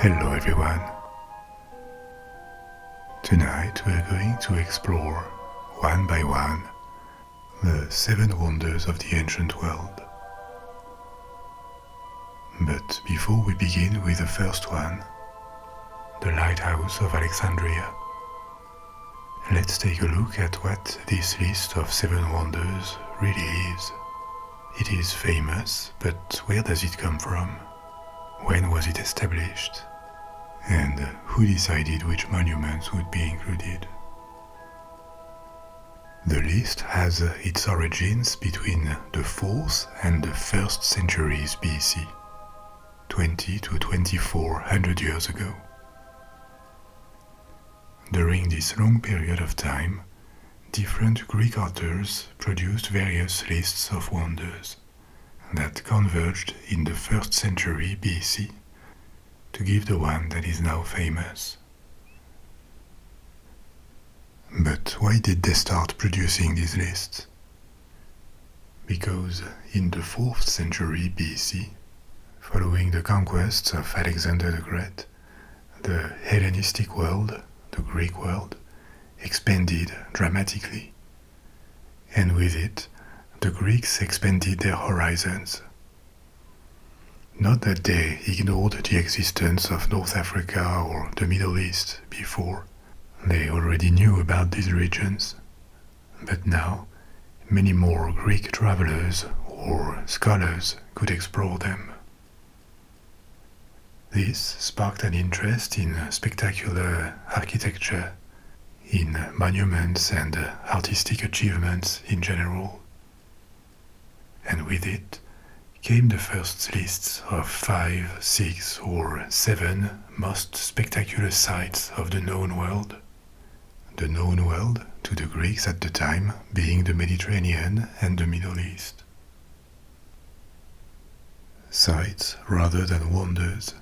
Hello everyone. Tonight we are going to explore, one by one, the 7 wonders of the ancient world. But before we begin with the first one, the Lighthouse of Alexandria, let's take a look at what this list of 7 wonders really is. It is famous, but where does it come from? When was it established? And who decided which monuments would be included? The list has its origins between the 4th and the 1st centuries BC, 20 to 2400 years ago. During this long period of time, different Greek authors produced various lists of wonders that converged in the 1st century BC to give the one that is now famous. But why did they start producing these lists? Because in the 4th century BC, following the conquests of Alexander the Great, the Hellenistic world, the Greek world, expanded dramatically, and with it, the Greeks expanded their horizons. Not that they ignored the existence of North Africa or the Middle East before. They already knew about these regions. But now, many more Greek travelers or scholars could explore them. This sparked an interest in spectacular architecture, in monuments and artistic achievements in general. And with it came the first lists of 5, 6 or 7 most spectacular sites of the known world. The known world, to the Greeks at the time, being the Mediterranean and the Middle East. Sites rather than wonders.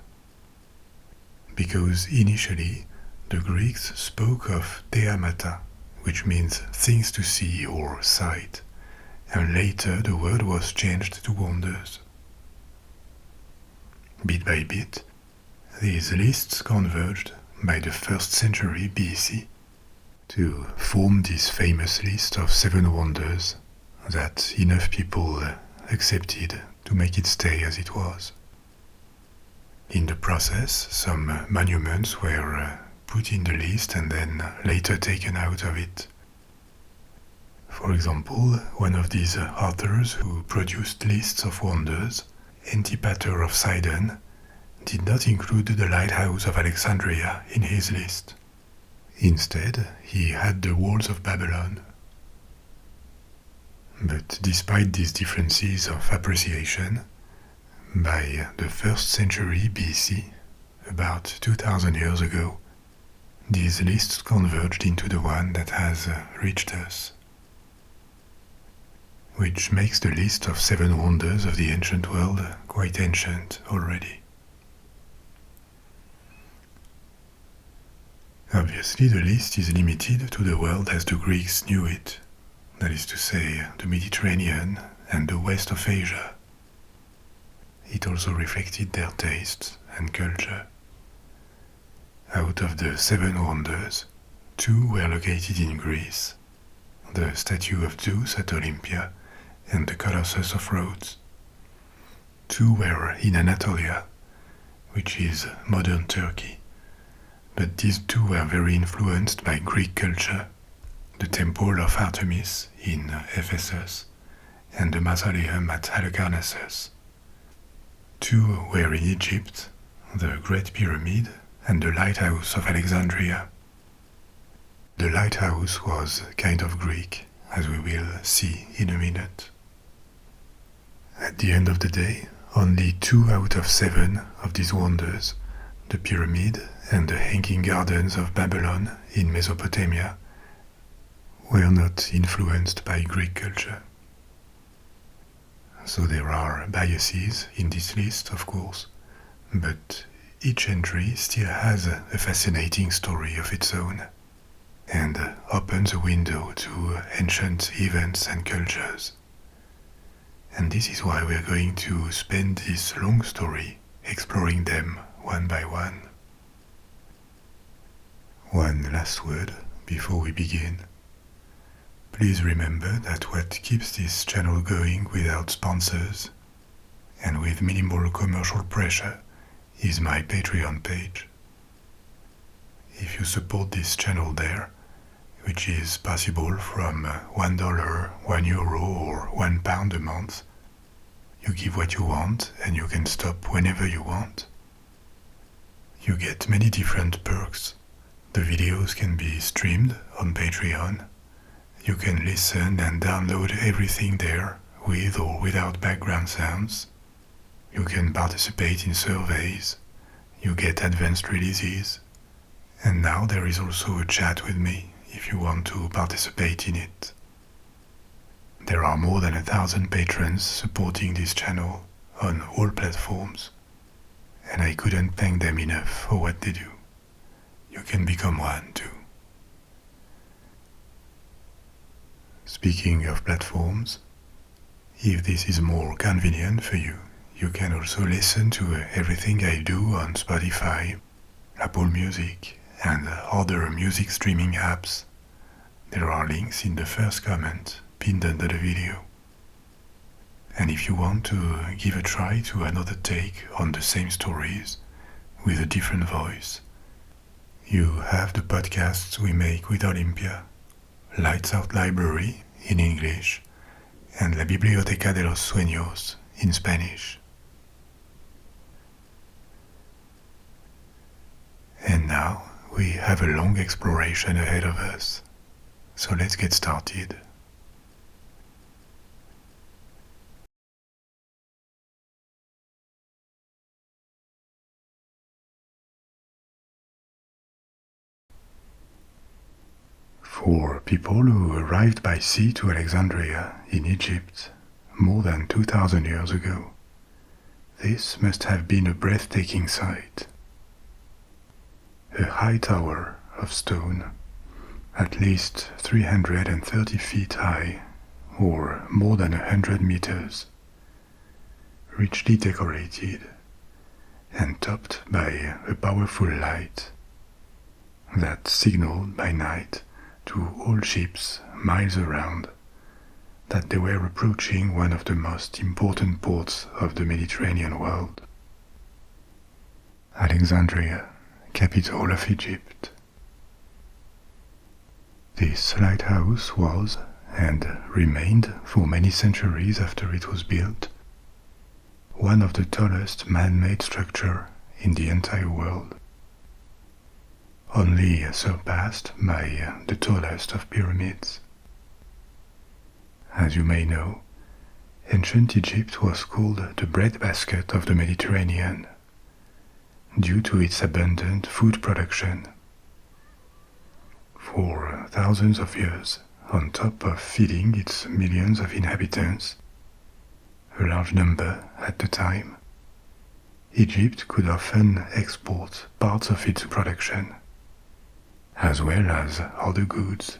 Because initially the Greeks spoke of theamata, which means things to see or sight, and later the word was changed to wonders. Bit by bit, these lists converged by the 1st century BC to form this famous list of 7 wonders that enough people accepted to make it stay as it was. In the process, some monuments were put in the list and then later taken out of it. For example, one of these authors who produced lists of wonders, Antipater of Sidon, did not include the Lighthouse of Alexandria in his list. Instead, he had the walls of Babylon. But despite these differences of appreciation, by the 1st century BC, about 2000 years ago, these lists converged into the one that has reached us, which makes the list of 7 wonders of the ancient world quite ancient already. Obviously, the list is limited to the world as the Greeks knew it, that is to say, the Mediterranean and the west of Asia. It also reflected their tastes and culture. Out of the 7 wonders, 2 were located in Greece, the statue of Zeus at Olympia and the Colossus of Rhodes. 2 were in Anatolia, which is modern Turkey, but these 2 were very influenced by Greek culture, the temple of Artemis in Ephesus and the Mausoleum at Halicarnassus. 2 were in Egypt, the Great Pyramid and the Lighthouse of Alexandria. The lighthouse was kind of Greek, as we will see in a minute. At the end of the day, only 2 out of 7 of these wonders, the pyramid and the hanging gardens of Babylon in Mesopotamia, were not influenced by Greek culture. So there are biases in this list, of course, but each entry still has a fascinating story of its own, and opens a window to ancient events and cultures. And this is why we are going to spend this long story exploring them one by one. One last word before we begin. Please remember that what keeps this channel going without sponsors and with minimal commercial pressure is my Patreon page. If you support this channel there, which is possible from $1, €1 or £1 a month, you give what you want and you can stop whenever you want. You get many different perks. The videos can be streamed on Patreon. You can listen and download everything there with or without background sounds. You can participate in surveys. You get advanced releases. And now there is also a chat with me if you want to participate in it. There are more than 1,000 patrons supporting this channel on all platforms, and I couldn't thank them enough for what they do. You can become one too. Speaking of platforms, if this is more convenient for you, you can also listen to everything I do on Spotify, Apple Music, and other music streaming apps. There are links in the first comment pinned under the video. And if you want to give a try to another take on the same stories with a different voice, you have the podcasts we make with Olympia, Lights Out Library in English, and La Biblioteca de los Sueños in Spanish. And now we have a long exploration ahead of us, so let's get started. For people who arrived by sea to Alexandria in Egypt more than 2,000 years ago, this must have been a breathtaking sight. A high tower of stone, at least 330 feet high, or more than 100 meters, richly decorated and topped by a powerful light that signaled by night to all ships miles around that they were approaching one of the most important ports of the Mediterranean world. Alexandria, capital of Egypt. This lighthouse was, and remained for many centuries after it was built, one of the tallest man-made structures in the entire world, only surpassed by the tallest of pyramids. As you may know, ancient Egypt was called the breadbasket of the Mediterranean, due to its abundant food production. For thousands of years, on top of feeding its millions of inhabitants, a large number at the time, Egypt could often export parts of its production, as well as other goods,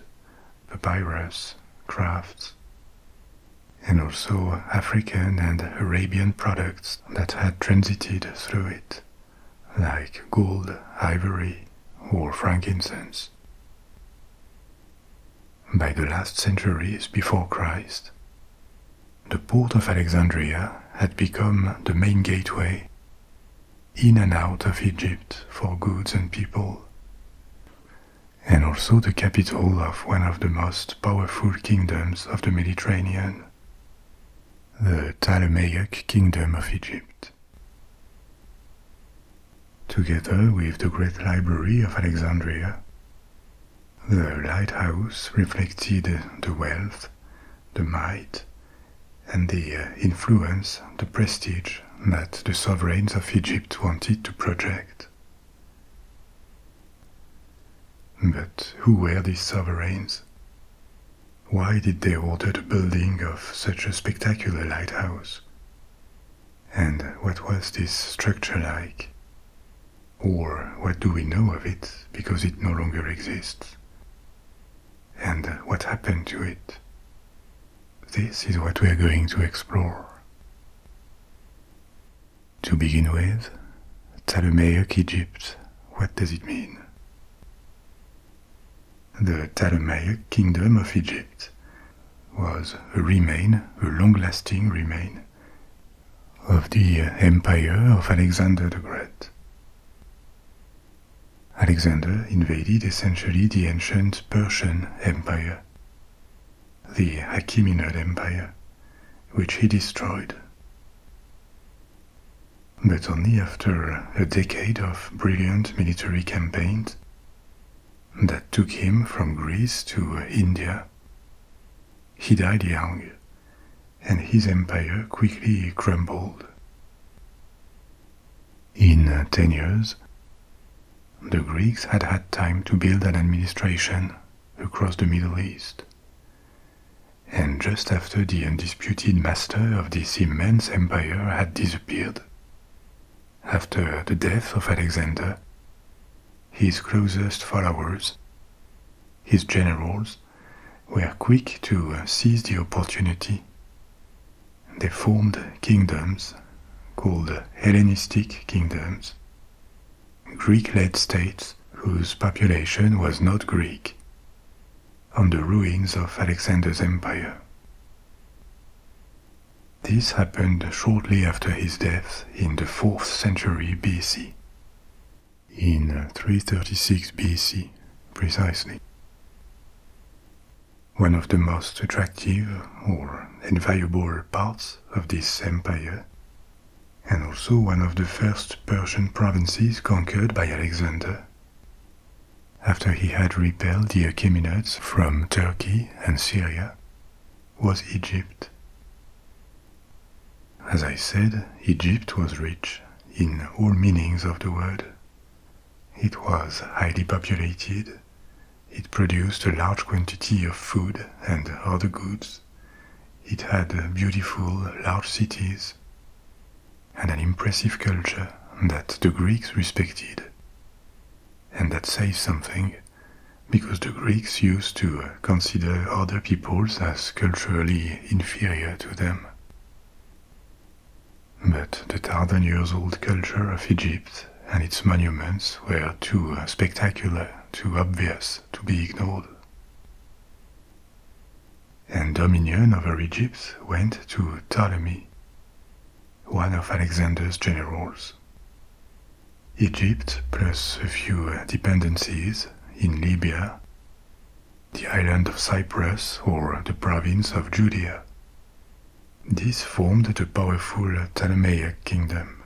papyrus, crafts, and also African and Arabian products that had transited through it, like gold, ivory, or frankincense. By the last centuries before Christ, the port of Alexandria had become the main gateway in and out of Egypt for goods and people, and also the capital of one of the most powerful kingdoms of the Mediterranean, the Ptolemaic Kingdom of Egypt. Together with the Great Library of Alexandria, the lighthouse reflected the wealth, the might, and the influence, the prestige that the sovereigns of Egypt wanted to project. But who were these sovereigns? Why did they order the building of such a spectacular lighthouse? And what was this structure like? Or what do we know of it because it no longer exists? And what happened to it? This is what we are going to explore. To begin with, Ptolemaic Egypt, what does it mean? The Ptolemaic kingdom of Egypt was a long-lasting remain, of the empire of Alexander the Great. Alexander invaded essentially the ancient Persian Empire, the Achaemenid Empire, which he destroyed. But only after a decade of brilliant military campaigns that took him from Greece to India, he died young, and his empire quickly crumbled. In 10 years, the Greeks had had time to build an administration across the Middle East. And just after the undisputed master of this immense empire had disappeared, after the death of Alexander, his closest followers, his generals, were quick to seize the opportunity. They formed kingdoms called Hellenistic kingdoms, Greek-led states whose population was not Greek, on the ruins of Alexander's empire. This happened shortly after his death in the 4th century BC, in 336 BC precisely. One of the most attractive or enviable parts of this empire, and also one of the first Persian provinces conquered by Alexander, after he had repelled the Achaemenids from Turkey and Syria, was Egypt. As I said, Egypt was rich in all meanings of the word. It was highly populated. It produced a large quantity of food and other goods. It had beautiful, large cities, and an impressive culture that the Greeks respected. And that says something, because the Greeks used to consider other peoples as culturally inferior to them. But the 1,000 years old culture of Egypt and its monuments were too spectacular, too obvious to be ignored. And dominion over Egypt went to Ptolemy, one of Alexander's generals. Egypt, plus a few dependencies in Libya, the island of Cyprus, or the province of Judea. This formed the powerful Ptolemaic kingdom.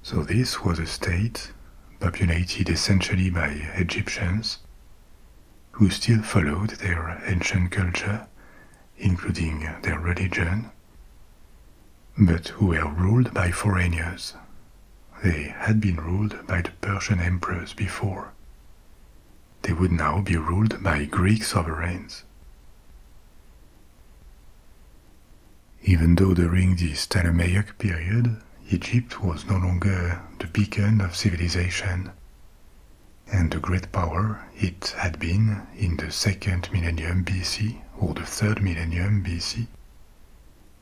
So this was a state populated essentially by Egyptians who still followed their ancient culture, including their religion, but who were ruled by foreigners. They had been ruled by the Persian emperors before. They would now be ruled by Greek sovereigns. Even though during this Ptolemaic period, Egypt was no longer the beacon of civilization and the great power it had been in the 2nd millennium BC or the 3rd millennium BC,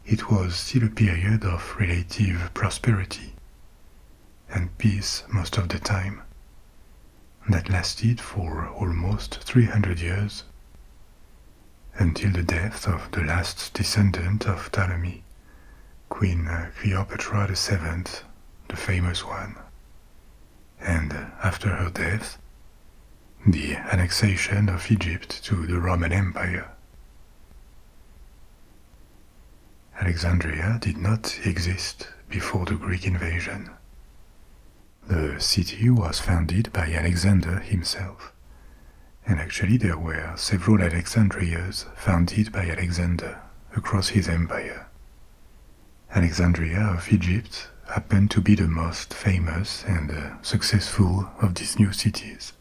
it was still a period of relative prosperity and peace most of the time, that lasted for almost 300 years, until the death of the last descendant of Ptolemy, Queen Cleopatra VII, the famous one, and after her death, the annexation of Egypt to the Roman Empire. Alexandria did not exist before the Greek invasion. The city was founded by Alexander himself, and actually there were several Alexandrias founded by Alexander across his empire. Alexandria of Egypt happened to be the most famous and successful of these new cities.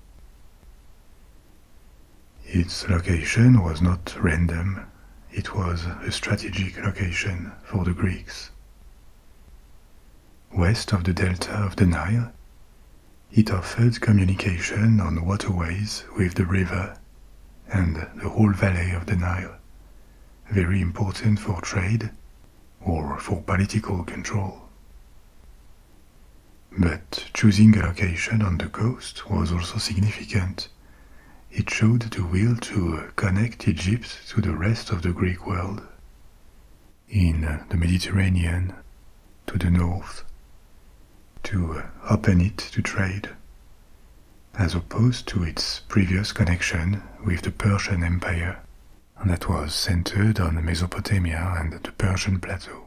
Its location was not random, it was a strategic location for the Greeks. West of the delta of the Nile, it offered communication on waterways with the river and the whole valley of the Nile, very important for trade or for political control. But choosing a location on the coast was also significant, it showed the will to connect Egypt to the rest of the Greek world, in the Mediterranean, to the north, to open it to trade, as opposed to its previous connection with the Persian Empire that was centered on Mesopotamia and the Persian plateau.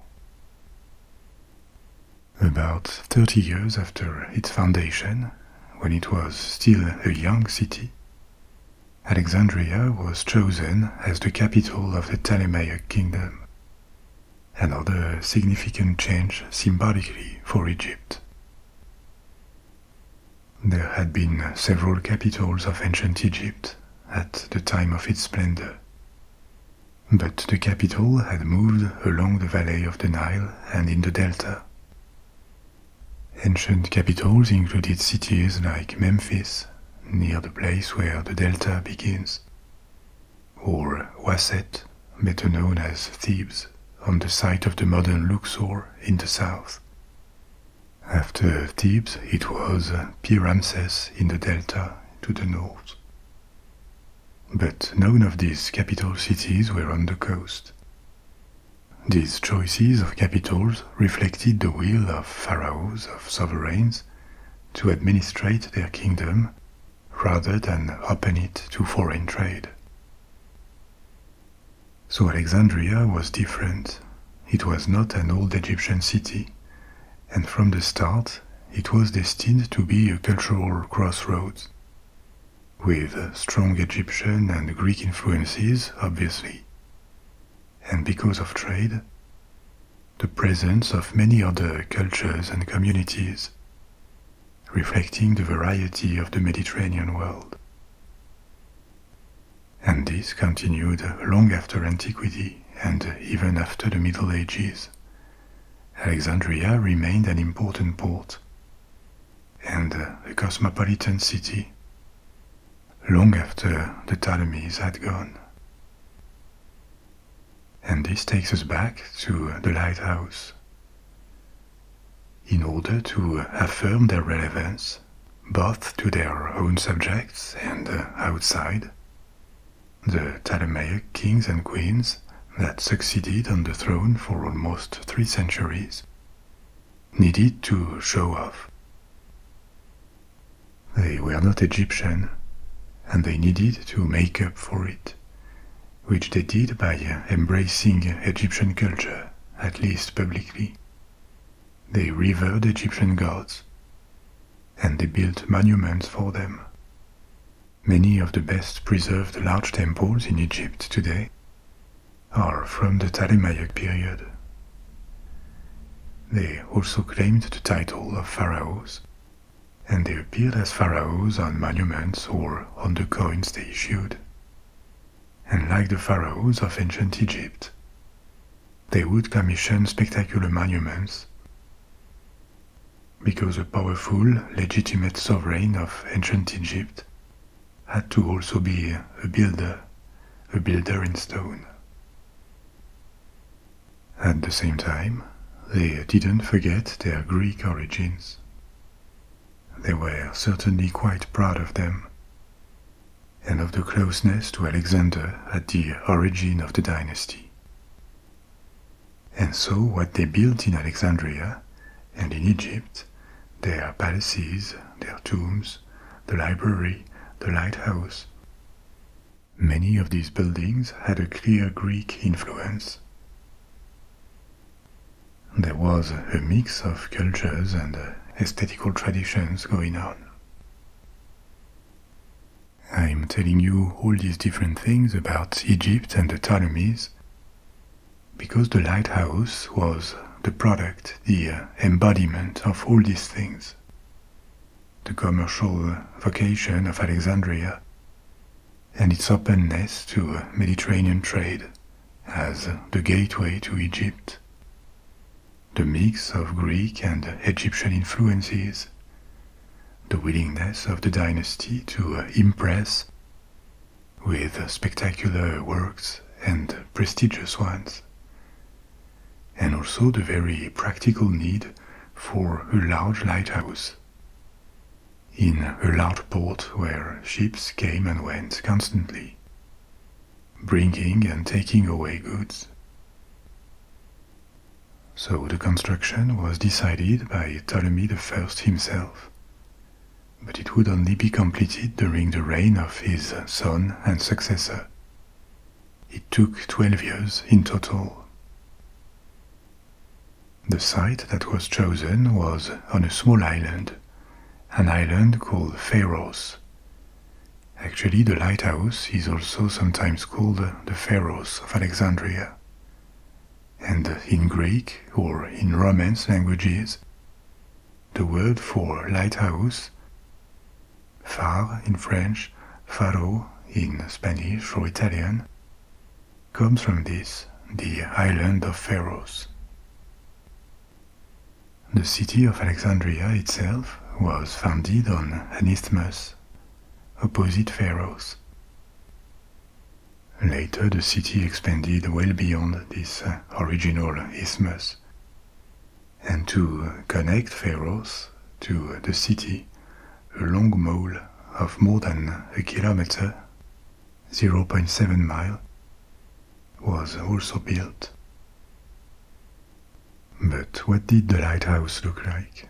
About 30 years after its foundation, when it was still a young city, Alexandria was chosen as the capital of the Ptolemaic kingdom, another significant change symbolically for Egypt. There had been several capitals of ancient Egypt at the time of its splendor, but the capital had moved along the valley of the Nile and in the delta. Ancient capitals included cities like Memphis, near the place where the delta begins, or Waset, better known as Thebes, on the site of the modern Luxor in the south. After Thebes, it was Pi-Ramses in the delta to the north. But none of these capital cities were on the coast. These choices of capitals reflected the will of pharaohs, of sovereigns, to administrate their kingdom rather than open it to foreign trade. So Alexandria was different. It was not an old Egyptian city, and from the start it was destined to be a cultural crossroads, with strong Egyptian and Greek influences, obviously, and because of trade, the presence of many other cultures and communities, reflecting the variety of the Mediterranean world. And this continued long after antiquity and even after the Middle Ages. Alexandria remained an important port and a cosmopolitan city long after the Ptolemies had gone. And this takes us back to the lighthouse. In order to affirm their relevance, both to their own subjects and outside, the Ptolemaic kings and queens that succeeded on the throne for almost 3 centuries needed to show off. They were not Egyptian, and they needed to make up for it, which they did by embracing Egyptian culture, at least publicly. They revered Egyptian gods, and they built monuments for them. Many of the best preserved large temples in Egypt today are from the Ptolemaic period. They also claimed the title of pharaohs, and they appeared as pharaohs on monuments or on the coins they issued. And like the pharaohs of ancient Egypt, they would commission spectacular monuments because a powerful, legitimate sovereign of ancient Egypt had to also be a builder in stone. At the same time, they didn't forget their Greek origins. They were certainly quite proud of them, and of the closeness to Alexander at the origin of the dynasty. And so what they built in Alexandria and in Egypt, their palaces, their tombs, the library, the lighthouse, many of these buildings had a clear Greek influence. There was a mix of cultures and aesthetical traditions going on. I'm telling you all these different things about Egypt and the Ptolemies because the lighthouse was the product, the embodiment of all these things. The commercial vocation of Alexandria and its openness to Mediterranean trade as the gateway to Egypt. The mix of Greek and Egyptian influences, the willingness of the dynasty to impress with spectacular works and prestigious ones, and also the very practical need for a large lighthouse in a large port where ships came and went constantly, bringing and taking away goods. So the construction was decided by Ptolemy I himself, but it would only be completed during the reign of his son and successor. It took 12 years in total. The site that was chosen was on a small island, an island called Pharos. Actually, the lighthouse is also sometimes called the Pharos of Alexandria. And in Greek or in Romance languages, the word for lighthouse, phare in French, faro in Spanish or Italian, comes from this, the island of Pharos. The city of Alexandria itself was founded on an isthmus opposite Pharos. Later the city expanded well beyond this original isthmus, and to connect Pharos to the city, a long mole of more than a kilometer, 0.7 mile, was also built. But what did the lighthouse look like?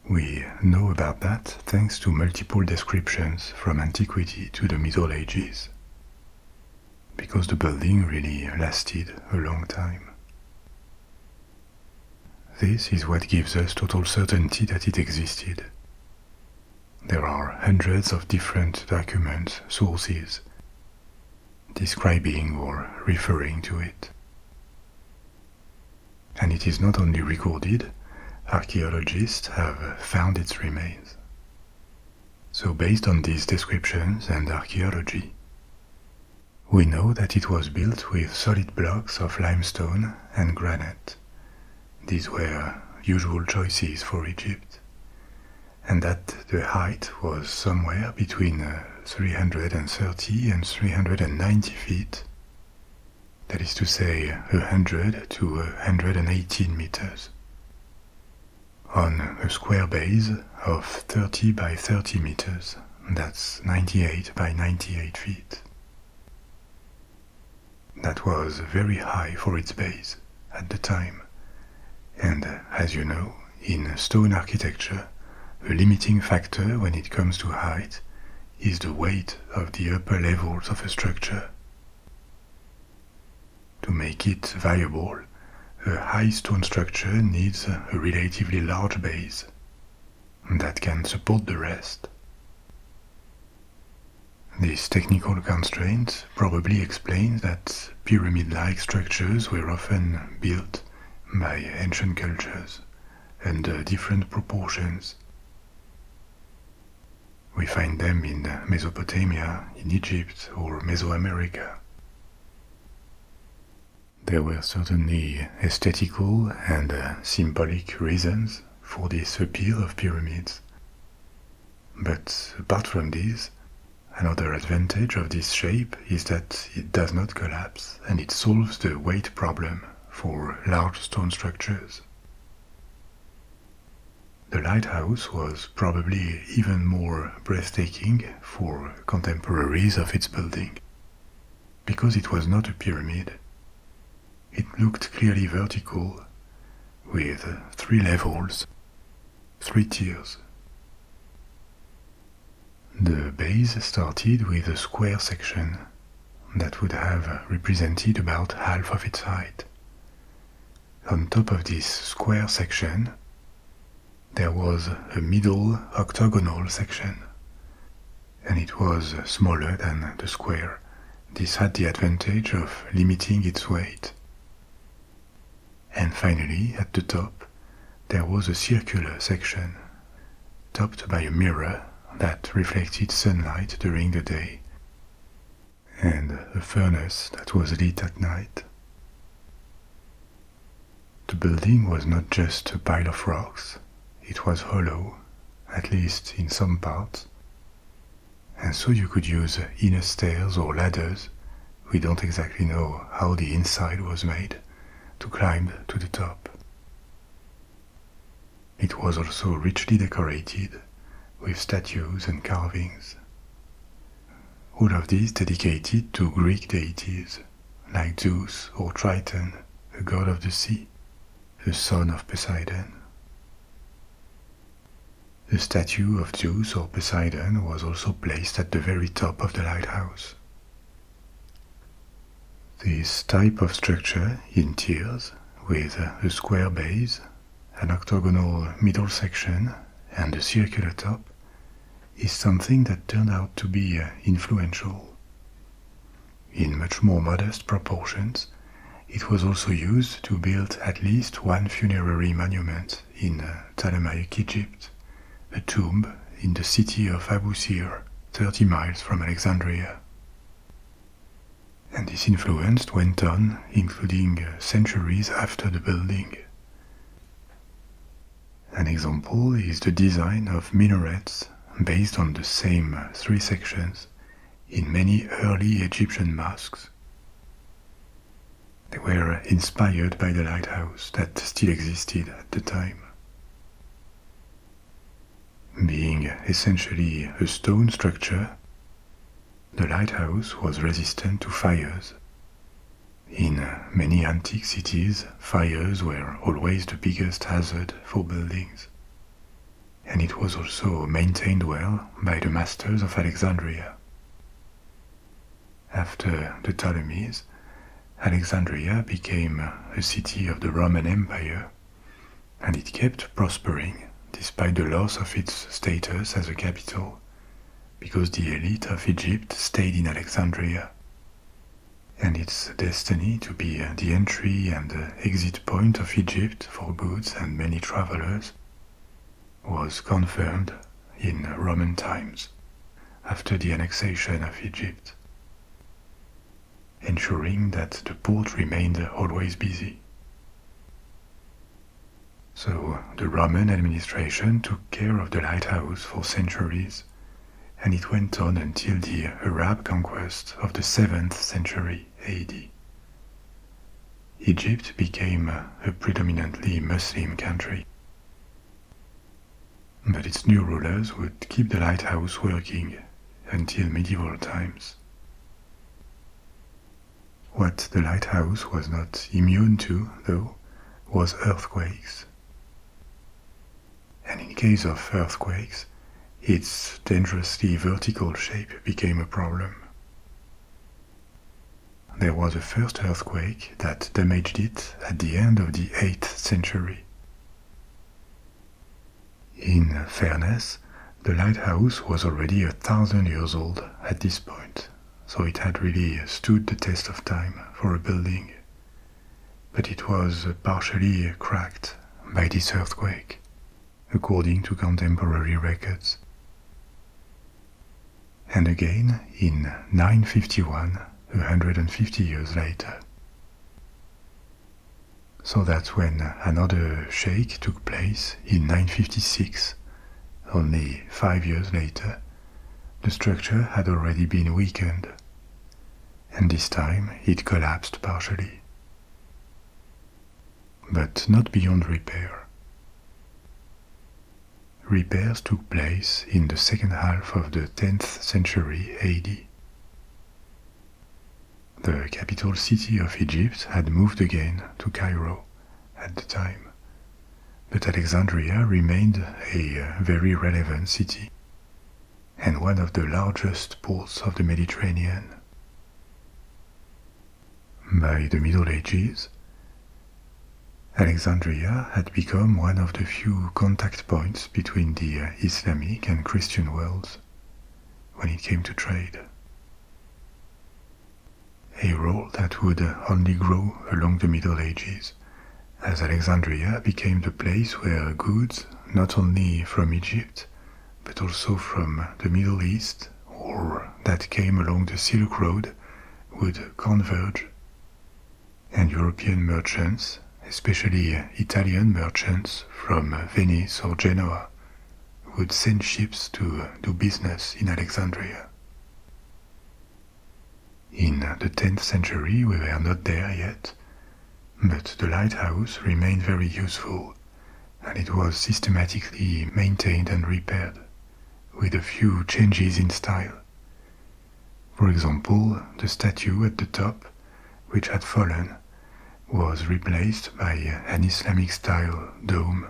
We know about that thanks to multiple descriptions from antiquity to the Middle Ages, because the building really lasted a long time. This is what gives us total certainty that it existed. There are hundreds of different documents, sources, describing or referring to it. And it is not only recorded, archaeologists have found its remains. So based on these descriptions and archaeology, we know that it was built with solid blocks of limestone and granite. These were usual choices for Egypt, and that the height was somewhere between 330 and 390 feet. That is to say 100 to 118 meters, on a square base of 30 by 30 meters, that's 98 by 98 feet. That was very high for its base at the time, and as you know, in stone architecture, a limiting factor when it comes to height is the weight of the upper levels of a structure. To make it viable, a high stone structure needs a relatively large base that can support the rest. This technical constraint probably explains that pyramid-like structures were often built by ancient cultures under different proportions. We find them in Mesopotamia, in Egypt, or Mesoamerica. There were certainly aesthetical and symbolic reasons for this appeal of pyramids. But apart from this, another advantage of this shape is that it does not collapse and it solves the weight problem for large stone structures. The lighthouse was probably even more breathtaking for contemporaries of its building, because it was not a pyramid. It looked clearly vertical, with 3 levels, 3 tiers. The base started with a square section that would have represented about half of its height. On top of this square section, there was a middle octagonal section, and it was smaller than the square. This had the advantage of limiting its weight. And finally, at the top, there was a circular section, topped by a mirror that reflected sunlight during the day, and a furnace that was lit at night. The building was not just a pile of rocks, it was hollow, at least in some parts, and so you could use inner stairs or ladders, we don't exactly know how the inside was made, to climb to the top. It was also richly decorated, with statues and carvings. All of these dedicated to Greek deities, like Zeus or Triton, the god of the sea, the son of Poseidon. The statue of Zeus or Poseidon was also placed at the very top of the lighthouse. This type of structure in tiers, with a square base, an octagonal middle section, and a circular top, is something that turned out to be influential. In much more modest proportions, it was also used to build at least one funerary monument in Ptolemaic Egypt, a tomb in the city of Abu Sir, 30 miles from Alexandria. And this influence went on, including centuries after the building. An example is the design of minarets based on the same three sections in many early Egyptian mosques. They were inspired by the lighthouse that still existed at the time. Being essentially a stone structure, the lighthouse was resistant to fires. In many antique cities, fires were always the biggest hazard for buildings, and it was also maintained well by the masters of Alexandria. After the Ptolemies, Alexandria became a city of the Roman Empire, and it kept prospering despite the loss of its status as a capital, because the elite of Egypt stayed in Alexandria, and its destiny to be the entry and exit point of Egypt for goods and many travelers was confirmed in Roman times after the annexation of Egypt, ensuring that the port remained always busy. So the Roman administration took care of the lighthouse for centuries, and it went on until the Arab conquest of the 7th century AD. Egypt became a predominantly Muslim country, but its new rulers would keep the lighthouse working until medieval times. What the lighthouse was not immune to, though, was earthquakes. And in case of earthquakes, its dangerously vertical shape became a problem. There was a first earthquake that damaged it at the end of the 8th century. In fairness, the lighthouse was already 1,000 years old at this point, so it had really stood the test of time for a building. But it was partially cracked by this earthquake, according to contemporary records. And again in 951, 150 years later. So that's when another shake took place in 956. Only 5 years later, the structure had already been weakened, and this time it collapsed partially. But not beyond repair. Repairs took place in the second half of the 10th century AD. The capital city of Egypt had moved again to Cairo at the time, but Alexandria remained a very relevant city and one of the largest ports of the Mediterranean. By the Middle Ages, Alexandria had become one of the few contact points between the Islamic and Christian worlds when it came to trade. A role that would only grow along the Middle Ages, as Alexandria became the place where goods, not only from Egypt, but also from the Middle East or that came along the Silk Road, would converge, and European merchants, especially Italian merchants from Venice or Genoa, would send ships to do business in Alexandria. In the 10th century we were not there yet, but the lighthouse remained very useful, and it was systematically maintained and repaired, with a few changes in style. For example, the statue at the top, which had fallen, was replaced by an Islamic-style dome.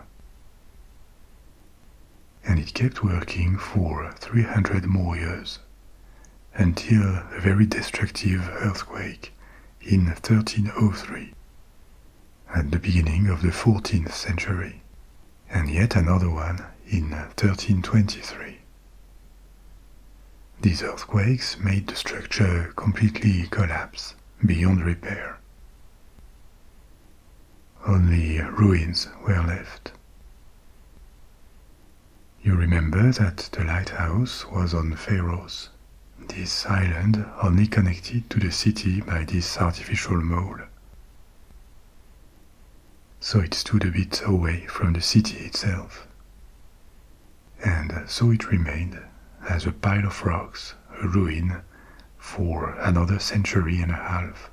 And it kept working for 300 more years, until a very destructive earthquake in 1303, at the beginning of the 14th century, and yet another one in 1323. These earthquakes made the structure completely collapse, beyond repair. Only ruins were left. You remember that the lighthouse was on Pharos, this island only connected to the city by this artificial mole. So it stood a bit away from the city itself. And so it remained as a pile of rocks, a ruin, for another century and a half.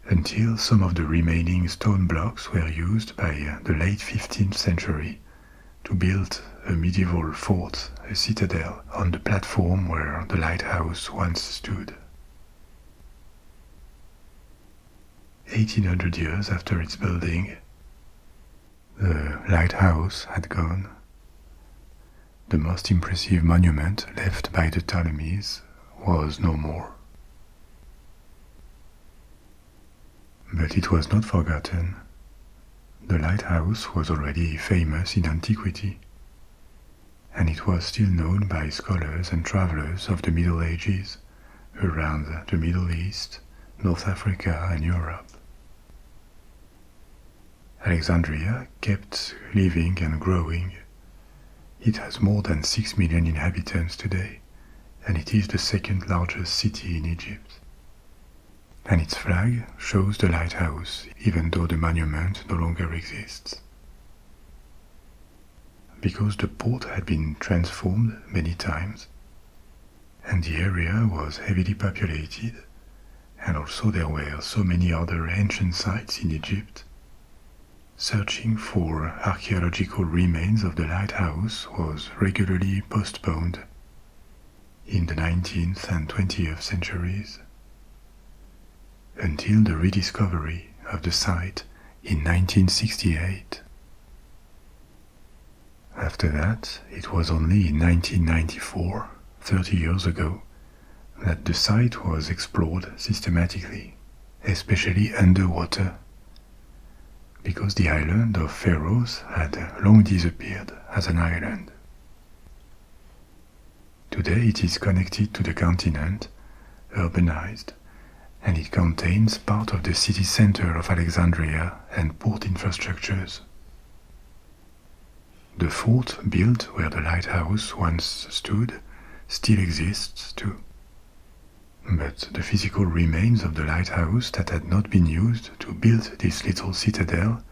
Until some of the remaining stone blocks were used by the late 15th century to build a medieval fort, a citadel, on the platform where the lighthouse once stood. 1800 years after its building, the lighthouse had gone. The most impressive monument left by the Ptolemies was no more. But it was not forgotten. The lighthouse was already famous in antiquity, and it was still known by scholars and travelers of the Middle Ages around the Middle East, North Africa, and Europe. Alexandria kept living and growing. It has more than 6 million inhabitants today, and it is the second largest city in Egypt. And its flag shows the lighthouse, even though the monument no longer exists. Because the port had been transformed many times, and the area was heavily populated, and also there were so many other ancient sites in Egypt, searching for archaeological remains of the lighthouse was regularly postponed in the 19th and 20th centuries, until the rediscovery of the site in 1968. After that, it was only in 1994, 30 years ago, that the site was explored systematically, especially underwater, because the island of Pharos had long disappeared as an island. Today it is connected to the continent, urbanized, and it contains part of the city center of Alexandria and port infrastructures. The fort built where the lighthouse once stood still exists too. But the physical remains of the lighthouse that had not been used to build this little citadel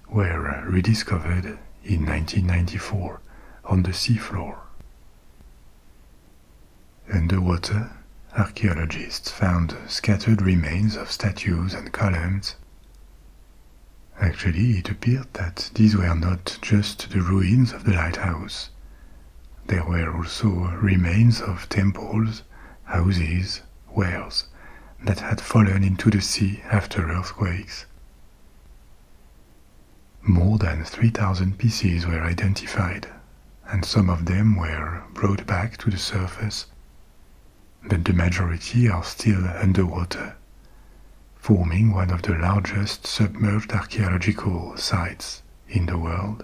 were rediscovered in 1994 on the seafloor. Underwater, archaeologists found scattered remains of statues and columns. Actually, it appeared that these were not just the ruins of the lighthouse. There were also remains of temples, houses, wells that had fallen into the sea after earthquakes. More than 3,000 pieces were identified, and some of them were brought back to the surface, but the majority are still underwater, forming one of the largest submerged archaeological sites in the world.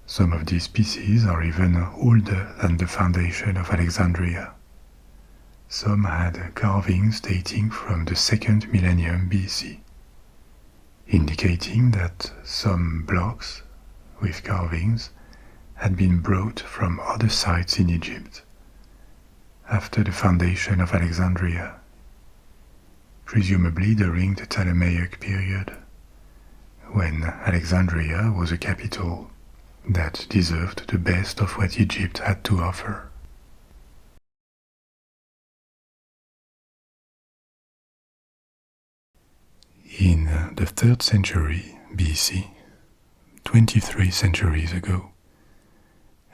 Some of these pieces are even older than the foundation of Alexandria. Some had carvings dating from the 2nd millennium BC, indicating that some blocks with carvings had been brought from other sites in Egypt after the foundation of Alexandria, presumably during the Ptolemaic period, when Alexandria was a capital that deserved the best of what Egypt had to offer. In the 3rd century BC, 23 centuries ago,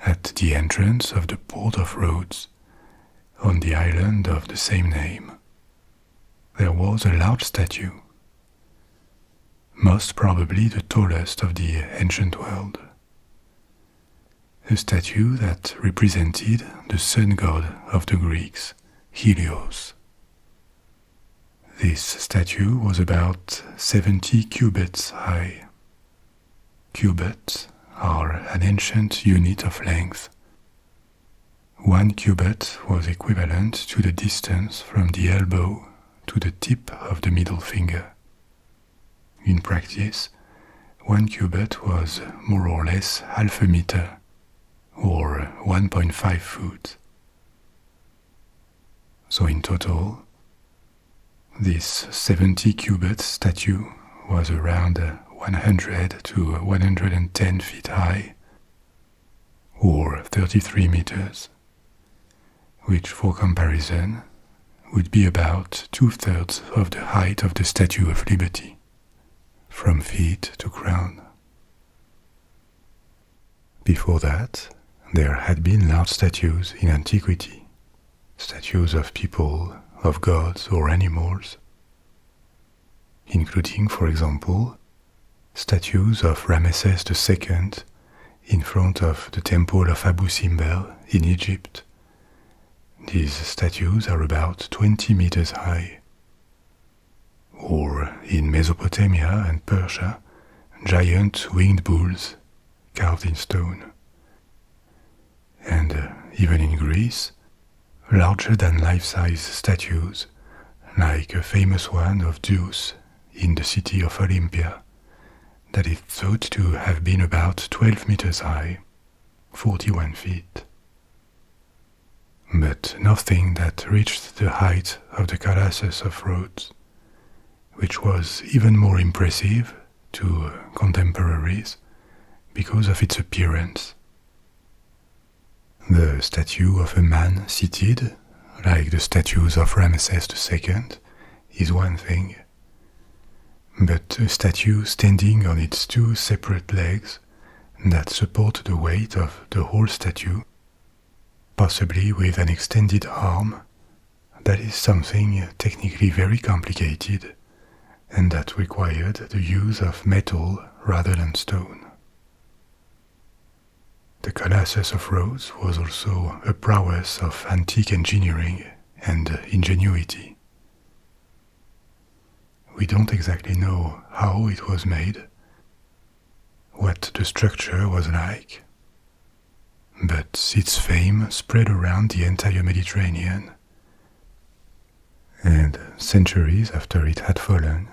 at the entrance of the port of Rhodes, on the island of the same name, there was a large statue, most probably the tallest of the ancient world. A statue that represented the sun god of the Greeks, Helios. This statue was about 70 cubits high. Cubits are an ancient unit of length. 1 cubit was equivalent to the distance from the elbow to the tip of the middle finger. In practice, 1 cubit was more or less half a meter, or 1.5 foot. So in total, this 70 cubit statue was around 100 to 110 feet high, or 33 meters, which for comparison would be about 2/3 of the height of the Statue of Liberty, from feet to crown. Before that, there had been large statues in antiquity, statues of people, of gods or animals, including, for example, statues of Ramesses II in front of the temple of Abu Simbel in Egypt. These statues are about 20 meters high. Or in Mesopotamia and Persia, giant winged bulls carved in stone. And even in Greece, larger than life-size statues, like a famous one of Zeus in the city of Olympia, that is thought to have been about 12 meters high, 41 feet. But nothing that reached the height of the Colossus of Rhodes, which was even more impressive to contemporaries because of its appearance. The statue of a man seated, like the statues of Ramesses II, is one thing. But a statue standing on its 2 separate legs that support the weight of the whole statue, possibly with an extended arm, that is something technically very complicated and that required the use of metal rather than stone. The Colossus of Rhodes was also a prowess of antique engineering and ingenuity. We don't exactly know how it was made, what the structure was like, but its fame spread around the entire Mediterranean, and centuries after it had fallen,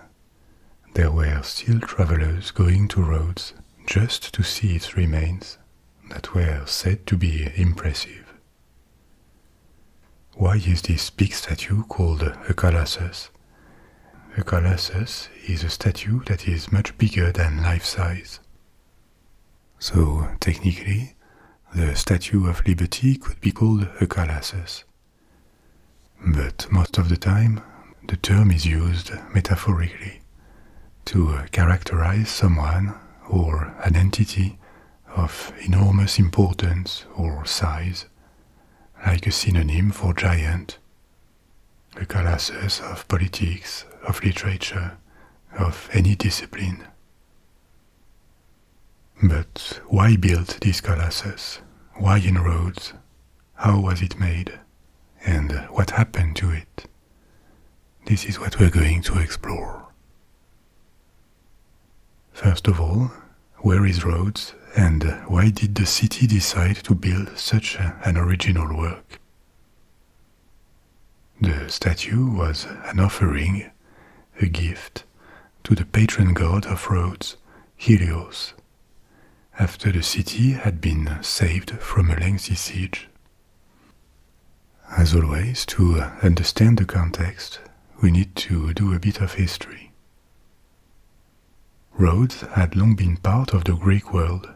there were still travelers going to Rhodes just to see its remains that were said to be impressive. Why is this big statue called a colossus? A colossus is a statue that is much bigger than life-size. So, technically, the Statue of Liberty could be called a colossus. But most of the time, the term is used metaphorically to characterize someone or an entity of enormous importance or size, like a synonym for giant, a colossus of politics, of literature, of any discipline. But why build this colossus? Why in Rhodes? How was it made? And what happened to it? This is what we're going to explore. First of all, where is Rhodes, and why did the city decide to build such an original work? The statue was an offering, a gift, to the patron god of Rhodes, Helios, after the city had been saved from a lengthy siege. As always, to understand the context, we need to do a bit of history. Rhodes had long been part of the Greek world.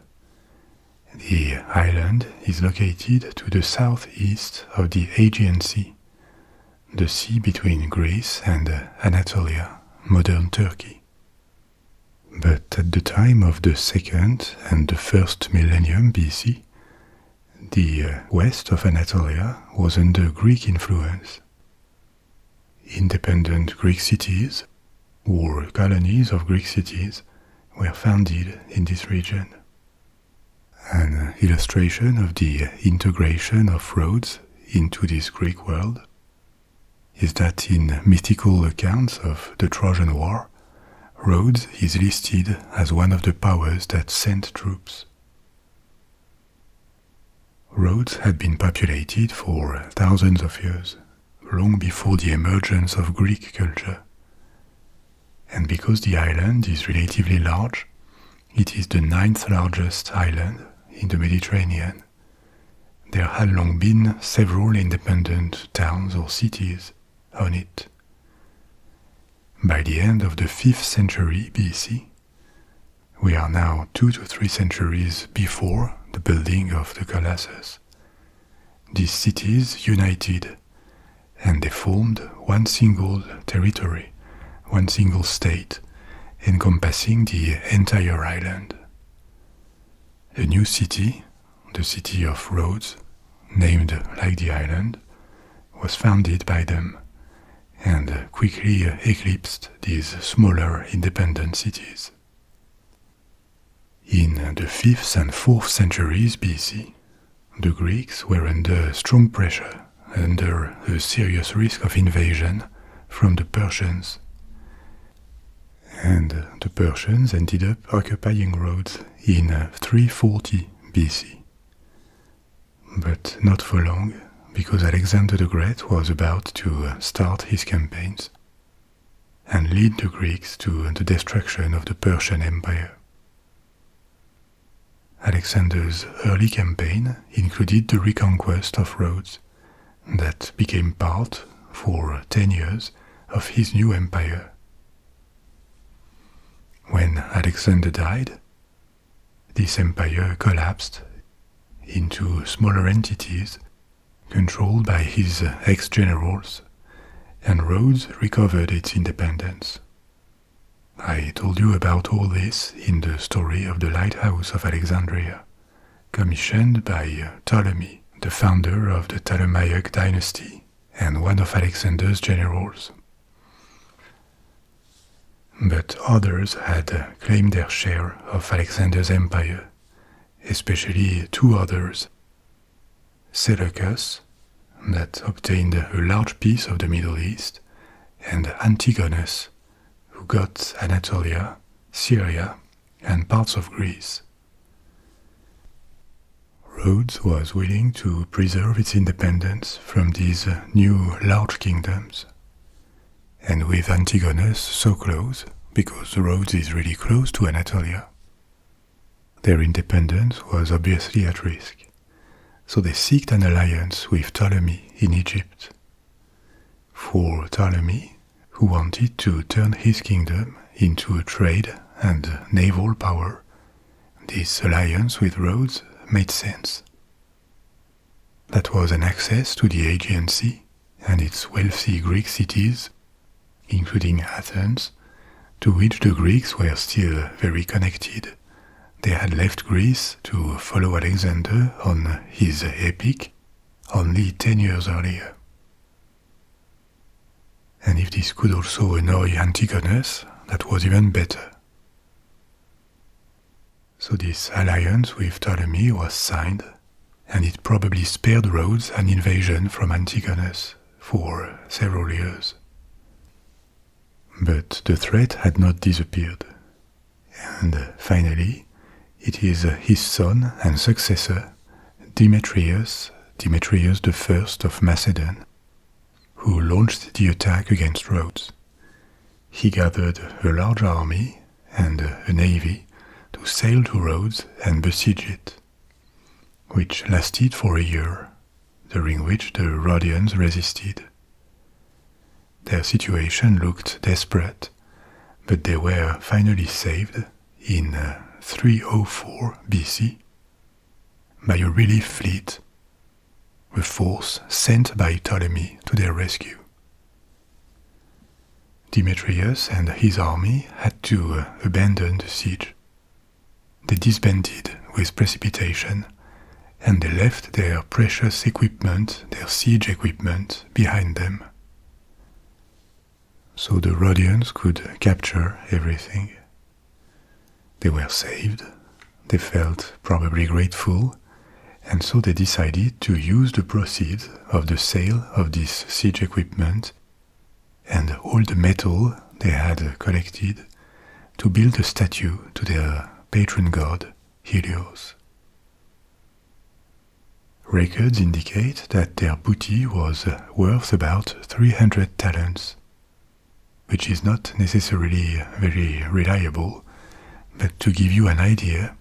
The island is located to the southeast of the Aegean Sea, the sea between Greece and Anatolia, modern Turkey. But at the time of the second and the first millennium BC, the west of Anatolia was under Greek influence. Independent Greek cities, or colonies of Greek cities, were founded in this region. An illustration of the integration of Rhodes into this Greek world is that in mythical accounts of the Trojan War, Rhodes is listed as one of the powers that sent troops. Rhodes had been populated for thousands of years, long before the emergence of Greek culture. And because the island is relatively large, it is the 9th largest island in the Mediterranean. There had long been several independent towns or cities on it. By the end of the 5th century BC, we are now 2 to 3 centuries before the building of the Colossus, these cities united, and they formed one single territory, one single state, encompassing the entire island. A new city, the city of Rhodes, named like the island, was founded by them, and quickly eclipsed these smaller independent cities. In the 5th and 4th centuries BC, the Greeks were under strong pressure, under a serious risk of invasion from the Persians. And the Persians ended up occupying Rhodes in 340 BC. But not for long, because Alexander the Great was about to start his campaigns and lead the Greeks to the destruction of the Persian Empire. Alexander's early campaign included the reconquest of Rhodes, that became part, for 10 years, of his new empire. When Alexander died, this empire collapsed into smaller entities controlled by his ex-generals, and Rhodes recovered its independence. I told you about all this in the story of the Lighthouse of Alexandria, commissioned by Ptolemy, the founder of the Ptolemaic dynasty and one of Alexander's generals. But others had claimed their share of Alexander's empire, especially 2 others, Seleucus, that obtained a large piece of the Middle East, and Antigonus, who got Anatolia, Syria, and parts of Greece. Rhodes was willing to preserve its independence from these new large kingdoms, and with Antigonus so close, because Rhodes is really close to Anatolia, their independence was obviously at risk. So they sought an alliance with Ptolemy in Egypt. For Ptolemy, who wanted to turn his kingdom into a trade and naval power, this alliance with Rhodes made sense. That was an access to the Aegean Sea and its wealthy Greek cities, including Athens, to which the Greeks were still very connected. They had left Greece to follow Alexander on his epic only 10 years earlier. And if this could also annoy Antigonus, that was even better. So this alliance with Ptolemy was signed, and it probably spared Rhodes an invasion from Antigonus for several years. But the threat had not disappeared, and finally, it is his son and successor, Demetrius I of Macedon, who launched the attack against Rhodes. He gathered a large army and a navy to sail to Rhodes and besiege it, which lasted for a year, during which the Rhodians resisted. Their situation looked desperate, but they were finally saved in 304 BC by a relief fleet, a force sent by Ptolemy to their rescue. Demetrius and his army had to abandon the siege. They disbanded with precipitation, and they left their precious equipment, their siege equipment, behind them. So the Rhodians could capture everything. They were saved, they felt probably grateful, and so they decided to use the proceeds of the sale of this siege equipment and all the metal they had collected to build a statue to their patron god, Helios. Records indicate that their booty was worth about 300 talents, which is not necessarily very reliable, but to give you an idea,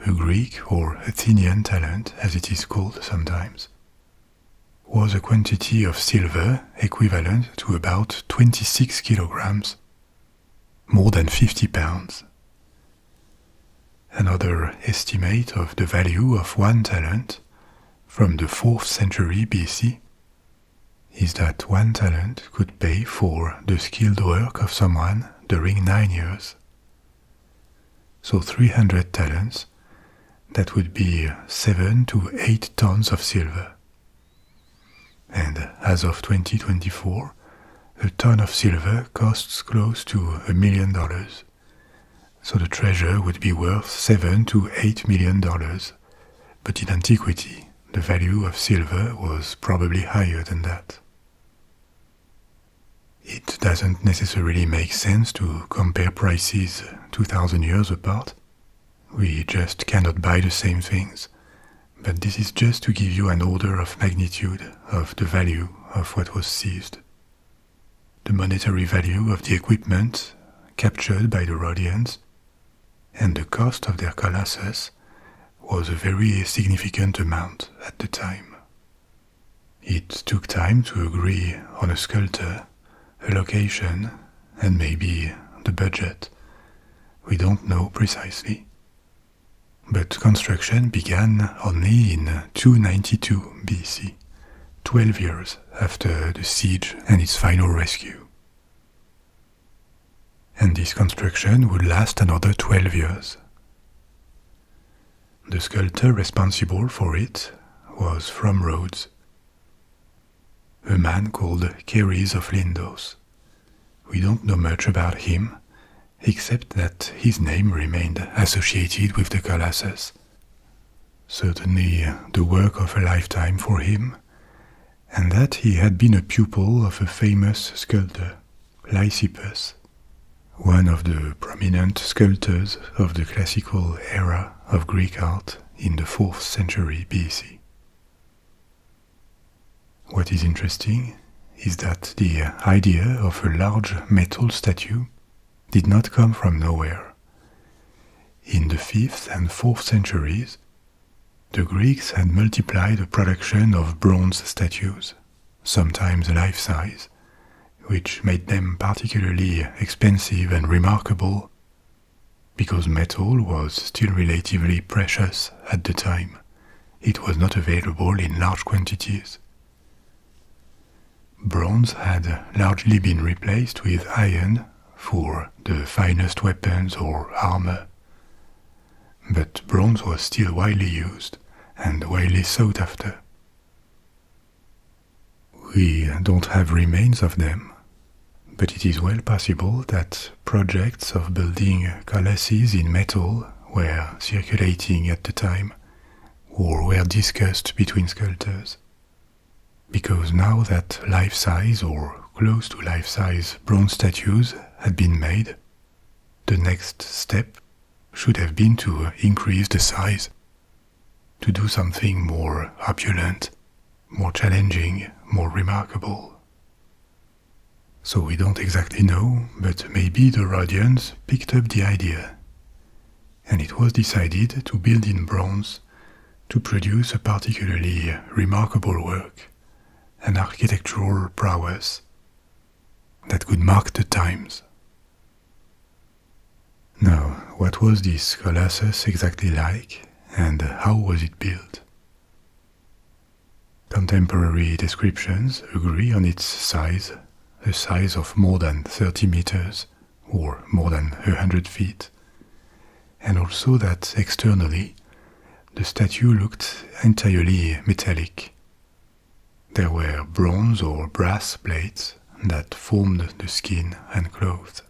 a Greek or Athenian talent, as it is called sometimes, was a quantity of silver equivalent to about 26 kilograms, more than 50 pounds. Another estimate of the value of one talent from the 4th century BC is that one talent could pay for the skilled work of someone during 9 years. So 300 talents, that would be 7 to 8 tons of silver. And as of 2024, a ton of silver costs close to $1 million. So the treasure would be worth $7 to $8 million. But in antiquity, the value of silver was probably higher than that. It doesn't necessarily make sense to compare prices 2,000 years apart. We just cannot buy the same things. But this is just to give you an order of magnitude of the value of what was seized. The monetary value of the equipment captured by the Rhodians and the cost of their Colossus was a very significant amount at the time. It took time to agree on a sculptor, a location, and maybe the budget. We don't know precisely. But construction began only in 292 BC, 12 years after the siege and its final rescue. And this construction would last another 12 years. The sculptor responsible for it was from Rhodes, a man called Ceres of Lindos. We don't know much about him, except that his name remained associated with the Colossus. Certainly the work of a lifetime for him, and that he had been a pupil of a famous sculptor, Lysippus, one of the prominent sculptors of the classical era of Greek art in the 4th century BC. What is interesting is that the idea of a large metal statue did not come from nowhere. In the 5th and 4th centuries, the Greeks had multiplied the production of bronze statues, sometimes life-size, which made them particularly expensive and remarkable because metal was still relatively precious at the time. It was not available in large quantities. Bronze had largely been replaced with iron for the finest weapons or armor. But bronze was still widely used and widely sought after. We don't have remains of them, but it is well possible that projects of building colossi in metal were circulating at the time or were discussed between sculptors. Because now that life-size or close to life-size bronze statues had been made, the next step should have been to increase the size, to do something more opulent, more challenging, more remarkable. So we don't exactly know, but maybe the Rhodians picked up the idea, and it was decided to build in bronze to produce a particularly remarkable work, an architectural prowess that could mark the times. Now, what was this Colossus exactly like, and how was it built? Contemporary descriptions agree on its size, a size of more than 30 meters, or more than 100 feet, and also that externally the statue looked entirely metallic. There were bronze or brass plates that formed the skin and clothes.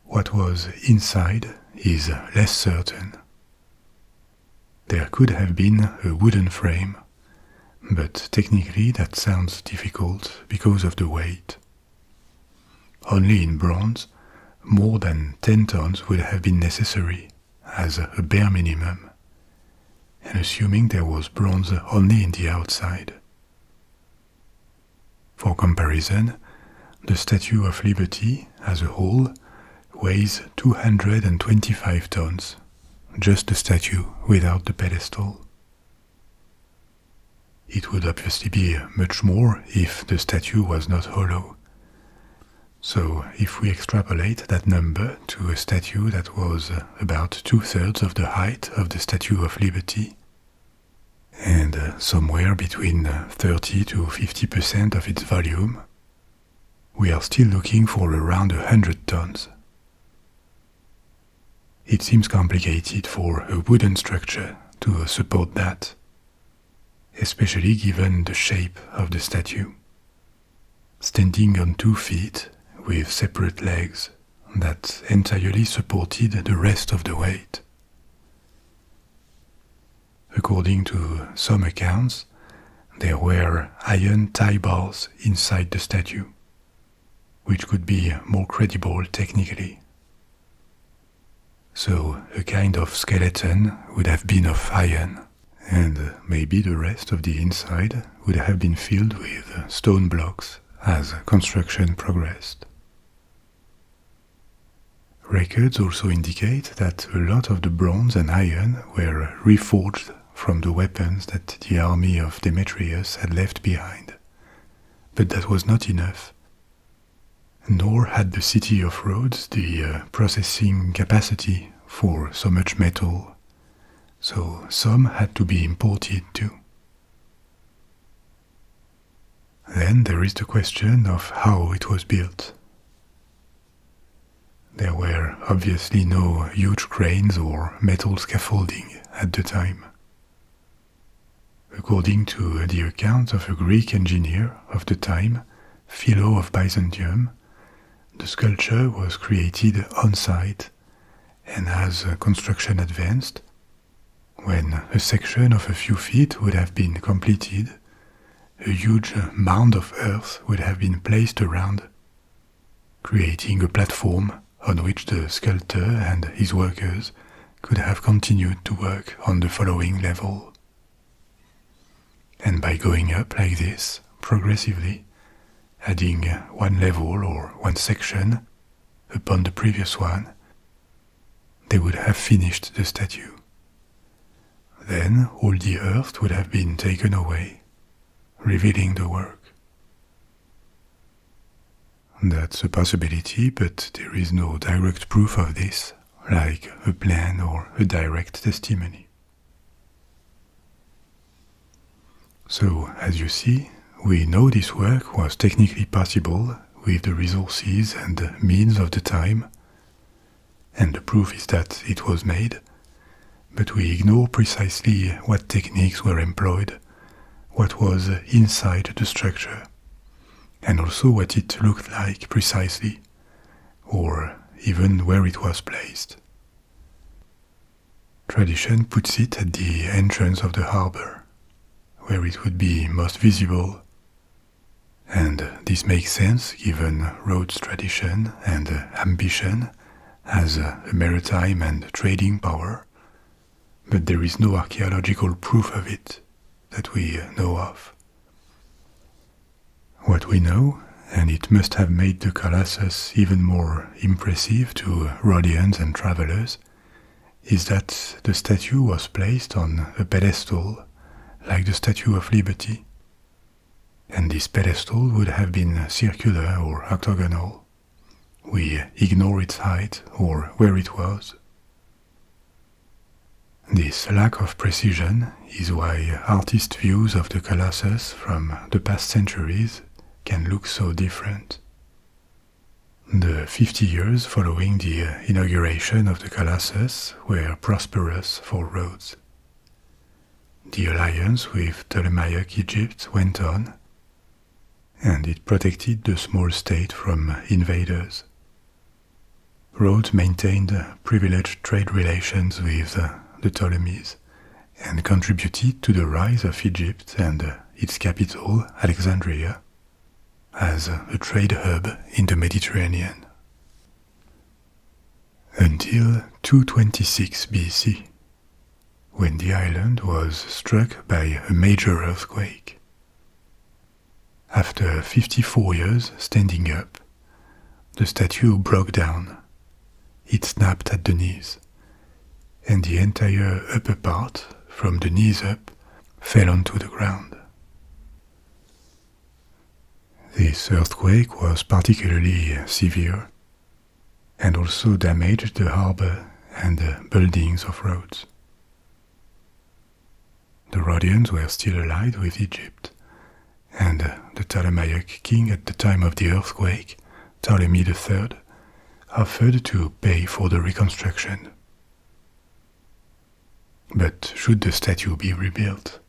What was inside is less certain. There could have been a wooden frame, but technically that sounds difficult because of the weight. Only in bronze, more than 10 tons would have been necessary as a bare minimum, and assuming there was bronze only in the outside. For comparison, the Statue of Liberty as a whole weighs 225 tons, just the statue without the pedestal. It would obviously be much more if the statue was not hollow. So if we extrapolate that number to a statue that was about 2/3 of the height of the Statue of Liberty, and somewhere between 30 to 50% of its volume, we are still looking for around 100 tons. It seems complicated for a wooden structure to support that, especially given the shape of the statue. Standing on 2 feet with separate legs that entirely supported the rest of the weight. According to some accounts, there were iron tie bars inside the statue, which could be more credible technically. So a kind of skeleton would have been of iron, and maybe the rest of the inside would have been filled with stone blocks as construction progressed. Records also indicate that a lot of the bronze and iron were reforged from the weapons that the army of Demetrius had left behind. But that was not enough. Nor had the city of Rhodes the processing capacity for so much metal, so some had to be imported too. Then there is the question of how it was built. There were obviously no huge cranes or metal scaffolding at the time. According to the account of a Greek engineer of the time, Philo of Byzantium, the sculpture was created on site, and as construction advanced, when a section of a few feet would have been completed, a huge mound of earth would have been placed around, creating a platform on which the sculptor and his workers could have continued to work on the following level. And by going up like this, progressively, adding one level or one section upon the previous one, they would have finished the statue. Then all the earth would have been taken away, revealing the work. That's a possibility, but there is no direct proof of this, like a plan or a direct testimony. So, as you see, we know this work was technically possible with the resources and means of the time, and the proof is that it was made, but we ignore precisely what techniques were employed, what was inside the structure, and also what it looked like precisely, or even where it was placed. Tradition puts it at the entrance of the harbor, where it would be most visible, and this makes sense given Rhodes' tradition and ambition as a maritime and trading power, but there is no archaeological proof of it that we know of. What we know, and it must have made the Colossus even more impressive to Rhodians and travelers, is that the statue was placed on a pedestal like the Statue of Liberty, and this pedestal would have been circular or octagonal. We ignore its height or where it was. This lack of precision is why artist views of the Colossus from the past centuries can look so different. The 50 years following the inauguration of the Colossus were prosperous for Rhodes. The alliance with Ptolemaic Egypt went on, and it protected the small state from invaders. Rhodes maintained privileged trade relations with the Ptolemies and contributed to the rise of Egypt and its capital, Alexandria, as a trade hub in the Mediterranean. Until 226 BC, when the island was struck by a major earthquake. After 54 years standing up, the statue broke down. It snapped at the knees, and the entire upper part, from the knees up, fell onto the ground. This earthquake was particularly severe, and also damaged the harbor and the buildings of Rhodes. The Rhodians were still allied with Egypt, and the Ptolemaic king at the time of the earthquake, Ptolemy III, offered to pay for the reconstruction. But should the statue be rebuilt?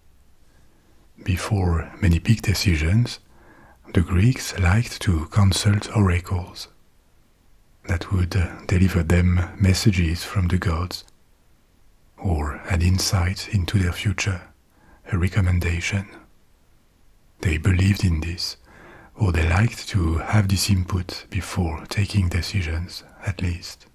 Before many big decisions, the Greeks liked to consult oracles that would deliver them messages from the gods or an insight into their future, a recommendation. They believed in this, or they liked to have this input before taking decisions, at least.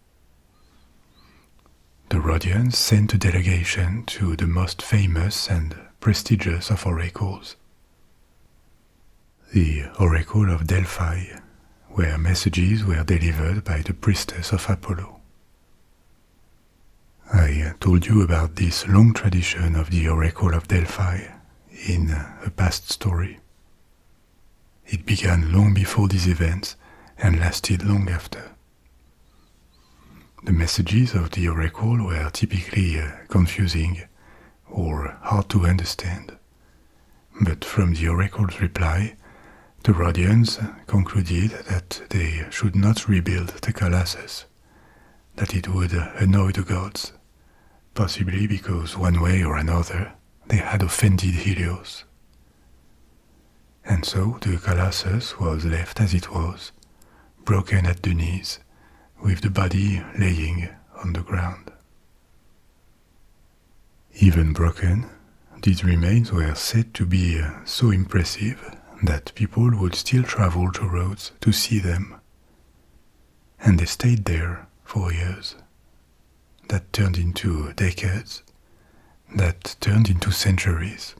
The Rhodians sent a delegation to the most famous and prestigious of oracles, the Oracle of Delphi, where messages were delivered by the priestess of Apollo. I told you about this long tradition of the Oracle of Delphi in a past story. It began long before these events and lasted long after. The messages of the oracle were typically confusing or hard to understand, but from the oracle's reply, the Rhodians concluded that they should not rebuild the Colossus, that it would annoy the gods, possibly because one way or another they had offended Helios. And so the Colossus was left as it was, broken at the knees, with the body laying on the ground. Even broken, these remains were said to be so impressive that people would still travel to Rhodes to see them. And they stayed there for years. That turned into decades, that turned into centuries,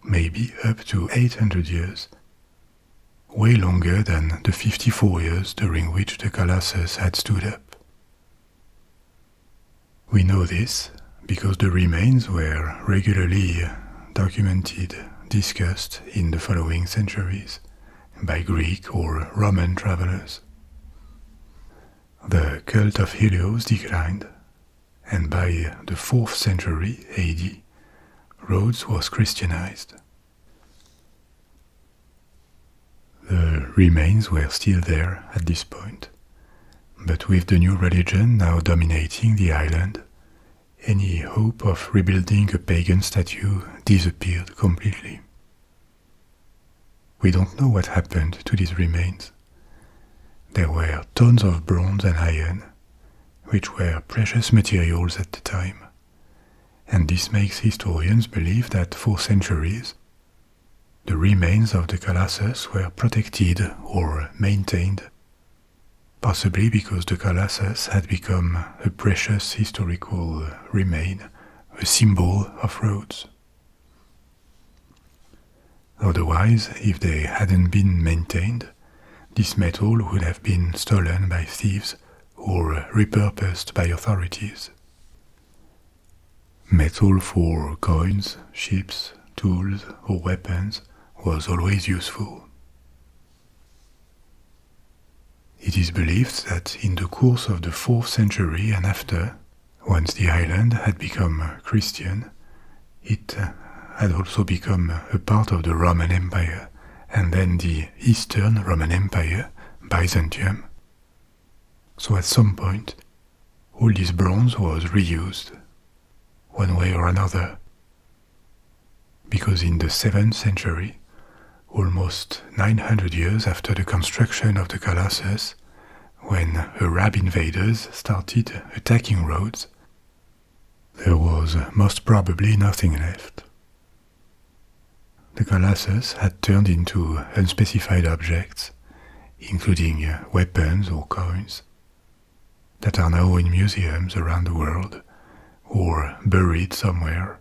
maybe up to 800 years, way longer than the 54 years during which the Colossus had stood up. We know this because the remains were regularly documented, discussed in the following centuries by Greek or Roman travelers. The cult of Helios declined, and by the 4th century AD, Rhodes was Christianized. The remains were still there at this point, but with the new religion now dominating the island, any hope of rebuilding a pagan statue disappeared completely. We don't know what happened to these remains. There were tons of bronze and iron, which were precious materials at the time, and this makes historians believe that for centuries the remains of the Colossus were protected or maintained, possibly because the Colossus had become a precious historical remain, a symbol of Rhodes. Otherwise, if they hadn't been maintained, this metal would have been stolen by thieves or repurposed by authorities. Metal for coins, ships, tools, or weapons was always useful. It is believed that in the course of the 4th century and after, once the island had become Christian, it had also become a part of the Roman Empire and then the Eastern Roman Empire, Byzantium. So at some point, all this bronze was reused, one way or another, because in the 7th century, almost 900 years after the construction of the Colossus, when Arab invaders started attacking Rhodes, there was most probably nothing left. The Colossus had turned into unspecified objects, including weapons or coins, that are now in museums around the world, or buried somewhere,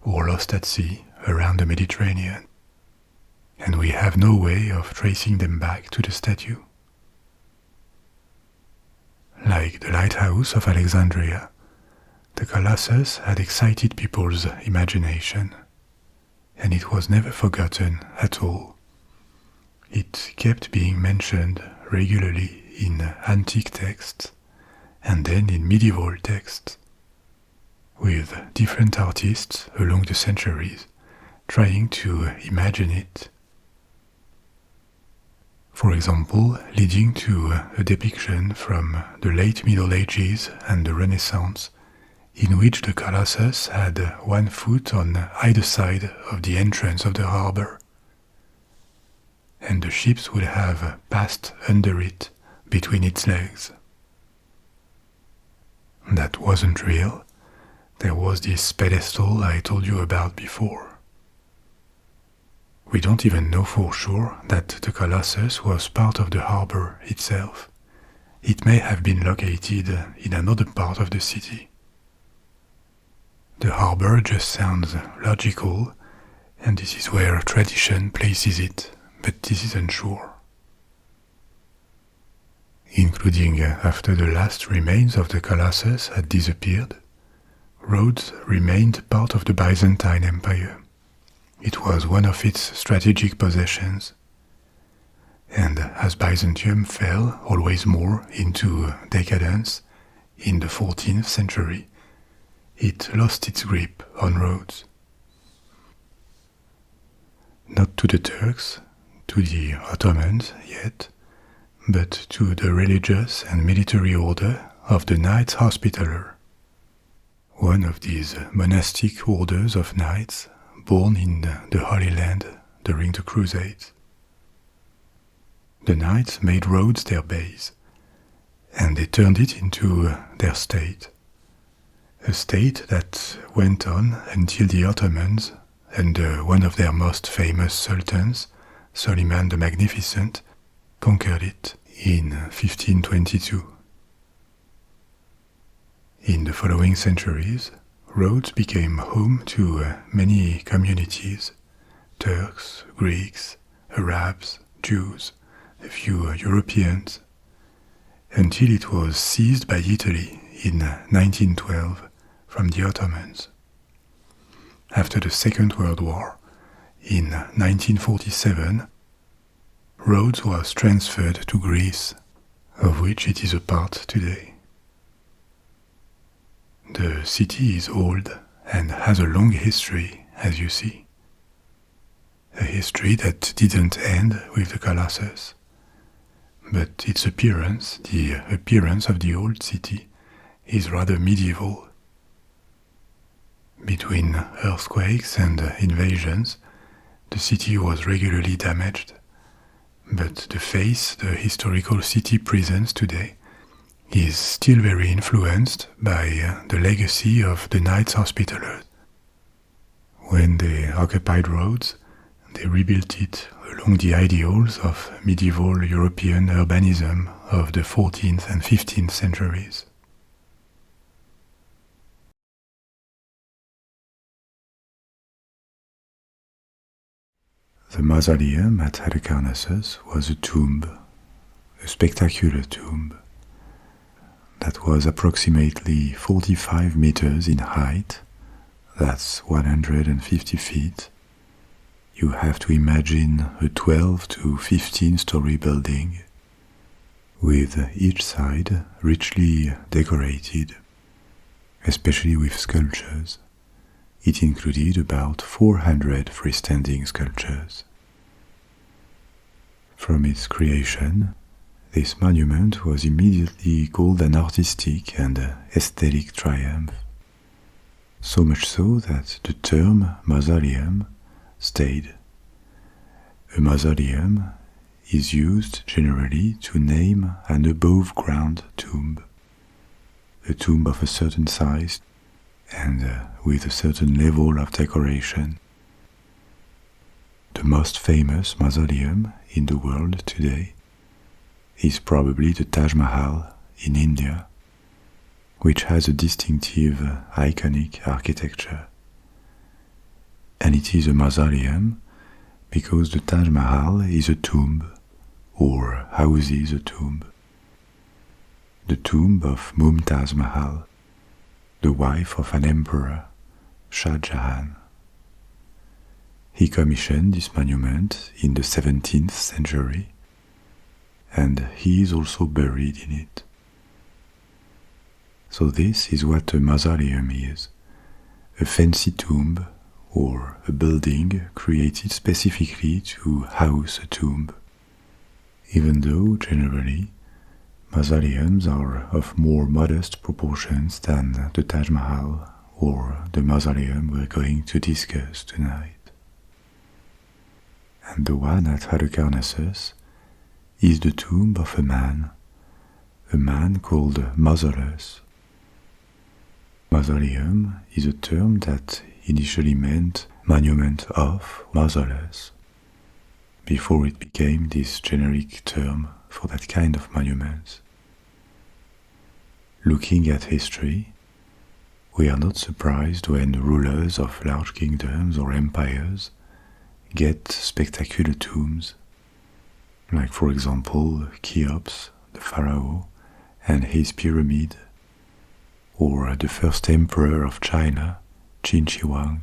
or lost at sea around the Mediterranean. And we have no way of tracing them back to the statue. Like the Lighthouse of Alexandria, the Colossus had excited people's imagination, and it was never forgotten at all. It kept being mentioned regularly in antique texts and then in medieval texts, with different artists along the centuries trying to imagine it. For example, leading to a depiction from the late Middle Ages and the Renaissance, in which the Colossus had one foot on either side of the entrance of the harbor, and the ships would have passed under it between its legs. That wasn't real. There was this pedestal I told you about before. We don't even know for sure that the Colossus was part of the harbor itself. It may have been located in another part of the city. The harbor just sounds logical, and this is where tradition places it, but this isn't sure. Including after the last remains of the Colossus had disappeared, Rhodes remained part of the Byzantine Empire. It was one of its strategic possessions. And as Byzantium fell always more into decadence in the 14th century, it lost its grip on Rhodes. Not to the Turks, to the Ottomans yet, but to the religious and military order of the Knights Hospitaller, one of these monastic orders of knights born in the Holy Land during the Crusades. The knights made Rhodes their base, and they turned it into their state, a state that went on until the Ottomans, under one of their most famous sultans, Suleiman the Magnificent, conquered it in 1522. In the following centuries, Rhodes became home to many communities: Turks, Greeks, Arabs, Jews, a few Europeans, until it was seized by Italy in 1912 from the Ottomans. After the Second World War, in 1947, Rhodes was transferred to Greece, of which it is a part today. The city is old and has a long history, as you see. A history that didn't end with the Colossus. But its appearance, the appearance of the old city, is rather medieval. Between earthquakes and invasions, the city was regularly damaged. But the face the historical city presents today is still very influenced by the legacy of the Knights Hospitallers. When they occupied Rhodes, they rebuilt it along the ideals of medieval European urbanism of the 14th and 15th centuries. The mausoleum at Halicarnassus was a tomb, a spectacular tomb, that was approximately 45 meters in height, that's 150 feet. You have to imagine a 12 to 15-story building, with each side richly decorated, especially with sculptures. It included about 400 freestanding sculptures. From its creation, this monument was immediately called an artistic and aesthetic triumph, so much so that the term mausoleum stayed. A mausoleum is used generally to name an above-ground tomb, a tomb of a certain size and with a certain level of decoration. The most famous mausoleum in the world today is probably the Taj Mahal in India, which has a distinctive, iconic architecture. And it is a mausoleum because the Taj Mahal is a tomb, or houses a tomb. The tomb of Mumtaz Mahal, the wife of an emperor, Shah Jahan. He commissioned this monument in the 17th century, and he is also buried in it. So this is what a mausoleum is, a fancy tomb or a building created specifically to house a tomb, even though generally mausoleums are of more modest proportions than the Taj Mahal or the mausoleum we're going to discuss tonight. And the one at Halicarnassus is the tomb of a man called Mausolus. Mausoleum is a term that initially meant monument of Mausolus, before it became this generic term for that kind of monuments. Looking at history, we are not surprised when rulers of large kingdoms or empires get spectacular tombs, like for example Cheops, the pharaoh, and his pyramid, or the first emperor of China, Qin Shi Huang.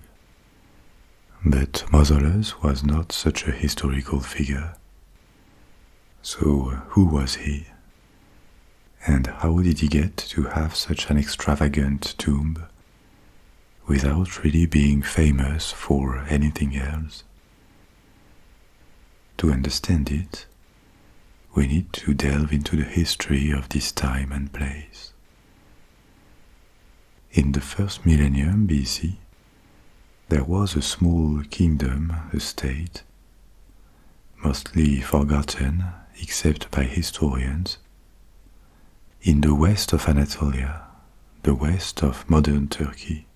But Mausolus was not such a historical figure. So who was he? And how did he get to have such an extravagant tomb without really being famous for anything else? To understand it, we need to delve into the history of this time and place. In the first millennium BC, there was a small kingdom, a state, mostly forgotten except by historians, in the west of Anatolia, the west of modern Turkey.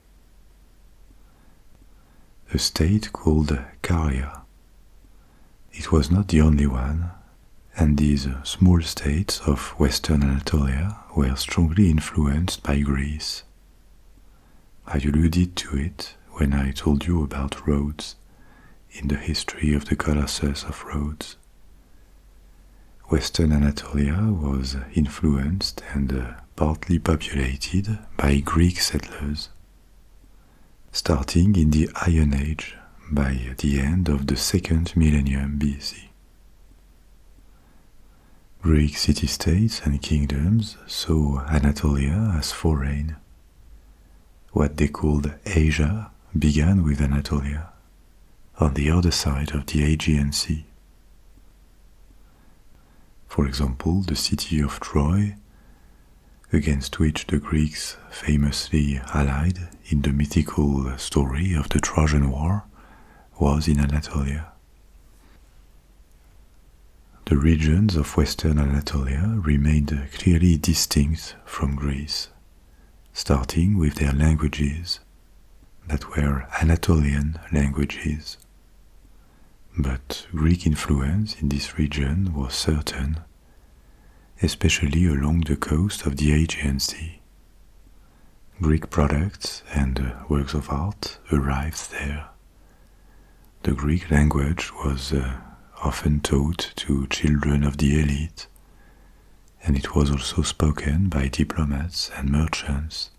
A state called Caria. It was not the only one, and these small states of western Anatolia were strongly influenced by Greece. I alluded to it when I told you about Rhodes in the history of the Colossus of Rhodes. Western Anatolia was influenced and partly populated by Greek settlers, starting in the Iron Age by the end of the second millennium BC. Greek city-states and kingdoms saw Anatolia as foreign. What they called Asia began with Anatolia, on the other side of the Aegean Sea. For example, the city of Troy, against which the Greeks famously allied in the mythical story of the Trojan War, was in Anatolia. The regions of western Anatolia remained clearly distinct from Greece, starting with their languages, that were Anatolian languages. But Greek influence in this region was certain, especially along the coast of the Aegean Sea. Greek products and works of art arrived there. The Greek language was often taught to children of the elite, and it was also spoken by diplomats and merchants.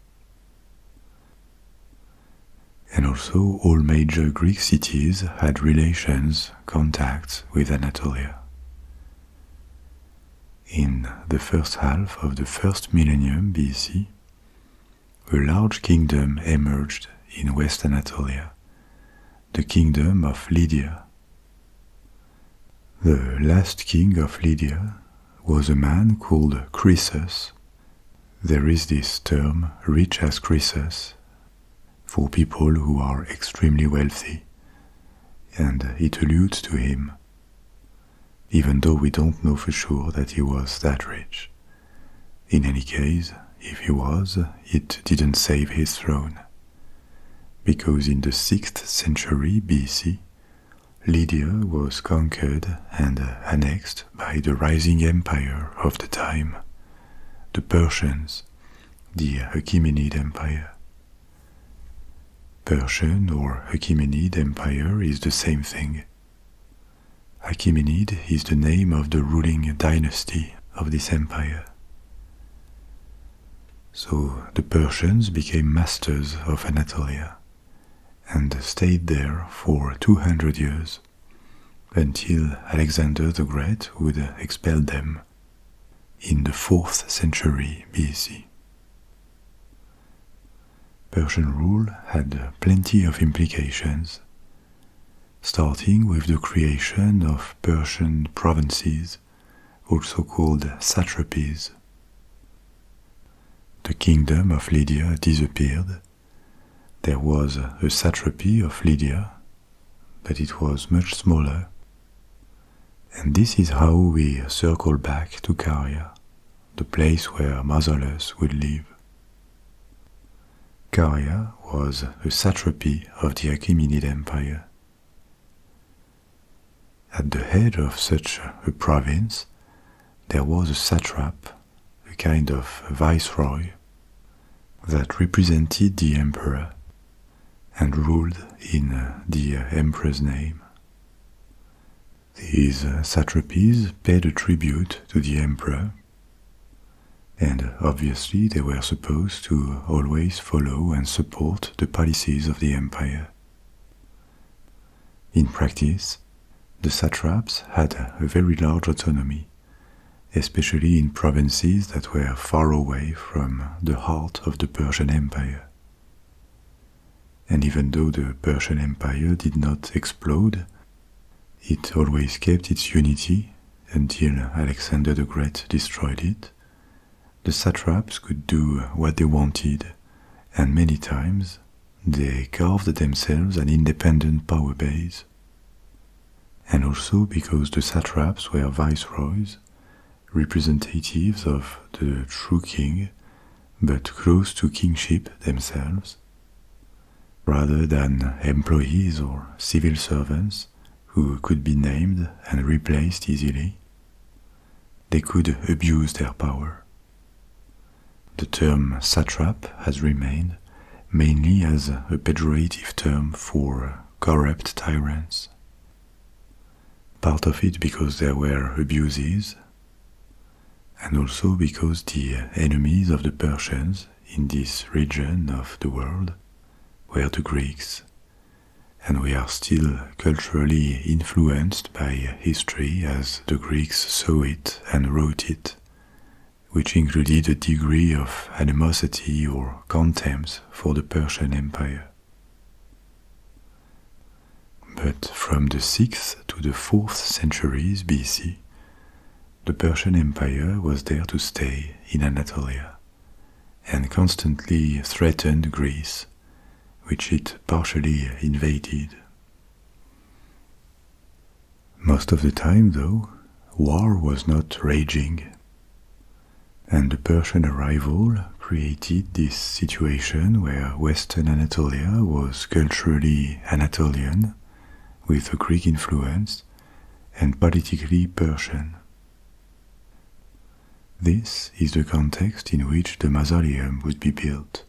And also all major Greek cities had relations, contacts with Anatolia. In the first half of the first millennium BC, a large kingdom emerged in West Anatolia, the kingdom of Lydia. The last king of Lydia was a man called Croesus. There is this term, rich as Croesus, for people who are extremely wealthy, and it alludes to him, even though we don't know for sure that he was that rich. In any case, if he was, it didn't save his throne, because in the 6th century BC, Lydia was conquered and annexed by the rising empire of the time, the Persians, the Achaemenid Empire. Persian or Achaemenid Empire is the same thing. Achaemenid is the name of the ruling dynasty of this empire. So the Persians became masters of Anatolia and stayed there for 200 years, until Alexander the Great would expel them in the 4th century BC. Persian rule had plenty of implications, starting with the creation of Persian provinces, also called satrapies. The kingdom of Lydia disappeared. There was a satrapy of Lydia, but it was much smaller. And this is how we circle back to Caria, the place where Mausoleum would live. Caria was a satrapy of the Achaemenid Empire. At the head of such a province, there was a satrap, a kind of viceroy, that represented the emperor and ruled in the emperor's name. These satrapies paid a tribute to the emperor, and obviously they were supposed to always follow and support the policies of the empire. In practice, the satraps had a very large autonomy, especially in provinces that were far away from the heart of the Persian Empire. And even though the Persian Empire did not explode, it always kept its unity until Alexander the Great destroyed it. The satraps could do what they wanted, and many times they carved themselves an independent power base. And also because the satraps were viceroys, representatives of the true king, but close to kingship themselves, rather than employees or civil servants who could be named and replaced easily. They could abuse their power. The term satrap has remained mainly as a pejorative term for corrupt tyrants. Part of it because there were abuses, and also because the enemies of the Persians in this region of the world were the Greeks, and we are still culturally influenced by history as the Greeks saw it and wrote it, which included a degree of animosity or contempt for the Persian Empire. But from the 6th to the 4th centuries BC, the Persian Empire was there to stay in Anatolia and constantly threatened Greece, which it partially invaded. Most of the time, though, war was not raging, and the Persian arrival created this situation where Western Anatolia was culturally Anatolian, with a Greek influence, and politically Persian. This is the context in which the Mausoleum would be built.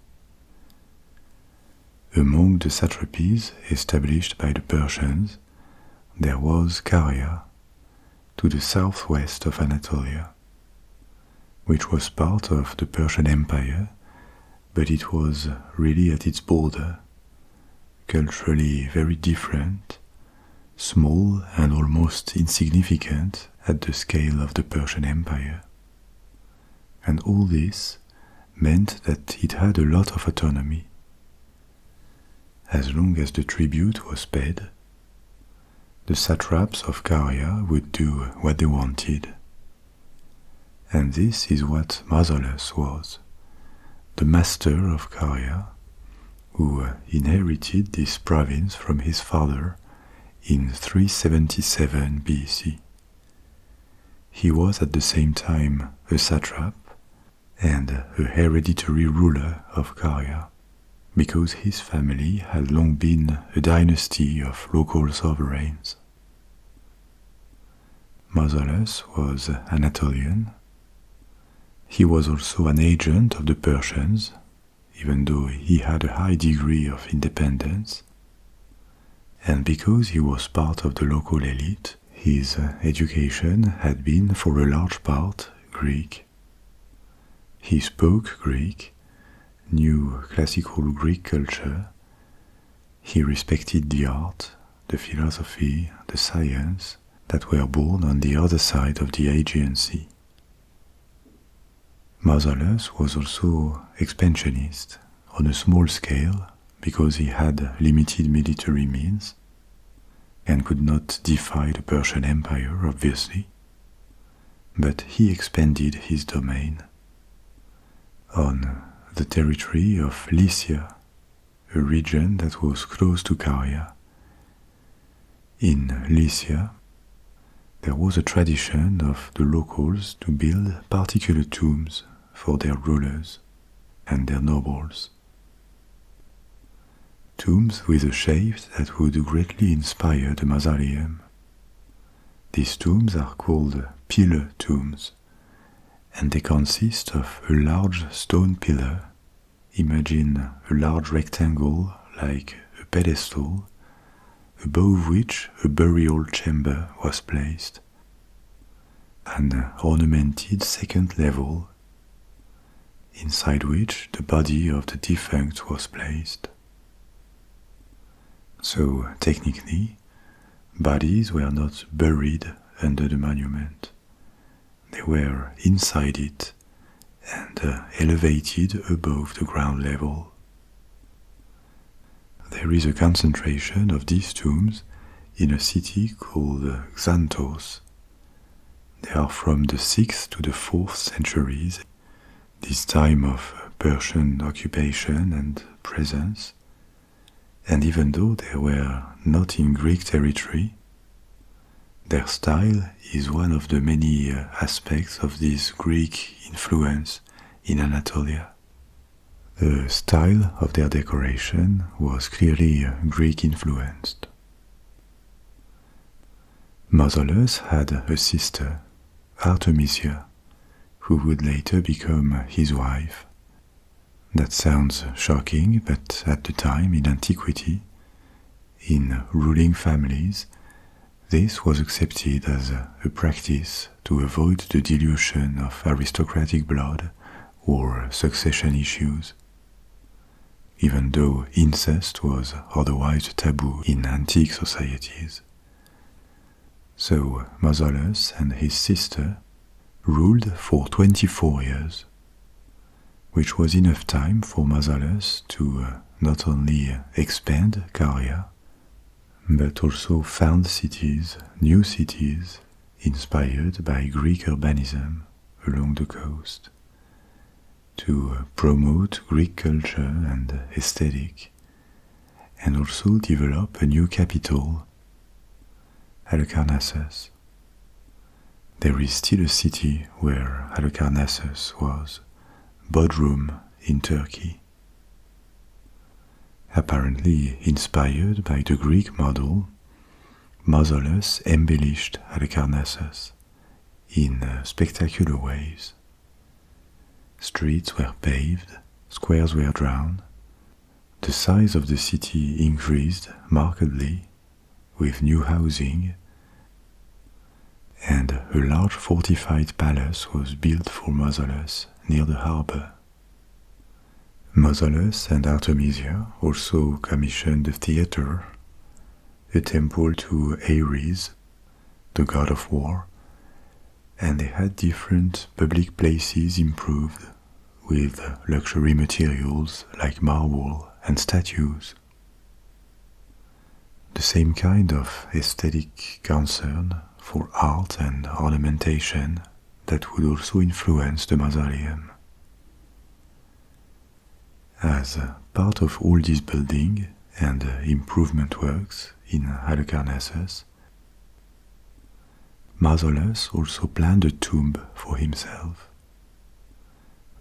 Among the satrapies established by the Persians, there was Caria, to the southwest of Anatolia, which was part of the Persian Empire, but it was really at its border, culturally very different, small and almost insignificant at the scale of the Persian Empire. And all this meant that it had a lot of autonomy. As long as the tribute was paid, the satraps of Caria would do what they wanted. And this is what Mausolus was, the master of Caria, who inherited this province from his father in 377 BC. He was at the same time a satrap and a hereditary ruler of Caria, because his family had long been a dynasty of local sovereigns. Mausolus was Anatolian. He was also an agent of the Persians, even though he had a high degree of independence, and because he was part of the local elite, his education had been for a large part Greek. He spoke Greek, knew classical Greek culture, he respected the art, the philosophy, the science that were born on the other side of the Aegean Sea. Mausolus was also expansionist on a small scale because he had limited military means and could not defy the Persian Empire, obviously, but he expanded his domain on the territory of Lycia, a region that was close to Caria. In Lycia, there was a tradition of the locals to build particular tombs for their rulers and their nobles. Tombs with a shape that would greatly inspire the Mausoleum. These tombs are called pillar tombs, and they consist of a large stone pillar. Imagine a large rectangle like a pedestal, above which a burial chamber was placed, an ornamented second level, inside which the body of the defunct was placed. So, technically, bodies were not buried under the monument. They were inside it and elevated above the ground level. There is a concentration of these tombs in a city called Xanthos. They are from the 6th to the 4th centuries, this time of Persian occupation and presence, and even though they were not in Greek territory, their style is one of the many aspects of this Greek influence in Anatolia. The style of their decoration was clearly Greek influenced. Mausolus had a sister, Artemisia, who would later become his wife. That sounds shocking, but at the time in antiquity, in ruling families, this was accepted as a practice to avoid the dilution of aristocratic blood or succession issues, even though incest was otherwise taboo in antique societies. So Mausolus and his sister ruled for 24 years, which was enough time for Mausolus to not only expand Caria, but also found cities, new cities, inspired by Greek urbanism along the coast, to promote Greek culture and aesthetic, and also develop a new capital, Halicarnassus. There is still a city where Halicarnassus was, Bodrum in Turkey. Apparently inspired by the Greek model, Mausolus embellished Halicarnassus in spectacular ways. Streets were paved, squares were drawn, the size of the city increased markedly with new housing, and a large fortified palace was built for Mausolus near the harbor. Mausolus and Artemisia also commissioned a theater, a temple to Ares, the god of war, and they had different public places improved with luxury materials like marble and statues. the same kind of aesthetic concern for art and ornamentation that would also influence the mausoleum. As part of all this building and improvement works in Halicarnassus, Mausolus also planned a tomb for himself.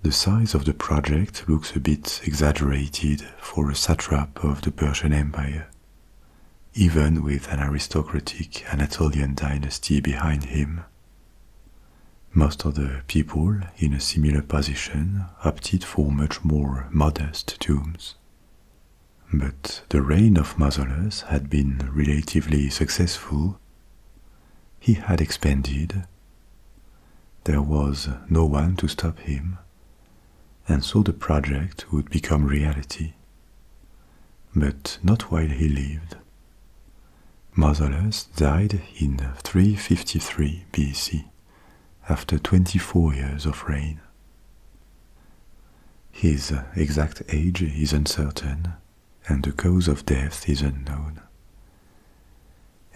The size of the project looks a bit exaggerated for a satrap of the Persian Empire, even with an aristocratic Anatolian dynasty behind him. Most of the people in a similar position opted for much more modest tombs. But the reign of Mausolus had been relatively successful. He had expanded. There was no one to stop him, and so the project would become reality. But not while he lived. Mausolus died in 353 BC, after 24 years of reign. His exact age is uncertain, and the cause of death is unknown.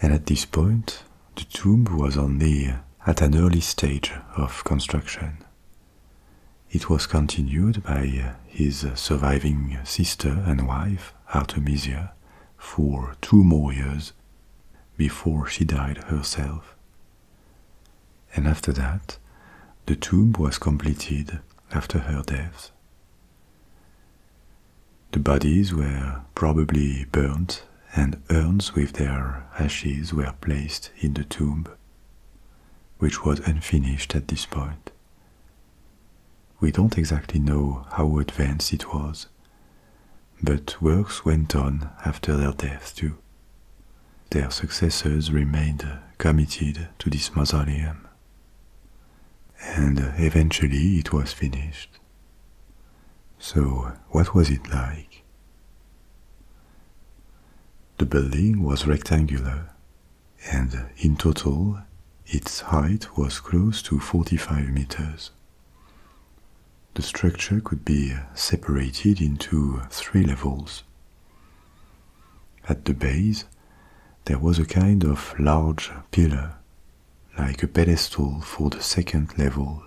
And at this point, the tomb was only at an early stage of construction. It was continued by his surviving sister and wife, Artemisia, for 2 more years before she died herself. And after that, the tomb was completed after her death. The bodies were probably burnt, and urns with their ashes were placed in the tomb, which was unfinished at this point. We don't exactly know how advanced it was, but works went on after their death too. Their successors remained committed to this mausoleum, and eventually it was finished. So, what was it like? The building was rectangular, and in total, its height was close to 45 meters. The structure could be separated into 3 levels. At the base, there was a kind of large pillar, like a pedestal for the 2nd level,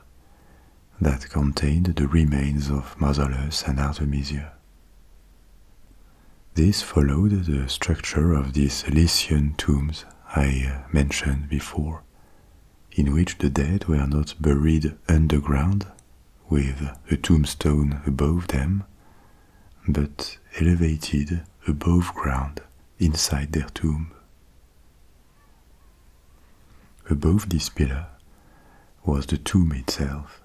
that contained the remains of Mausolus and Artemisia. This followed the structure of these Lycian tombs I mentioned before, in which the dead were not buried underground with a tombstone above them, but elevated above ground inside their tomb. Above this pillar was the tomb itself,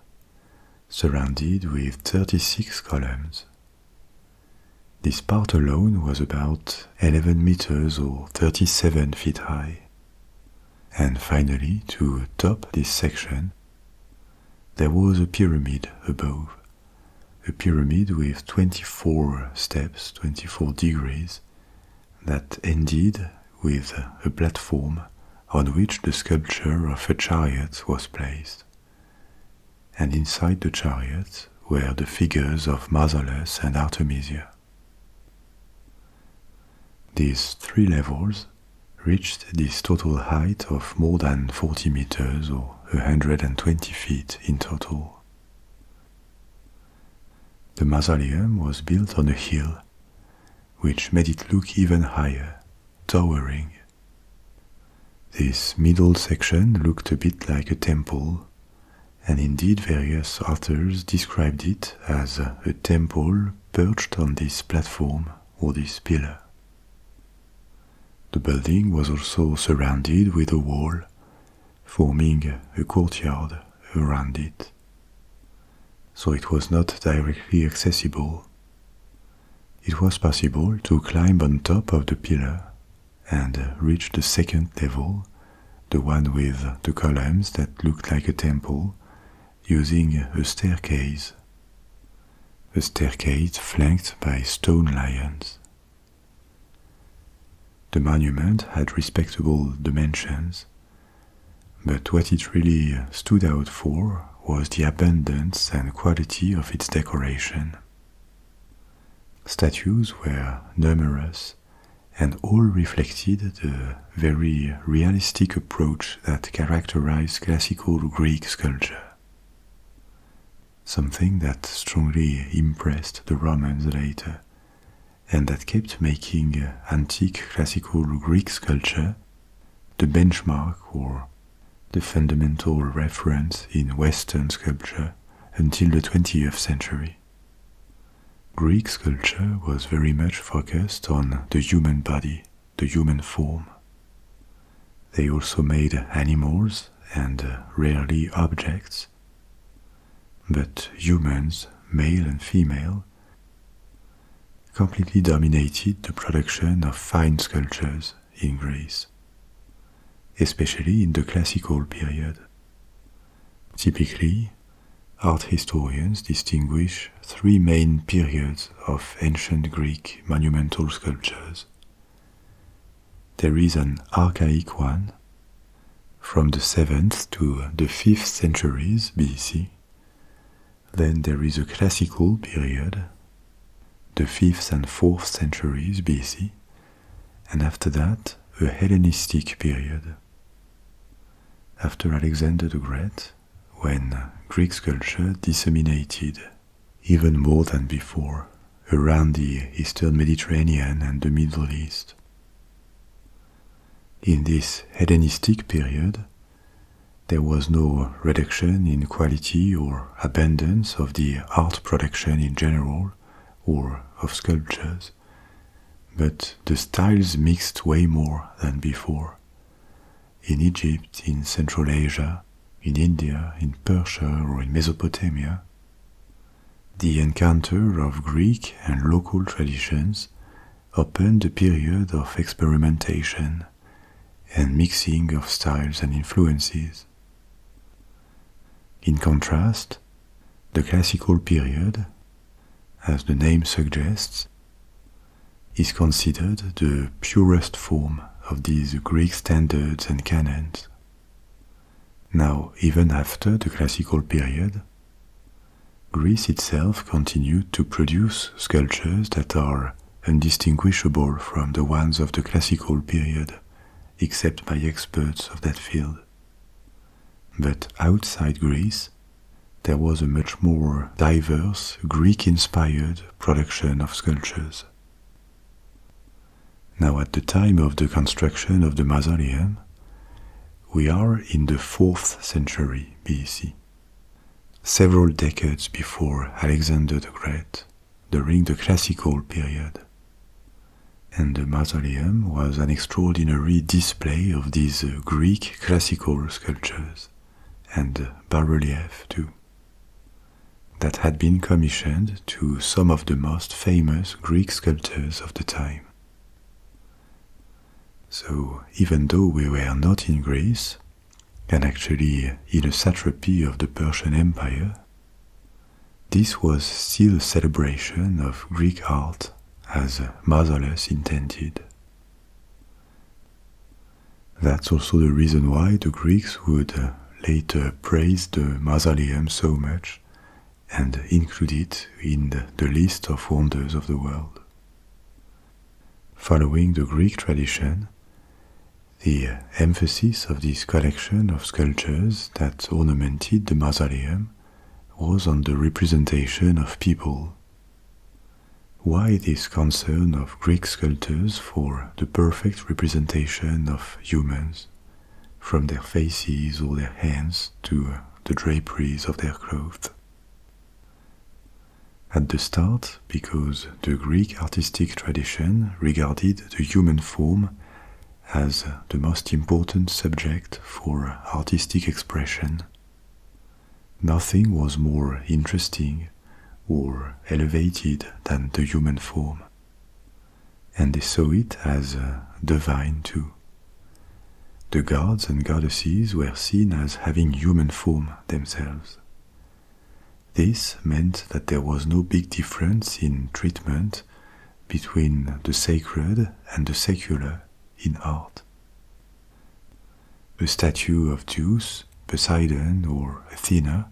surrounded with 36 columns. This part alone was about 11 meters or 37 feet high. And finally, to top this section, there was a pyramid above, a pyramid with 24 steps, 24 degrees, that ended with a platform on which the sculpture of a chariot was placed. And inside the chariot were the figures of Mausolus and Artemisia. These 3 levels reached this total height of more than 40 meters or 120 feet in total. The mausoleum was built on a hill, which made it look even higher, towering. This middle section looked a bit like a temple, and indeed various authors described it as a temple perched on this platform or this pillar. The building was also surrounded with a wall, forming a courtyard around it, so it was not directly accessible. It was possible to climb on top of the pillar and reach the 2nd level, the one with the columns that looked like a temple, using a staircase flanked by stone lions. The monument had respectable dimensions, but what it really stood out for was the abundance and quality of its decoration. Statues were numerous and all reflected the very realistic approach that characterized classical Greek sculpture, something that strongly impressed the Romans later, and that kept making antique classical Greek sculpture the benchmark or the fundamental reference in Western sculpture until the 20th century. Greek sculpture was very much focused on the human body, the human form. They also made animals and rarely objects, but humans, male and female, completely dominated the production of fine sculptures in Greece, especially in the classical period. Typically, art historians distinguish three main periods of ancient Greek monumental sculptures. There is an archaic one, from the 7th to the 5th centuries BC. Then there is a classical period, the 5th and 4th centuries BC, and after that, a Hellenistic period. After Alexander the Great, when Greek sculpture disseminated even more than before around the Eastern Mediterranean and the Middle East. In this Hellenistic period, there was no reduction in quality or abundance of the art production in general or of sculptures, but the styles mixed way more than before. In Egypt, in Central Asia, in India, in Persia or in Mesopotamia, the encounter of Greek and local traditions opened a period of experimentation and mixing of styles and influences. In contrast, the classical period, as the name suggests, is considered the purest form of these Greek standards and canons. Now, even after the classical period, Greece itself continued to produce sculptures that are undistinguishable from the ones of the classical period, except by experts of that field. But outside Greece, there was a much more diverse Greek-inspired production of sculptures. Now, at the time of the construction of the Mausoleum, we are in the 4th century BC, several decades before Alexander the Great, during the classical period. And the Mausoleum was an extraordinary display of these Greek classical sculptures, and bas-relief too, that had been commissioned to some of the most famous Greek sculptors of the time. So, even though we were not in Greece, and actually in a satrapy of the Persian Empire, this was still a celebration of Greek art as Mausolus intended. That's also the reason why the Greeks would later praise the Mausoleum so much and include it in the list of wonders of the world. Following the Greek tradition, the emphasis of this collection of sculptures that ornamented the Mausoleum was on the representation of people. Why this concern of Greek sculptors for the perfect representation of humans, from their faces or their hands to the draperies of their clothes? At the start, because the Greek artistic tradition regarded the human form as the most important subject for artistic expression. Nothing was more interesting or elevated than the human form, and they saw it as divine too. The gods and goddesses were seen as having human form themselves. This meant that there was no big difference in treatment between the sacred and the secular in art. A statue of Zeus, Poseidon, or Athena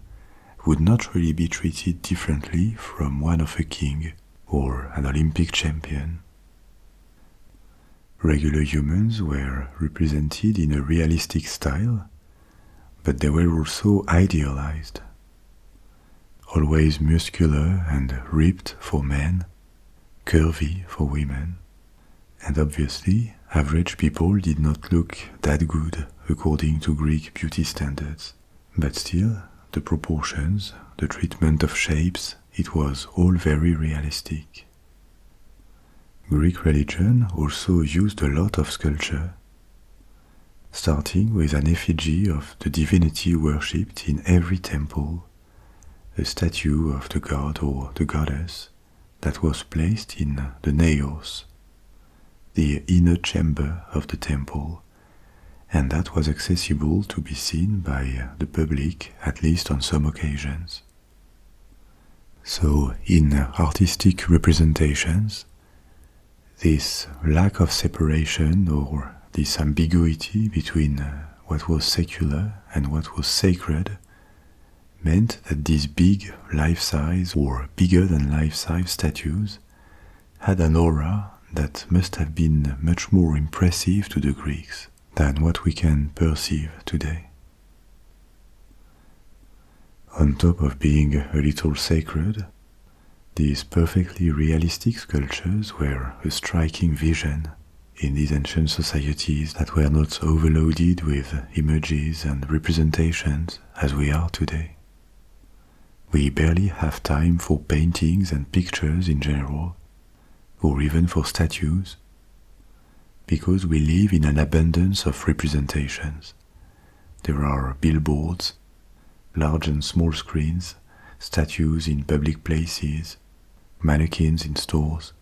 would not really be treated differently from one of a king or an Olympic champion. Regular humans were represented in a realistic style, but they were also idealized. Always muscular and ripped for men, curvy for women, and obviously average people did not look that good according to Greek beauty standards, but still the proportions, the treatment of shapes, it was all very realistic. Greek religion also used a lot of sculpture, starting with an effigy of the divinity worshipped in every temple, a statue of the god or the goddess that was placed in the naos, the inner chamber of the temple, and that was accessible to be seen by the public at least on some occasions. So in artistic representations, this lack of separation or this ambiguity between what was secular and what was sacred meant that these big life-size or bigger than life-size statues had an aura that must have been much more impressive to the Greeks than what we can perceive today. On top of being a little sacred, these perfectly realistic sculptures were a striking vision in these ancient societies that were not overloaded with images and representations as we are today. We barely have time for paintings and pictures in general, or even for statues, because we live in an abundance of representations. There are billboards, large and small screens, statues in public places, mannequins in stores.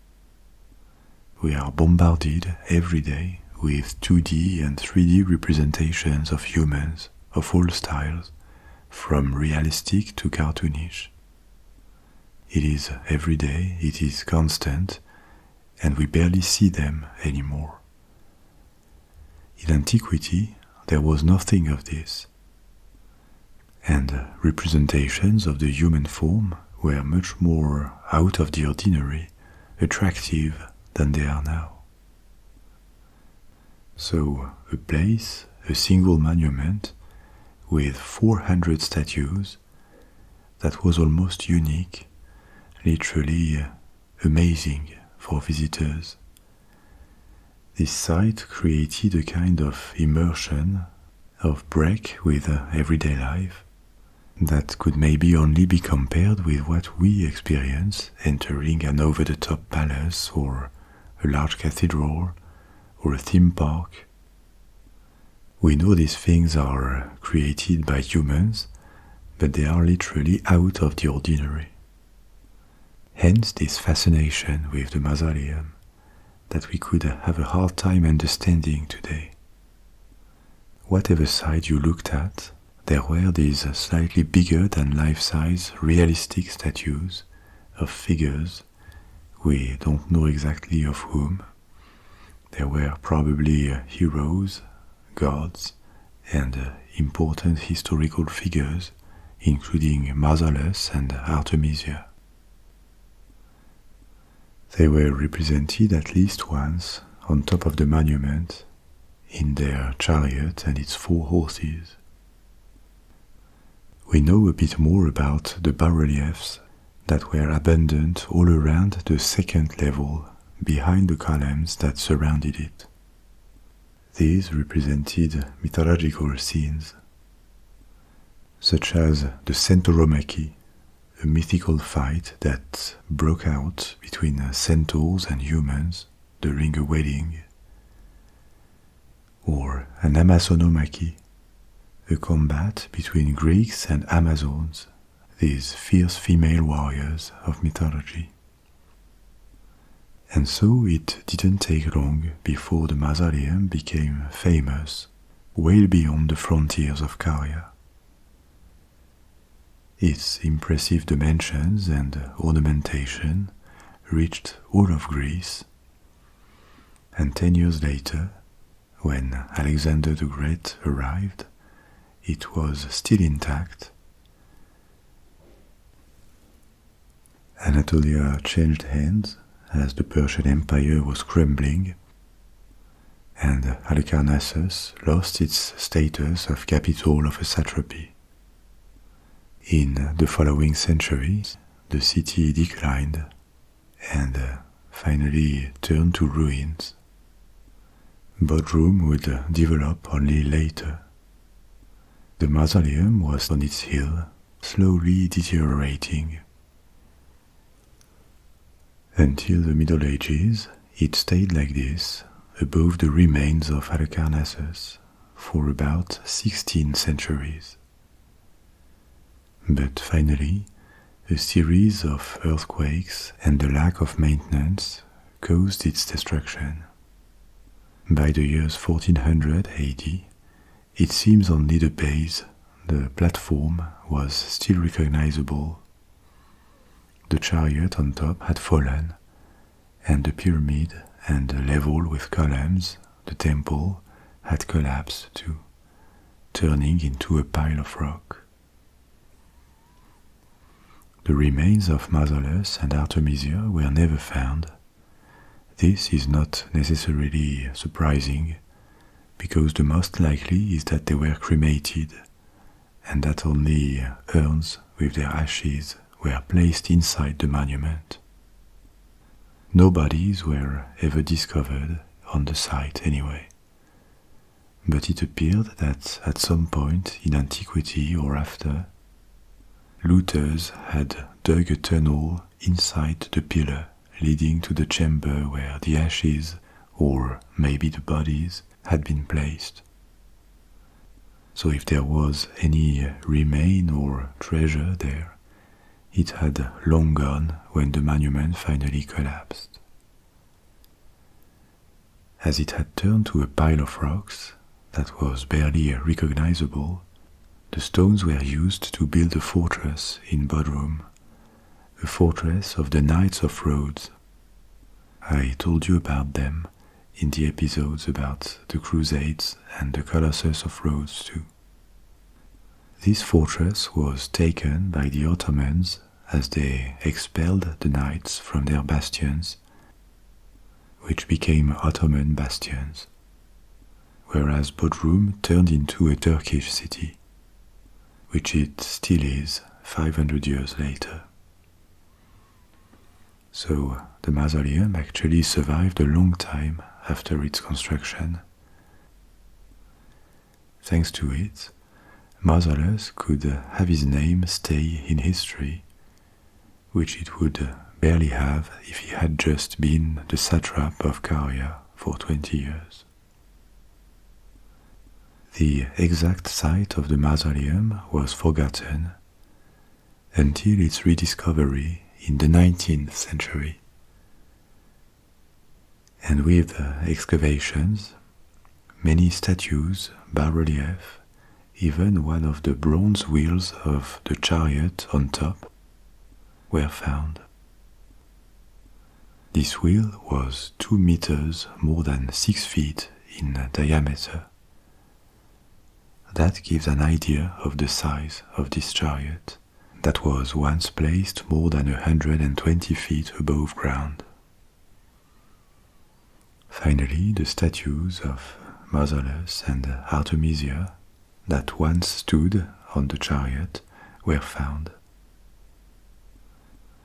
We are bombarded every day with 2D and 3D representations of humans of all styles, from realistic to cartoonish. It is every day, it is constant, and we barely see them anymore. In antiquity, there was nothing of this, and representations of the human form were much more out of the ordinary, attractive than they are now. So, a place, a single monument, with 400 statues, that was almost unique, literally amazing for visitors. This site created a kind of immersion, of break with everyday life, that could maybe only be compared with what we experience entering an over-the-top palace or a large cathedral or a theme park. We know these things are created by humans, but they are literally out of the ordinary. Hence this fascination with the Mausoleum that we could have a hard time understanding today. Whatever side you looked at, there were these slightly bigger than life-size realistic statues of figures, we don't know exactly of whom. There were probably heroes, gods, and important historical figures, including Mausolus and Artemisia. They were represented at least once on top of the monument, in their chariot and its 4 horses. We know a bit more about the bas-reliefs that were abundant all around the second level, behind the columns that surrounded it. These represented mythological scenes, such as the Centauromachy, a mythical fight that broke out between centaurs and humans during a wedding, or an Amazonomachy, a combat between Greeks and Amazons, these fierce female warriors of mythology. And so it didn't take long before the Mausoleum became famous, well beyond the frontiers of Caria. Its impressive dimensions and ornamentation reached all of Greece, and 10 years later, when Alexander the Great arrived, it was still intact. Anatolia changed hands as the Persian Empire was crumbling, and Halicarnassus lost its status of capital of a satrapy. In the following centuries, the city declined and finally turned to ruins. Bodrum would develop only later. The mausoleum was on its hill, slowly deteriorating. Until the Middle Ages, it stayed like this, above the remains of Halicarnassus, for about 16 centuries. But finally, a series of earthquakes and the lack of maintenance caused its destruction. By the years 1400 AD, it seems only the base, the platform, was still recognizable. The chariot on top had fallen, and the pyramid and the level with columns, the temple, had collapsed too, turning into a pile of rock. The remains of Mausolus and Artemisia were never found. This is not necessarily surprising, because the most likely is that they were cremated, and that only urns with their ashes were placed inside the monument. No bodies were ever discovered on the site anyway, but it appeared that at some point in antiquity or after, looters had dug a tunnel inside the pillar leading to the chamber where the ashes, or maybe the bodies, had been placed. So if there was any remain or treasure there, it had long gone when the monument finally collapsed. As it had turned to a pile of rocks that was barely recognizable, the stones were used to build a fortress in Bodrum, a fortress of the Knights of Rhodes. I told you about them in the episodes about the Crusades and the Colossus of Rhodes too. This fortress was taken by the Ottomans as they expelled the knights from their bastions, which became Ottoman bastions, whereas Bodrum turned into a Turkish city, which it still is 500 years later. So the mausoleum actually survived a long time after its construction. Thanks to it, Mausolus could have his name stay in history, which it would barely have if he had just been the satrap of Caria for 20 years. The exact site of the mausoleum was forgotten until its rediscovery in the 19th century. And with excavations, many statues, bas-relief, even one of the bronze wheels of the chariot on top, were found. This wheel was 2 meters more than 6 feet in diameter. That gives an idea of the size of this chariot that was once placed more than 120 feet above ground. Finally, the statues of Mausolus and Artemisia that once stood on the chariot were found.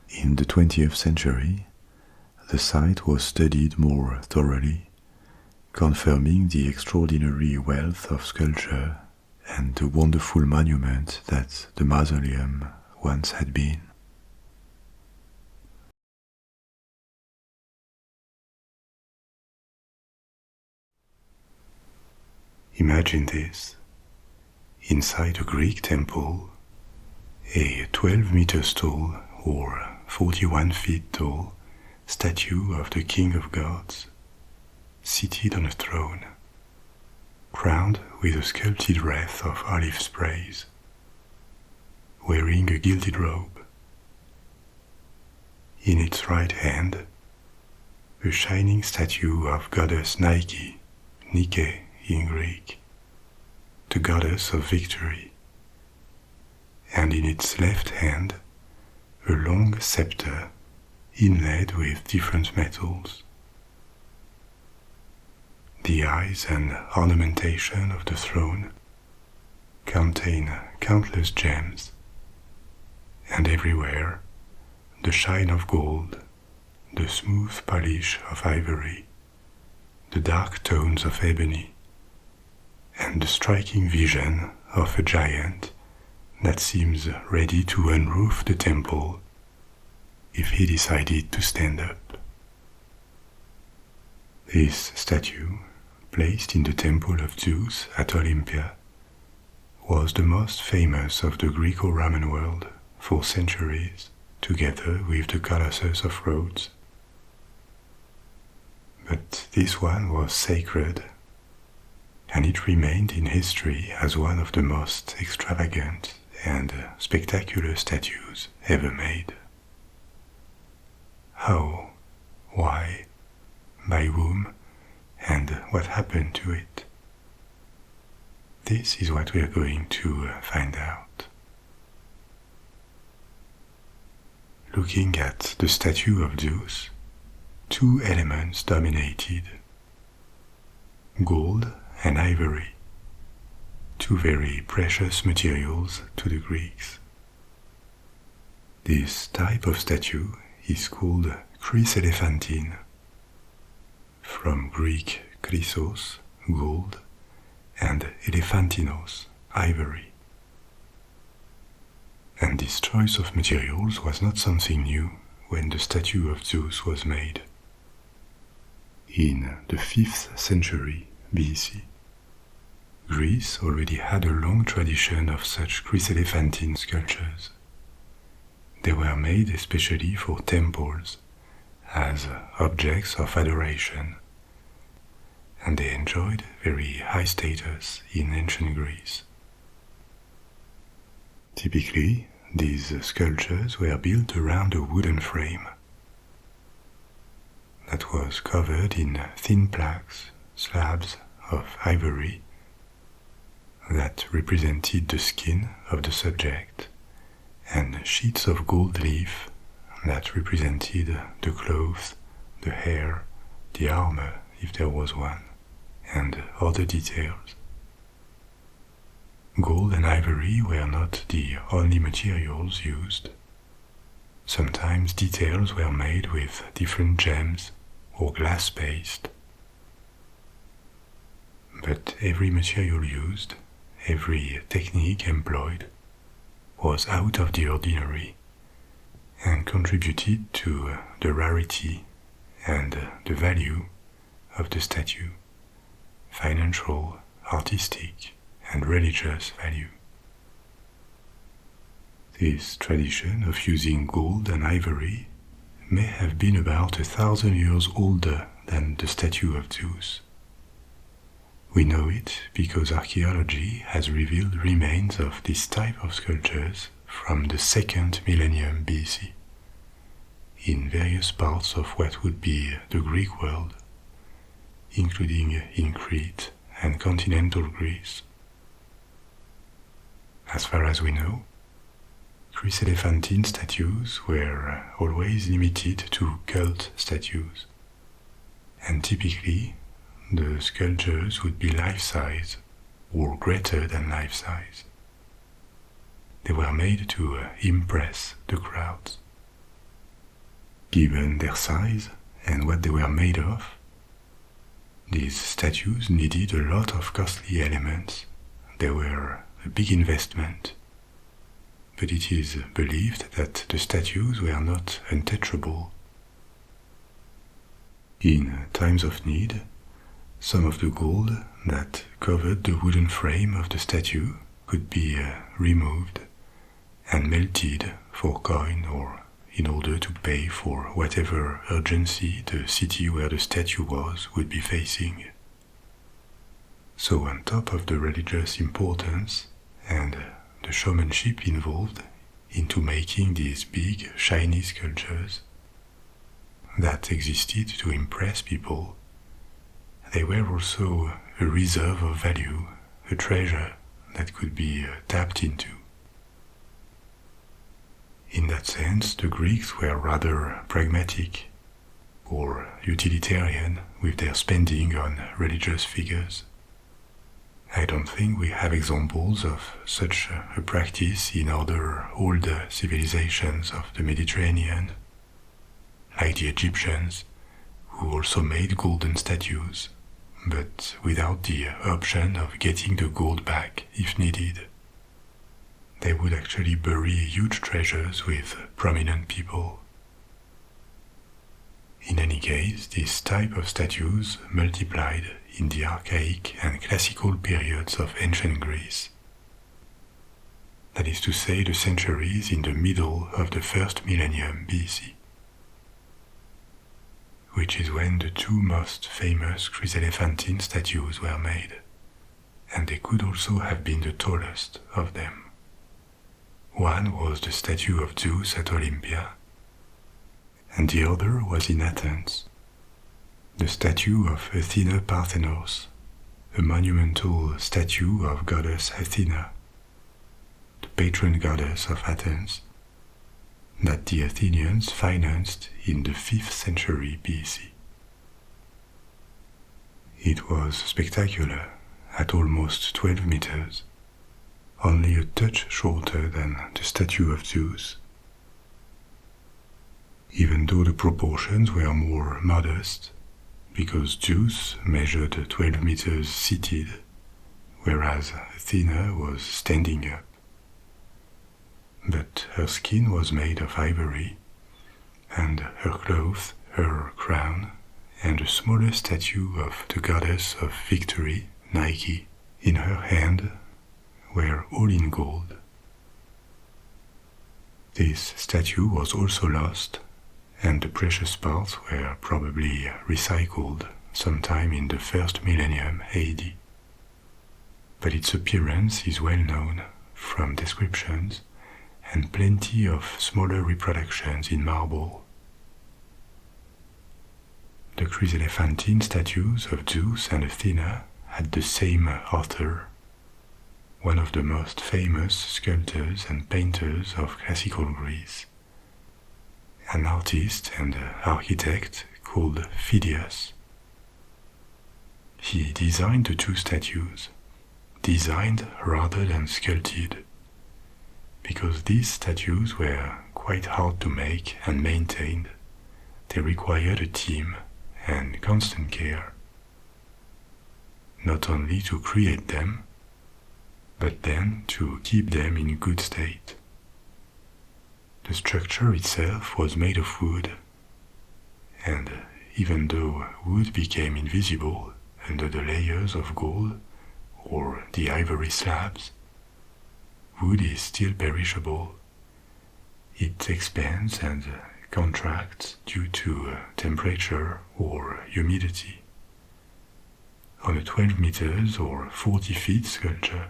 In the 20th century, the site was studied more thoroughly, confirming the extraordinary wealth of sculpture and the wonderful monument that the mausoleum once had been. Imagine this. Inside a Greek temple, a 12 meters tall or 41 feet tall statue of the King of Gods, seated on a throne, crowned with a sculpted wreath of olive sprays, wearing a gilded robe. In its right hand, a shining statue of goddess Nike, Nike in Greek, the goddess of victory, and in its left hand, a long scepter inlaid with different metals. The eyes and ornamentation of the throne contain countless gems, and everywhere the shine of gold, the smooth polish of ivory, the dark tones of ebony, and the striking vision of a giant that seems ready to unroof the temple if he decided to stand up. This statue, placed in the temple of Zeus at Olympia, was the most famous of the Greco-Roman world for centuries, together with the Colossus of Rhodes. But this one was sacred, and it remained in history as one of the most extravagant and spectacular statues ever made. How, why, by whom, and what happened to it? This is what we are going to find out. Looking at the statue of Zeus, two elements dominated: gold and ivory, two very precious materials to the Greeks. This type of statue is called chryselephantine, from Greek chrysos, gold, and elephantinos, ivory. And this choice of materials was not something new when the statue of Zeus was made. In the 5th century BC, Greece already had a long tradition of such chryselephantine sculptures. They were made especially for temples, as objects of adoration, and they enjoyed very high status in ancient Greece. Typically, these sculptures were built around a wooden frame that was covered in thin plaques, slabs of ivory that represented the skin of the subject, and sheets of gold leaf that represented the clothes, the hair, the armor, if there was one, and other details. Gold and ivory were not the only materials used. Sometimes details were made with different gems or glass paste. But every material used, every technique employed, was out of the ordinary and contributed to the rarity and the value of the statue, financial, artistic, and religious value. This tradition of using gold and ivory may have been about 1,000 years older than the statue of Zeus. We know it because archaeology has revealed remains of this type of sculptures from the 2nd millennium BC in various parts of what would be the Greek world, including in Crete and continental Greece. As far as we know, chryselephantine statues were always limited to cult statues, and typically the sculptures would be life-size or greater than life-size. They were made to impress the crowds. Given their size and what they were made of, these statues needed a lot of costly elements. They were a big investment, but it is believed that the statues were not untouchable. In times of need, some of the gold that covered the wooden frame of the statue could be removed and melted for coin or in order to pay for whatever urgency the city where the statue was would be facing. So on top of the religious importance and the showmanship involved into making these big, shiny sculptures that existed to impress people, they were also a reserve of value, a treasure that could be tapped into. In that sense, the Greeks were rather pragmatic, or utilitarian with their spending on religious figures. I don't think we have examples of such a practice in other older civilizations of the Mediterranean, like the Egyptians, who also made golden statues, but without the option of getting the gold back if needed. They would actually bury huge treasures with prominent people. In any case, this type of statues multiplied in the archaic and classical periods of ancient Greece. That is to say, the centuries in the middle of the first millennium BC, which is when the two most famous chryselephantine statues were made, and they could also have been the tallest of them. One was the statue of Zeus at Olympia, and the other was in Athens, the statue of Athena Parthenos, a monumental statue of goddess Athena, the patron goddess of Athens, that the Athenians financed in the 5th century BC. It was spectacular at almost 12 meters, only a touch shorter than the statue of Zeus. Even though the proportions were more modest, because Zeus measured 12 meters seated, whereas Athena was standing up. But her skin was made of ivory, and her clothes, her crown, and a smaller statue of the goddess of victory, Nike, in her hand, were all in gold. This statue was also lost, and the precious parts were probably recycled sometime in the first millennium AD. But its appearance is well known from descriptions and plenty of smaller reproductions in marble. The chryselephantine statues of Zeus and Athena had the same author, one of the most famous sculptors and painters of classical Greece, an artist and architect called Phidias. He designed the two statues, designed rather than sculpted, because these statues were quite hard to make and maintain. They required a team and constant care, not only to create them, but then to keep them in good state. The structure itself was made of wood, and even though wood became invisible under the layers of gold or the ivory slabs, wood is still perishable. It expands and contracts due to temperature or humidity. On a 12 meters or 40 feet sculpture,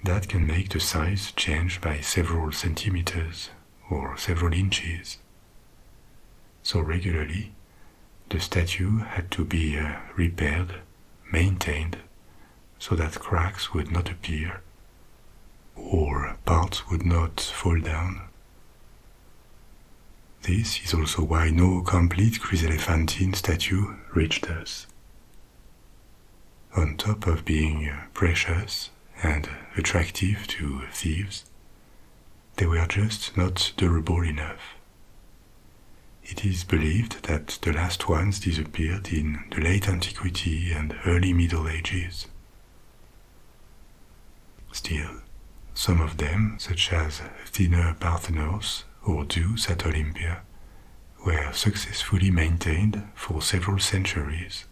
that can make the size change by several centimeters or several inches. So regularly, the statue had to be repaired, maintained, so that cracks would not appear or parts would not fall down. This is also why no complete chryselephantine statue reached us. On top of being precious and attractive to thieves, they were just not durable enough. It is believed that the last ones disappeared in the late antiquity and early Middle Ages. Still, some of them, such as Athena Parthenos or Zeus at Olympia, were successfully maintained for several centuries.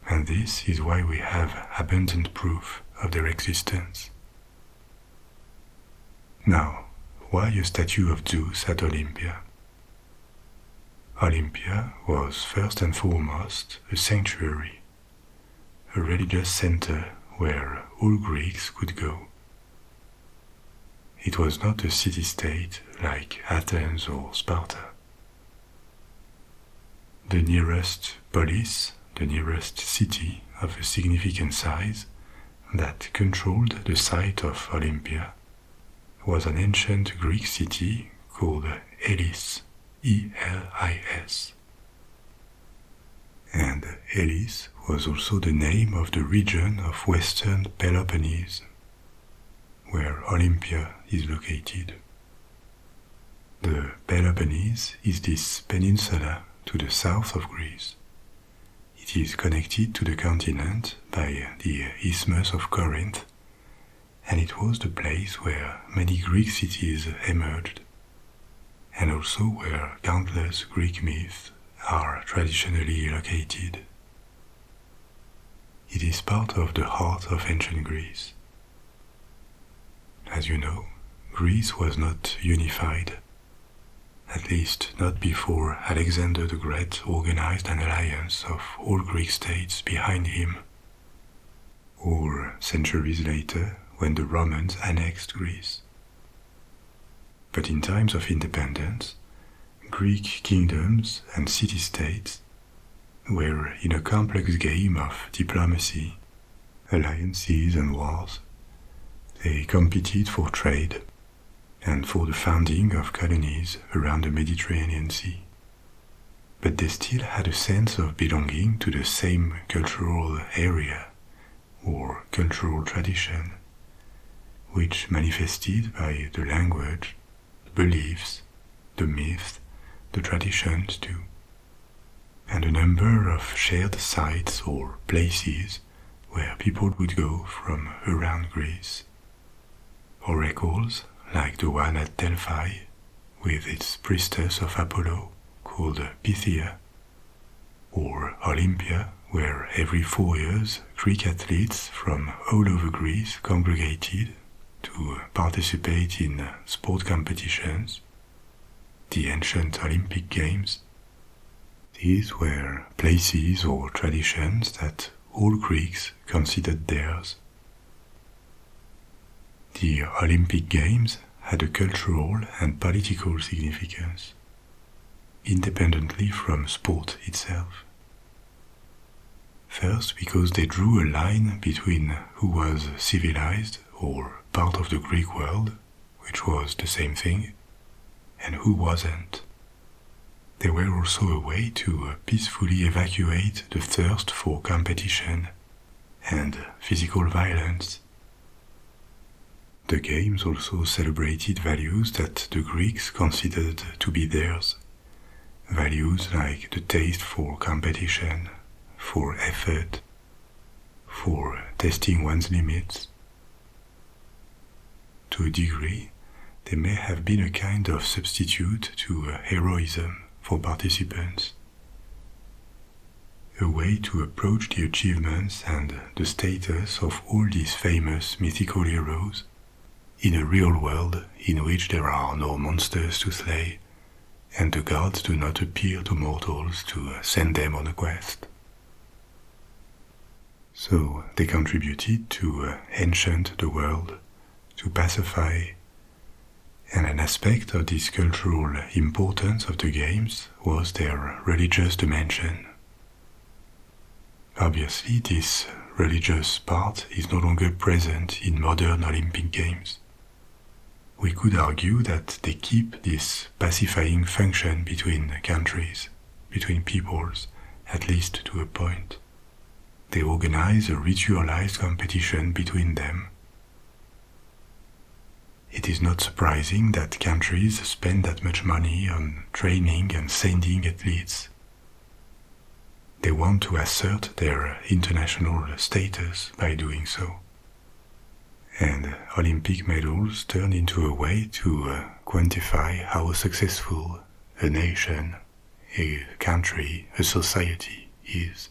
And this is why we have abundant proof of their existence. Now, why a statue of Zeus at Olympia? Olympia was first and foremost a sanctuary, a religious center where all Greeks could go. It was not a city-state like Athens or Sparta. The nearest polis, the nearest city of a significant size that controlled the site of Olympia, was an ancient Greek city called Elis, Elis. And Elis was also the name of the region of western Peloponnese, where Olympia is located. The Peloponnese is this peninsula to the south of Greece. It is connected to the continent by the Isthmus of Corinth, and it was the place where many Greek cities emerged, and also where countless Greek myths are traditionally located. It is part of the heart of ancient Greece. As you know, Greece was not unified, at least not before Alexander the Great organized an alliance of all Greek states behind him, or centuries later when the Romans annexed Greece. But in times of independence, Greek kingdoms and city-states were in a complex game of diplomacy, alliances and wars. They competed for trade and for the founding of colonies around the Mediterranean Sea. But they still had a sense of belonging to the same cultural area or cultural tradition, which manifested by the language, the beliefs, the myths, the traditions too, and a number of shared sites or places where people would go from around Greece. Oracles like the one at Delphi, with its priestess of Apollo called Pythia, or Olympia, where every 4 years Greek athletes from all over Greece congregated to participate in sport competitions, the ancient Olympic Games. These were places or traditions that all Greeks considered theirs. The Olympic Games had a cultural and political significance, independently from sport itself. First, because they drew a line between who was civilized or part of the Greek world, which was the same thing, and who wasn't. They were also a way to peacefully evacuate the thirst for competition and physical violence. The games also celebrated values that the Greeks considered to be theirs, values like the taste for competition, for effort, for testing one's limits. To a degree, they may have been a kind of substitute to heroism for participants, a way to approach the achievements and the status of all these famous mythical heroes in a real world in which there are no monsters to slay and the gods do not appear to mortals to send them on a quest. So they contributed to enchant the world, to pacify, and an aspect of this cultural importance of the games was their religious dimension. Obviously, this religious part is no longer present in modern Olympic Games. We could argue that they keep this pacifying function between countries, between peoples, at least to a point. They organize a ritualized competition between them. It is not surprising that countries spend that much money on training and sending athletes. They want to assert their international status by doing so. And Olympic medals turn into a way to quantify how successful a nation, a country, a society is.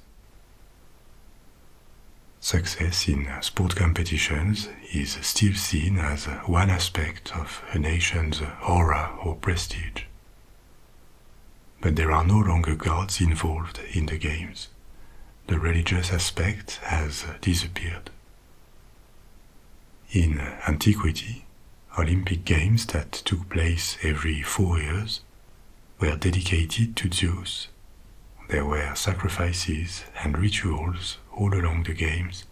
Success in sport competitions is still seen as one aspect of a nation's aura or prestige. But there are no longer gods involved in the games. The religious aspect has disappeared. In antiquity, Olympic Games that took place every 4 years were dedicated to Zeus. There were sacrifices and rituals all along the games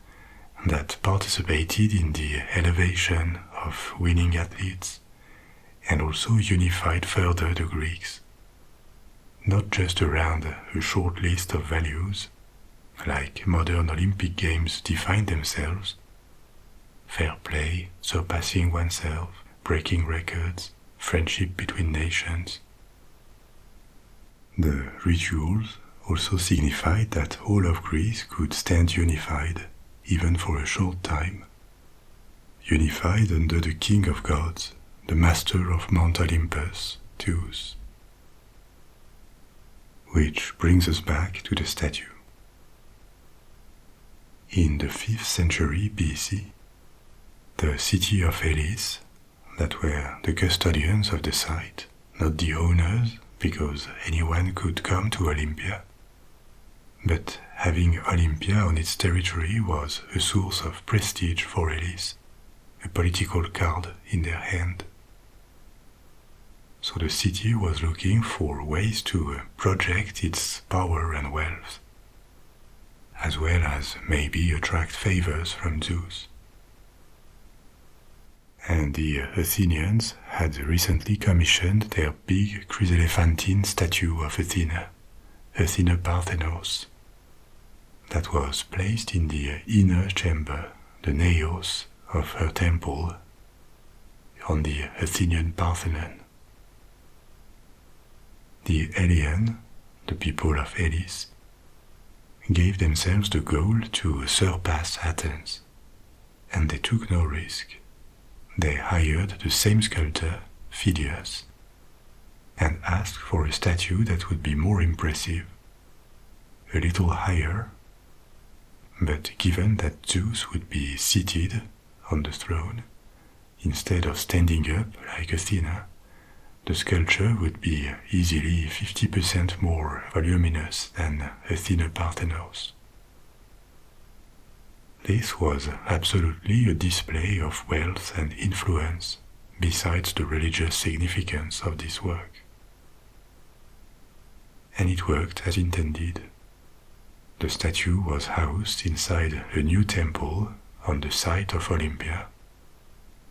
that participated in the elevation of winning athletes and also unified further the Greeks, not just around a short list of values, like modern Olympic Games define themselves: fair play, surpassing oneself, breaking records, friendship between nations. The rituals also signified that all of Greece could stand unified, even for a short time, unified under the king of gods, the master of Mount Olympus, Zeus. Which brings us back to the statue. In the 5th century BC, the city of Elis, that were the custodians of the site, not the owners, because anyone could come to Olympia, but having Olympia on its territory was a source of prestige for Elis, a political card in their hand. So the city was looking for ways to project its power and wealth, as well as maybe attract favors from Zeus. And the Athenians had recently commissioned their big chryselephantine statue of Athena, Athena Parthenos, that was placed in the inner chamber, the naos of her temple, on the Athenian Parthenon. The Elean, the people of Elis, gave themselves the goal to surpass Athens, and they took no risk. They hired the same sculptor, Phidias, and asked for a statue that would be more impressive, a little higher, but given that Zeus would be seated on the throne, instead of standing up like Athena, the sculpture would be easily 50% more voluminous than Athena Parthenos. This was absolutely a display of wealth and influence, besides the religious significance of this work. And it worked as intended. The statue was housed inside a new temple on the site of Olympia,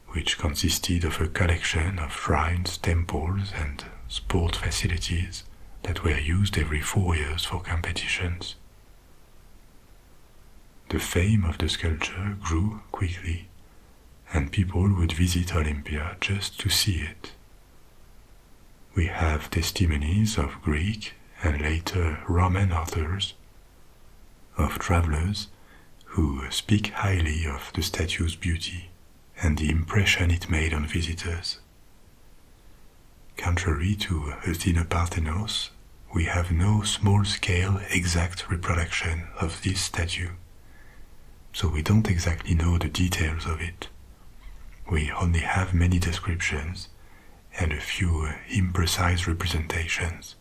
which consisted of a collection of shrines, temples, and sport facilities that were used every 4 years for competitions. The fame of the sculpture grew quickly, and people would visit Olympia just to see it. We have testimonies of Greek and later Roman authors, of travelers who speak highly of the statue's beauty and the impression it made on visitors. Contrary to Athena Parthenos, we have no small-scale exact reproduction of this statue, so we don't exactly know the details of it. We only have many descriptions and a few imprecise representations,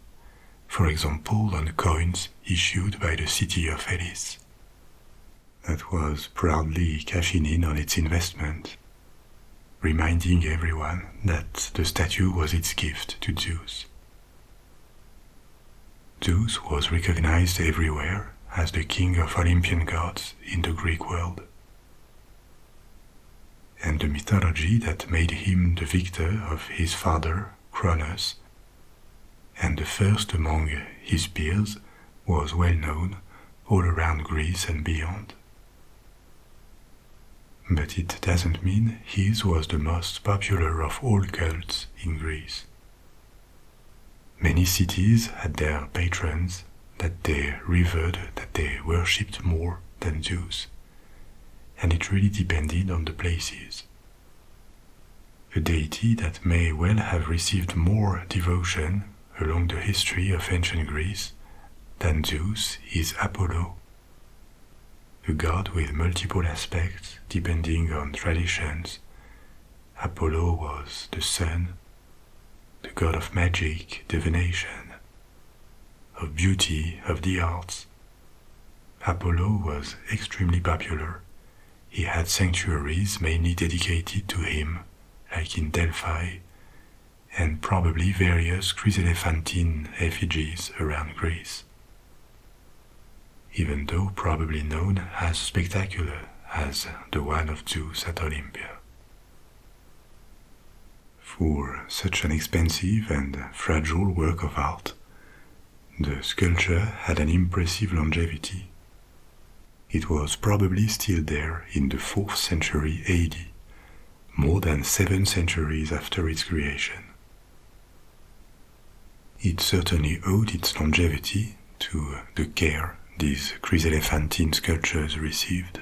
for example on coins issued by the city of Elis, that was proudly cashing in on its investment, reminding everyone that the statue was its gift to Zeus. Zeus was recognized everywhere as the king of Olympian gods in the Greek world. And the mythology that made him the victor of his father, Cronus, and the first among his peers, was well known all around Greece and beyond. But it doesn't mean his was the most popular of all cults in Greece. Many cities had their patrons that they revered, that they worshipped more than Zeus, and it really depended on the places. A deity that may well have received more devotion along the history of ancient Greece than Zeus is Apollo, a god with multiple aspects depending on traditions. Apollo was the sun, the god of magic, divination, of beauty, of the arts. Apollo was extremely popular. He had sanctuaries mainly dedicated to him, like in Delphi, and probably various chryselephantine effigies around Greece, even though probably known as spectacular as the one of Zeus at Olympia. For such an expensive and fragile work of art, the sculpture had an impressive longevity. It was probably still there in the 4th century AD, more than 7 centuries after its creation. It certainly owed its longevity to the care these chryselephantine sculptures received.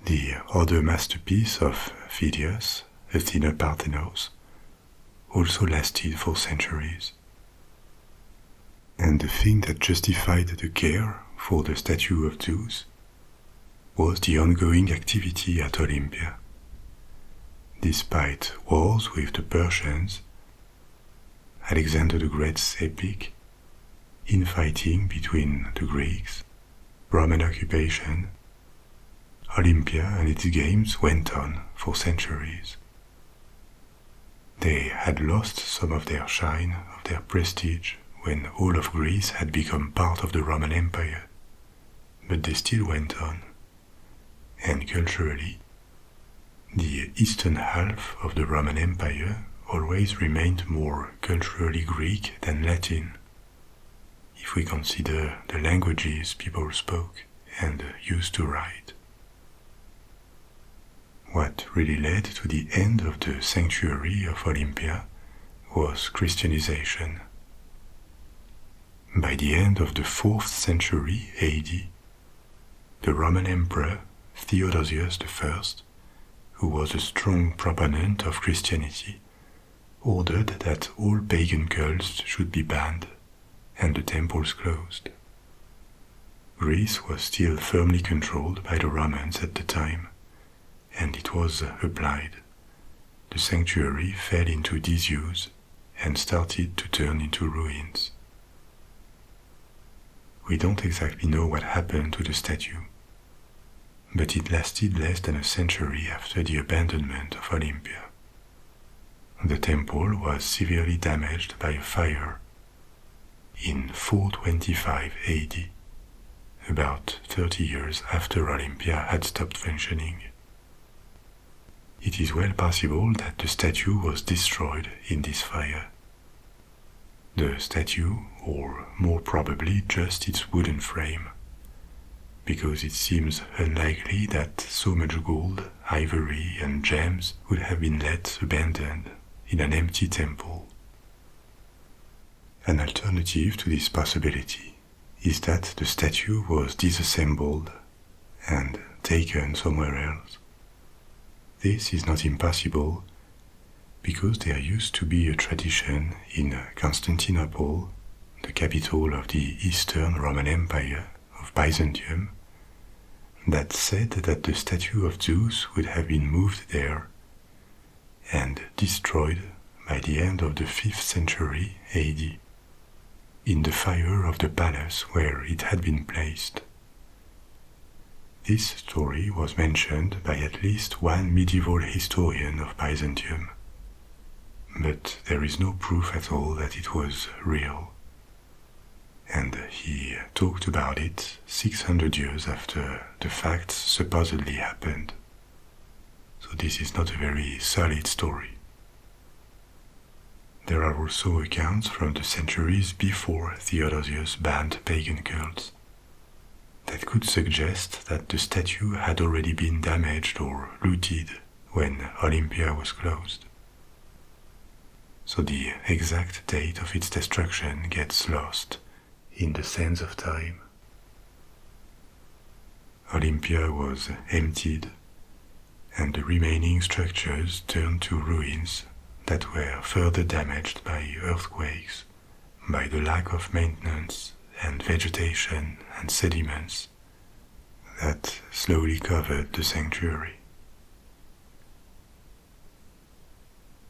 The other masterpiece of Phidias, Athena Parthenos, also lasted for centuries. And the thing that justified the care for the statue of Zeus was the ongoing activity at Olympia. Despite wars with the Persians, Alexander the Great's epic, infighting between the Greeks, Roman occupation, Olympia and its games went on for centuries. They had lost some of their shine, of their prestige, when all of Greece had become part of the Roman Empire, but they still went on. And culturally, the eastern half of the Roman Empire always remained more culturally Greek than Latin, if we consider the languages people spoke and used to write. What really led to the end of the sanctuary of Olympia was Christianization. By the end of the 4th century AD, the Roman Emperor Theodosius I, who was a strong proponent of Christianity, ordered that all pagan cults should be banned and the temples closed. Greece was still firmly controlled by the Romans at the time, and it was applied. The sanctuary fell into disuse and started to turn into ruins. We don't exactly know what happened to the statue, but it lasted less than a century after the abandonment of Olympia. The temple was severely damaged by a fire in 425 AD, about 30 years after Olympia had stopped functioning. It is well possible that the statue was destroyed in this fire. The statue, or more probably just its wooden frame, because it seems unlikely that so much gold, ivory, and gems would have been left abandoned in an empty temple. An alternative to this possibility is that the statue was disassembled and taken somewhere else. This is not impossible because there used to be a tradition in Constantinople, the capital of the Eastern Roman Empire of Byzantium, that said that the statue of Zeus would have been moved there and destroyed by the end of the 5th century AD, in the fire of the palace where it had been placed. This story was mentioned by at least one medieval historian of Byzantium, but there is no proof at all that it was real, and he talked about it 600 years after the facts supposedly happened. So this is not a very solid story. There are also accounts from the centuries before Theodosius banned pagan cults that could suggest that the statue had already been damaged or looted when Olympia was closed. So the exact date of its destruction gets lost in the sands of time. Olympia was emptied, and the remaining structures turned to ruins that were further damaged by earthquakes, by the lack of maintenance and vegetation and sediments that slowly covered the sanctuary.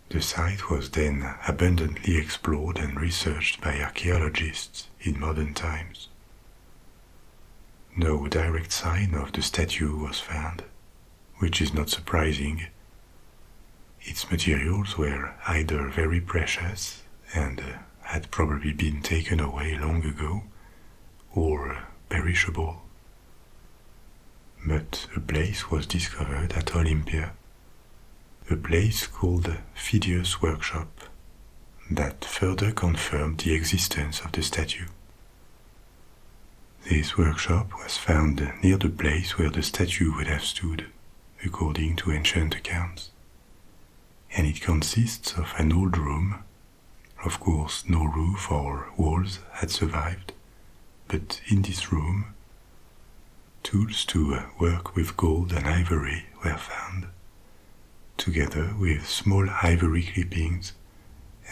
The site was then abundantly explored and researched by archaeologists in modern times. No direct sign of the statue was found, which is not surprising. Its materials were either very precious and had probably been taken away long ago, or perishable. But a place was discovered at Olympia, a place called Phidias' Workshop, that further confirmed the existence of the statue. This workshop was found near the place where the statue would have stood, according to ancient accounts, and it consists of an old room. Of course, no roof or walls had survived, but in this room, tools to work with gold and ivory were found, together with small ivory clippings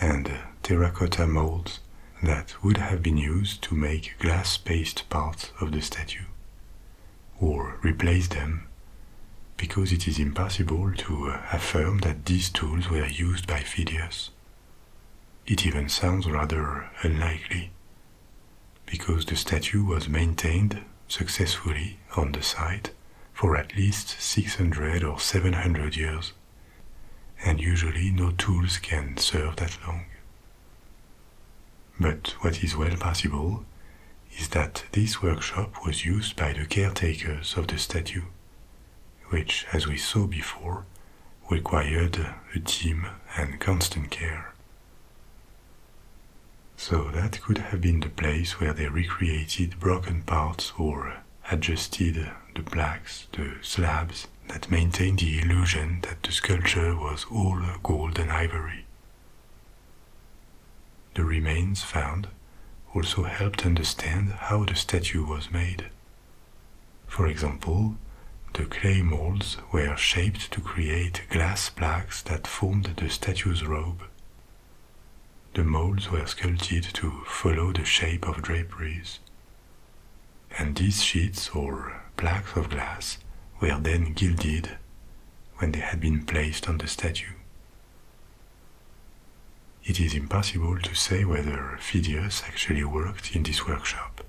and terracotta molds that would have been used to make glass-based parts of the statue, or replace them, because it is impossible to affirm that these tools were used by Phidias. It even sounds rather unlikely, because the statue was maintained successfully on the site for at least 600 or 700 years, and usually no tools can serve that long. But what is well possible is that this workshop was used by the caretakers of the statue, which, as we saw before, required a team and constant care. So that could have been the place where they recreated broken parts or adjusted the plaques, the slabs that maintained the illusion that the sculpture was all gold and ivory. The remains found also helped understand how the statue was made. For example, the clay molds were shaped to create glass plaques that formed the statue's robe. The molds were sculpted to follow the shape of draperies, and these sheets or plaques of glass were then gilded when they had been placed on the statue. It is impossible to say whether Phidias actually worked in this workshop,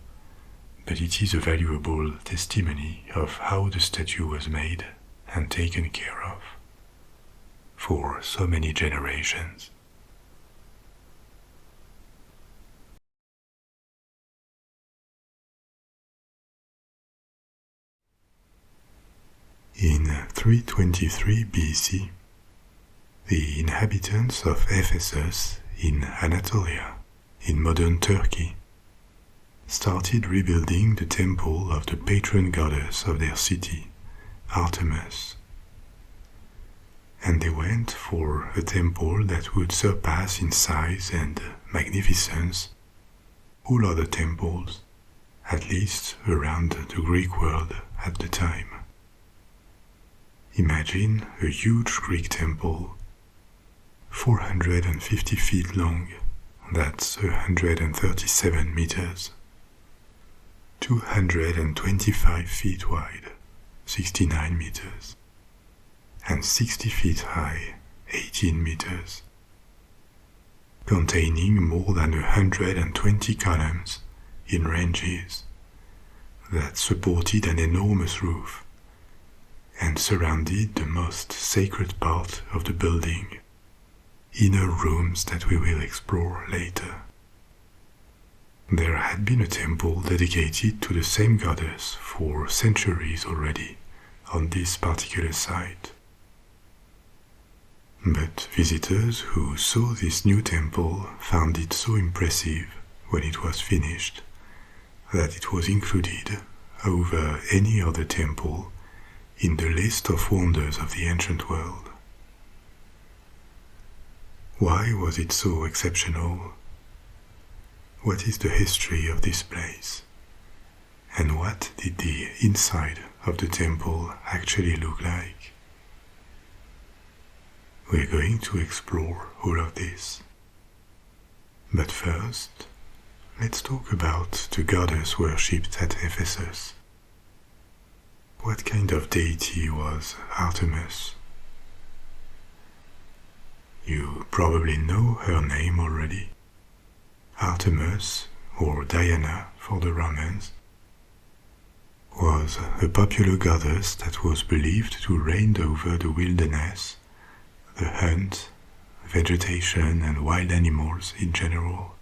but it is a valuable testimony of how the statue was made and taken care of for so many generations. In 323 BC, the inhabitants of Ephesus in Anatolia, in modern Turkey, started rebuilding the temple of the patron goddess of their city, Artemis. And they went for a temple that would surpass in size and magnificence all other temples, at least around the Greek world at the time. Imagine a huge Greek temple, 450 feet long, that's 137 meters, 225 feet wide, 69 meters, and 60 feet high, 18 meters, containing more than 120 columns in ranges that supported an enormous roof and surrounded the most sacred part of the building, inner rooms that we will explore later. There had been a temple dedicated to the same goddess for centuries already on this particular site. But visitors who saw this new temple found it so impressive when it was finished that it was included over any other temple in the list of wonders of the ancient world. Why was it so exceptional? What is the history of this place? And what did the inside of the temple actually look like? We're going to explore all of this. But first, let's talk about the goddess worshipped at Ephesus. What kind of deity was Artemis? You probably know her name already. Artemis, or Diana for the Romans, was a popular goddess that was believed to reign over the wilderness, the hunt, vegetation and wild animals in general,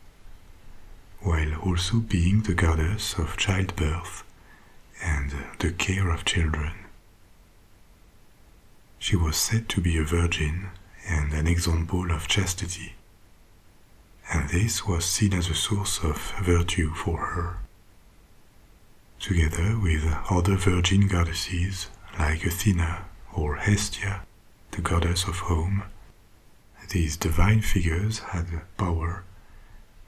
while also being the goddess of childbirth and the care of children. She was said to be a virgin and an example of chastity. and this was seen as a source of virtue for her. Together with other virgin goddesses like Athena or Hestia, the goddess of home, these divine figures had power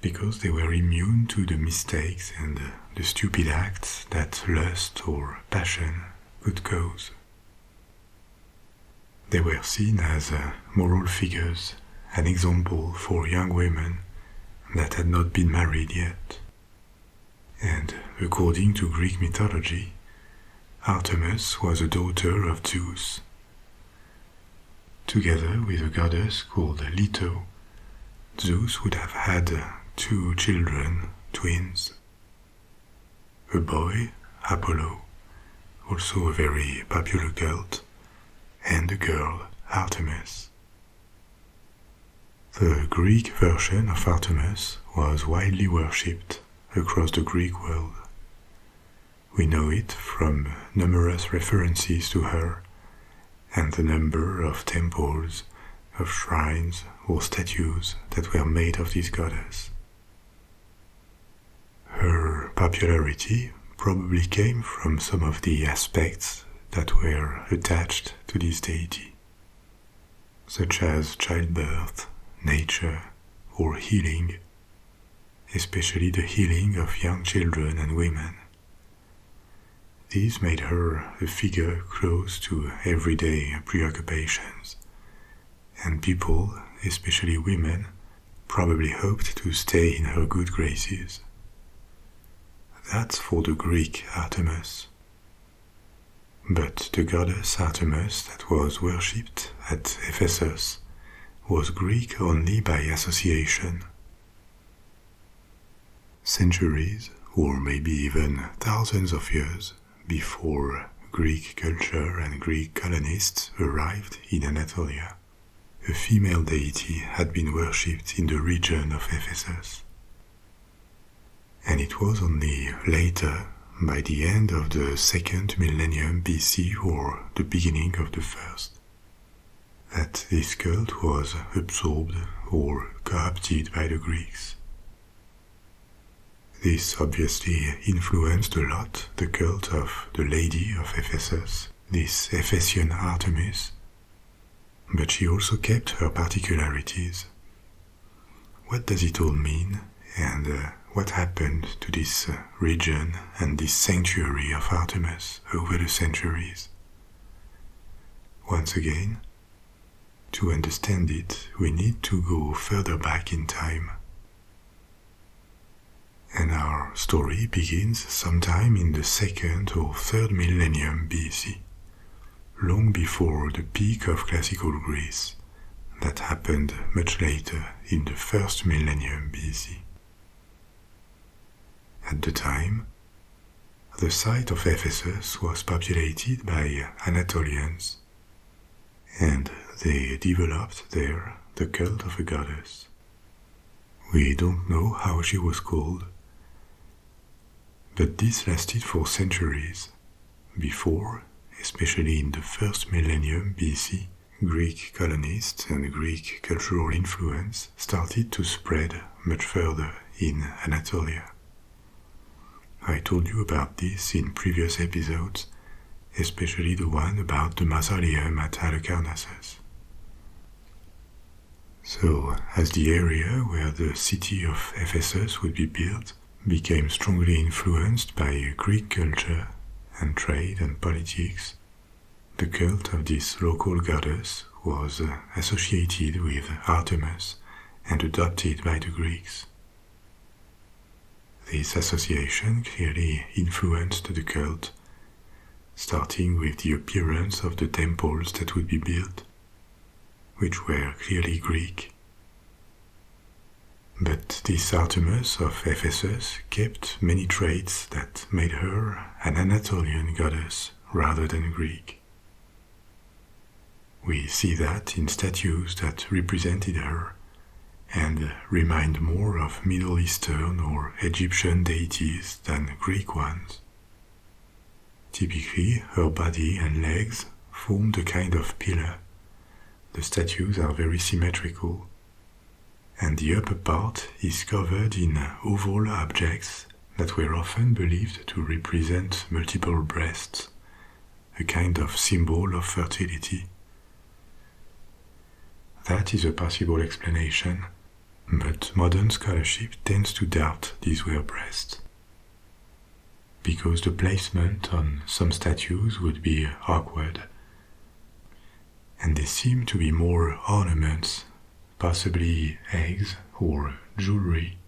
because they were immune to the mistakes and the stupid acts that lust or passion could cause. They were seen as moral figures, an example for young women that had not been married yet. And according to Greek mythology, Artemis was a daughter of Zeus. Together with a goddess called Leto, Zeus would have had 2 children, twins. A boy, Apollo, also a very popular cult, and a girl, Artemis. The Greek version of Artemis was widely worshipped across the Greek world. We know it from numerous references to her and the number of temples, of shrines or statues that were made of this goddess. Her popularity probably came from some of the aspects that were attached to this deity, such as childbirth, nature, or healing, especially the healing of young children and women. These made her a figure close to everyday preoccupations, and people, especially women, probably hoped to stay in her good graces. That's for the Greek Artemis. But the goddess Artemis that was worshipped at Ephesus was Greek only by association. Centuries, or maybe even thousands of years before Greek culture and Greek colonists arrived in Anatolia, a female deity had been worshipped in the region of Ephesus. And it was only later, by the end of the 2nd millennium BC or the beginning of the 1st, that this cult was absorbed or co-opted by the Greeks. This obviously influenced a lot the cult of the Lady of Ephesus, this Ephesian Artemis, but she also kept her particularities. What does it all mean, and what happened to this region and this sanctuary of Artemis over the centuries? Once again, to understand it, we need to go further back in time. And our story begins sometime in the 2nd or 3rd millennium BC, long before the peak of classical Greece, that happened much later in the 1st millennium BC. At the time, the site of Ephesus was populated by Anatolians, and they developed there the cult of a goddess. We don't know how she was called, but this lasted for centuries before, especially in the 1st millennium BC, Greek colonists and Greek cultural influence started to spread much further in Anatolia. I told you about this in previous episodes, especially the one about the Mausoleum at Halicarnassus. So, as the area where the city of Ephesus would be built became strongly influenced by Greek culture and trade and politics, the cult of this local goddess was associated with Artemis and adopted by the Greeks. This association clearly influenced the cult, starting with the appearance of the temples that would be built, which were clearly Greek. But this Artemis of Ephesus kept many traits that made her an Anatolian goddess rather than Greek. We see that in statues that represented her and remind more of Middle Eastern or Egyptian deities than Greek ones. Typically, her body and legs formed a kind of pillar. The statues are very symmetrical, and the upper part is covered in oval objects that were often believed to represent multiple breasts, a kind of symbol of fertility. That is a possible explanation, but modern scholarship tends to doubt these were breasts, because the placement on some statues would be awkward, and they seem to be more ornaments, possibly eggs or jewelry.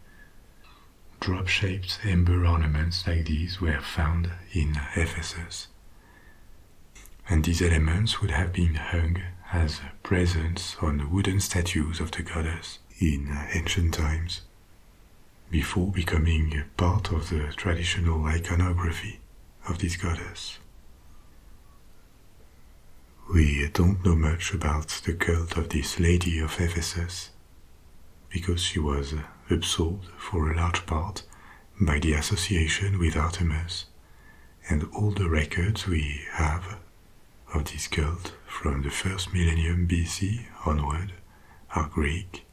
Drop-shaped amber ornaments like these were found in Ephesus, and these elements would have been hung as presents on wooden statues of the goddess in ancient times, before becoming part of the traditional iconography of this goddess. We don't know much about the cult of this lady of Ephesus, because she was absorbed for a large part by the association with Artemis, and all the records we have of this cult from the first millennium BC onward are Greek.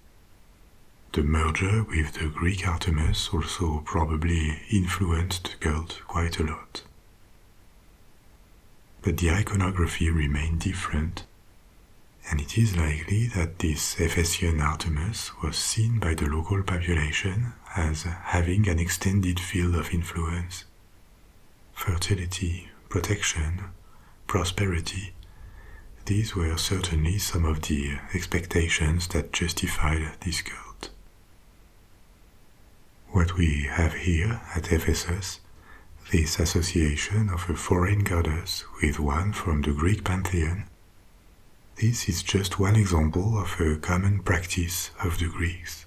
The merger with the Greek Artemis also probably influenced the cult quite a lot. But the iconography remained different, and it is likely that this Ephesian Artemis was seen by the local population as having an extended field of influence. Fertility, protection, prosperity, these were certainly some of the expectations that justified this cult. What we have here at Ephesus, this association of a foreign goddess with one from the Greek pantheon, this is just one example of a common practice of the Greeks.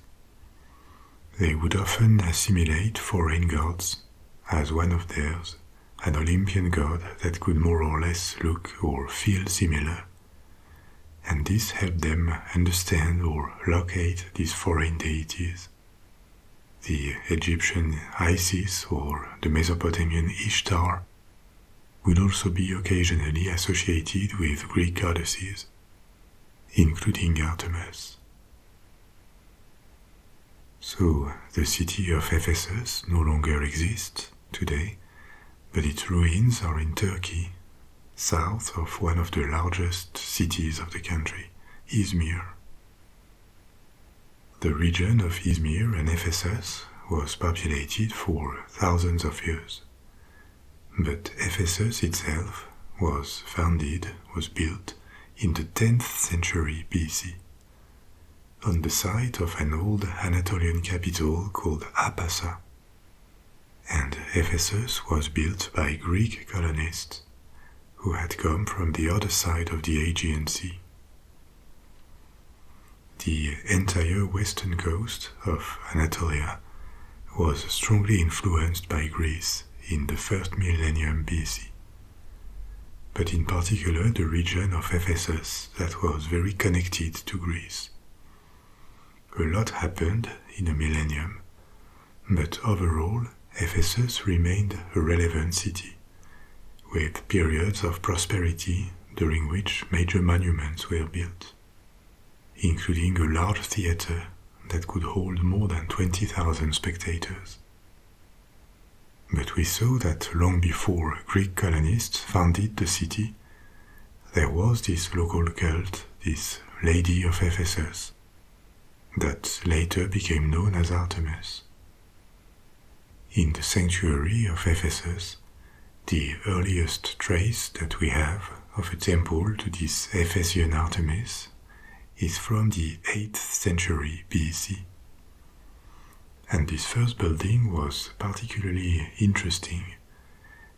They would often assimilate foreign gods as one of theirs, an Olympian god that could more or less look or feel similar, and this helped them understand or locate these foreign deities. The Egyptian Isis or the Mesopotamian Ishtar would also be occasionally associated with Greek goddesses, including Artemis. So the city of Ephesus no longer exists today, but its ruins are in Turkey, south of one of the largest cities of the country, Izmir. The region of Izmir and Ephesus was populated for thousands of years, but Ephesus itself was built in the 10th century BC, on the site of an old Anatolian capital called Apasa, and Ephesus was built by Greek colonists who had come from the other side of the Aegean Sea. The entire western coast of Anatolia was strongly influenced by Greece in the first millennium BC, but in particular the region of Ephesus that was very connected to Greece. A lot happened in a millennium, but overall Ephesus remained a relevant city, with periods of prosperity during which major monuments were built, including a large theater that could hold more than 20,000 spectators. But we saw that long before Greek colonists founded the city, there was this local cult, this Lady of Ephesus, that later became known as Artemis. In the sanctuary of Ephesus, the earliest trace that we have of a temple to this Ephesian Artemis is from the 8th century BC. And this first building was particularly interesting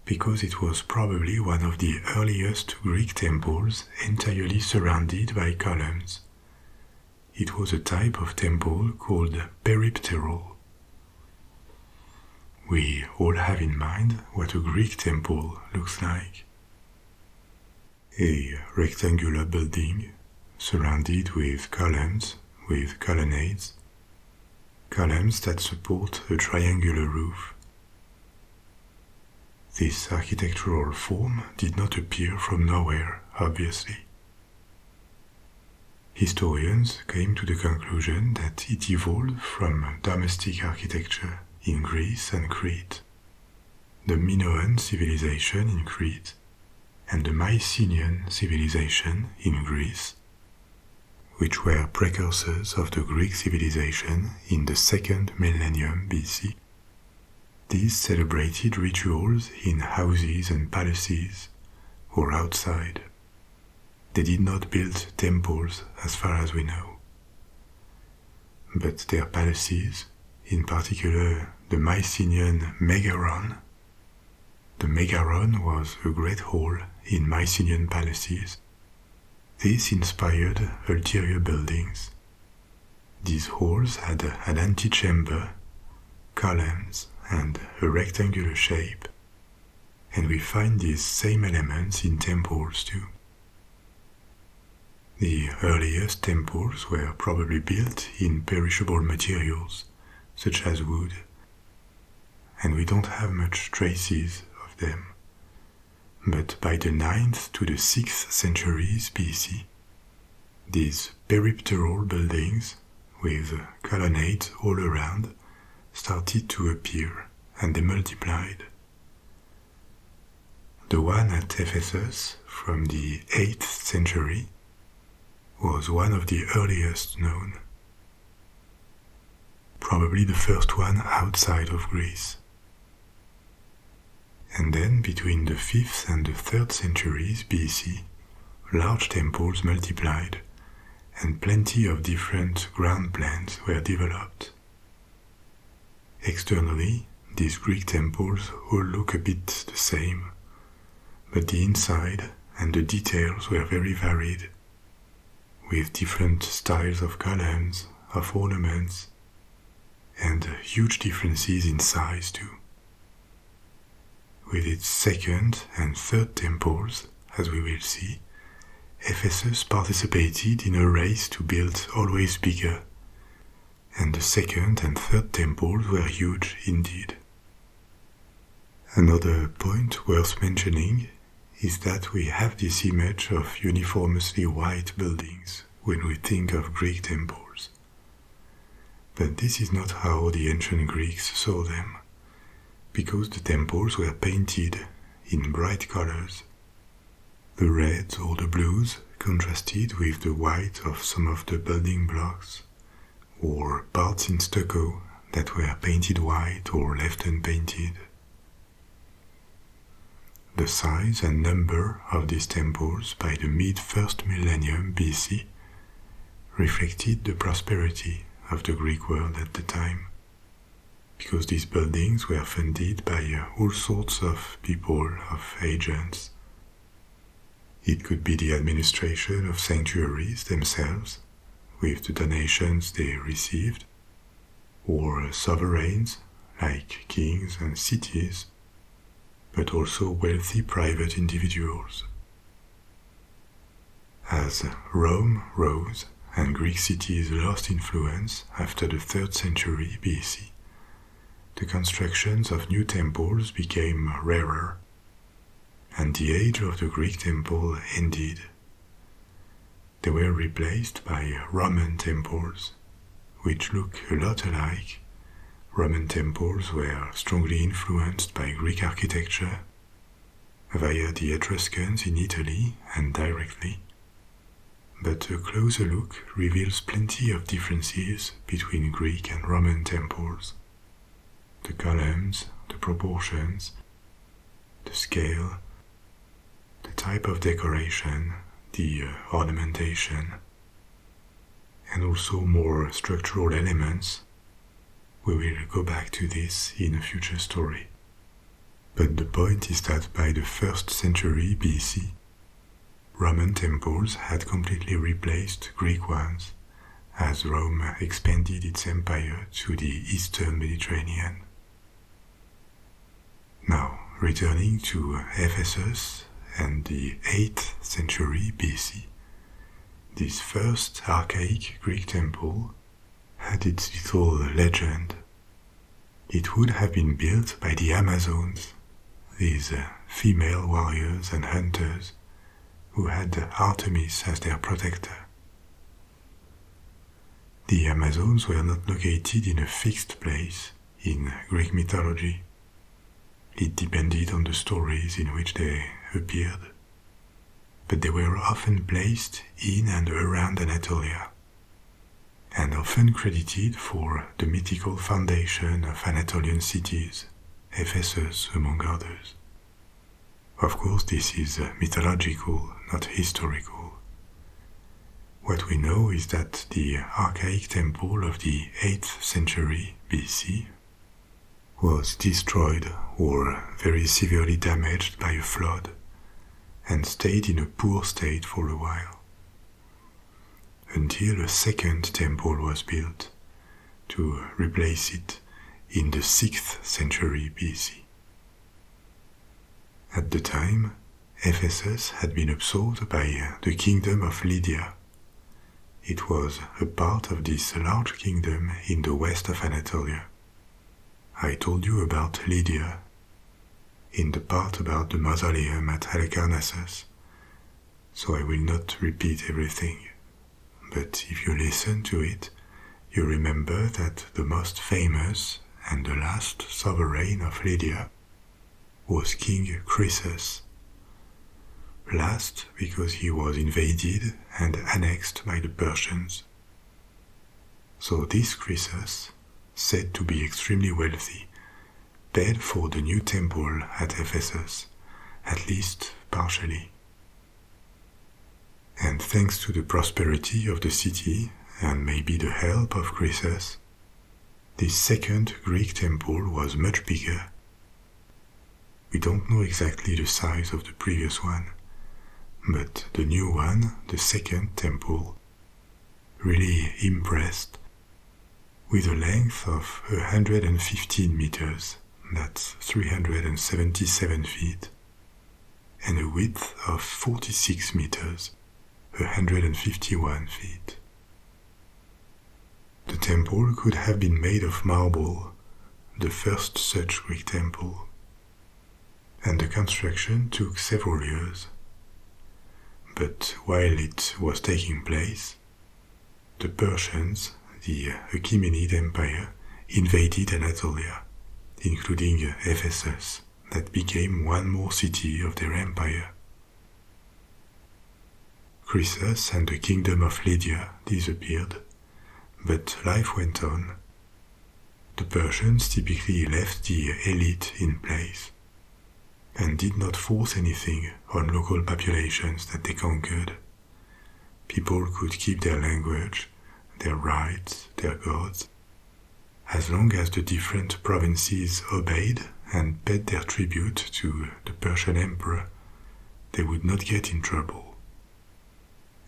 because it was probably one of the earliest Greek temples entirely surrounded by columns. It was a type of temple called peripteral. We all have in mind what a Greek temple looks like. A rectangular building surrounded with columns, with colonnades, columns that support a triangular roof. This architectural form did not appear from nowhere, obviously. Historians came to the conclusion that it evolved from domestic architecture in Greece and Crete, the Minoan civilization in Crete, and the Mycenaean civilization in Greece, which were precursors of the Greek civilization in the 2nd millennium BC. These celebrated rituals in houses and palaces or outside. They did not build temples as far as we know. But their palaces, in particular the Mycenaean Megaron, the Megaron was a great hall in Mycenaean palaces. This inspired ulterior buildings. These halls had an antechamber, columns, and a rectangular shape, and we find these same elements in temples too. The earliest temples were probably built in perishable materials, such as wood, and we don't have much traces of them. But by the 9th to the 6th centuries BC, these peripteral buildings with colonnades all around started to appear, and they multiplied. The one at Ephesus from the 8th century was one of the earliest known, probably the first one outside of Greece. And then between the 5th and the 3rd centuries BC, large temples multiplied, and plenty of different ground plans were developed. Externally, these Greek temples all look a bit the same, but the inside and the details were very varied, with different styles of columns, of ornaments, and huge differences in size too. With its 2nd and 3rd temples, as we will see, Ephesus participated in a race to build always bigger, and the 2nd and 3rd temples were huge indeed. Another point worth mentioning is that we have this image of uniformly white buildings when we think of Greek temples. But this is not how the ancient Greeks saw them, because the temples were painted in bright colors. The reds or the blues contrasted with the white of some of the building blocks, or parts in stucco that were painted white or left unpainted. The size and number of these temples by the mid-1st millennium BC reflected the prosperity of the Greek world at the time, because these buildings were funded by all sorts of people, of agents. It could be the administration of sanctuaries themselves, with the donations they received, or sovereigns like kings and cities, but also wealthy private individuals. As Rome rose and Greek cities lost influence after the 3rd century BC, the constructions of new temples became rarer, and the age of the Greek temple ended. They were replaced by Roman temples, which look a lot alike. Roman temples were strongly influenced by Greek architecture via the Etruscans in Italy and directly, but a closer look reveals plenty of differences between Greek and Roman temples. The columns, the proportions, the scale, the type of decoration, the ornamentation, and also more structural elements. We will go back to this in a future story. But the point is that by the 1st century BC, Roman temples had completely replaced Greek ones as Rome expanded its empire to the eastern Mediterranean. Now, returning to Ephesus and the 8th century BC, this first archaic Greek temple had its little legend. It would have been built by the Amazons, these female warriors and hunters who had Artemis as their protector. The Amazons were not located in a fixed place in Greek mythology. It depended on the stories in which they appeared, but they were often placed in and around Anatolia, and often credited for the mythical foundation of Anatolian cities, Ephesus among others. Of course, this is mythological, not historical. What we know is that the archaic temple of the 8th century BC was destroyed or very severely damaged by a flood and stayed in a poor state for a while, until a second temple was built to replace it in the 6th century BC. At the time, Ephesus had been absorbed by the kingdom of Lydia. It was a part of this large kingdom in the west of Anatolia. I told you about Lydia in the part about the Mausoleum at Halicarnassus, so I will not repeat everything. But if you listen to it, you remember that the most famous and the last sovereign of Lydia was King Croesus. Last because he was invaded and annexed by the Persians. So this Croesus, said to be extremely wealthy, paid for the new temple at Ephesus, at least partially. And thanks to the prosperity of the city and maybe the help of Croesus, this second Greek temple was much bigger. We don't know exactly the size of the previous one, but the new one, the second temple, really impressed, with a length of 115 meters, that's 377 feet, and a width of 46 meters, 151 feet. The temple could have been made of marble, the first such Greek temple, and the construction took several years. But while it was taking place, the Persians, the Achaemenid Empire, invaded Anatolia, including Ephesus, that became one more city of their empire. Croesus and the kingdom of Lydia disappeared, but life went on. The Persians typically left the elite in place, and did not force anything on local populations that they conquered. People could keep their language, their rights, their gods, as long as the different provinces obeyed and paid their tribute to the Persian emperor. They would not get in trouble.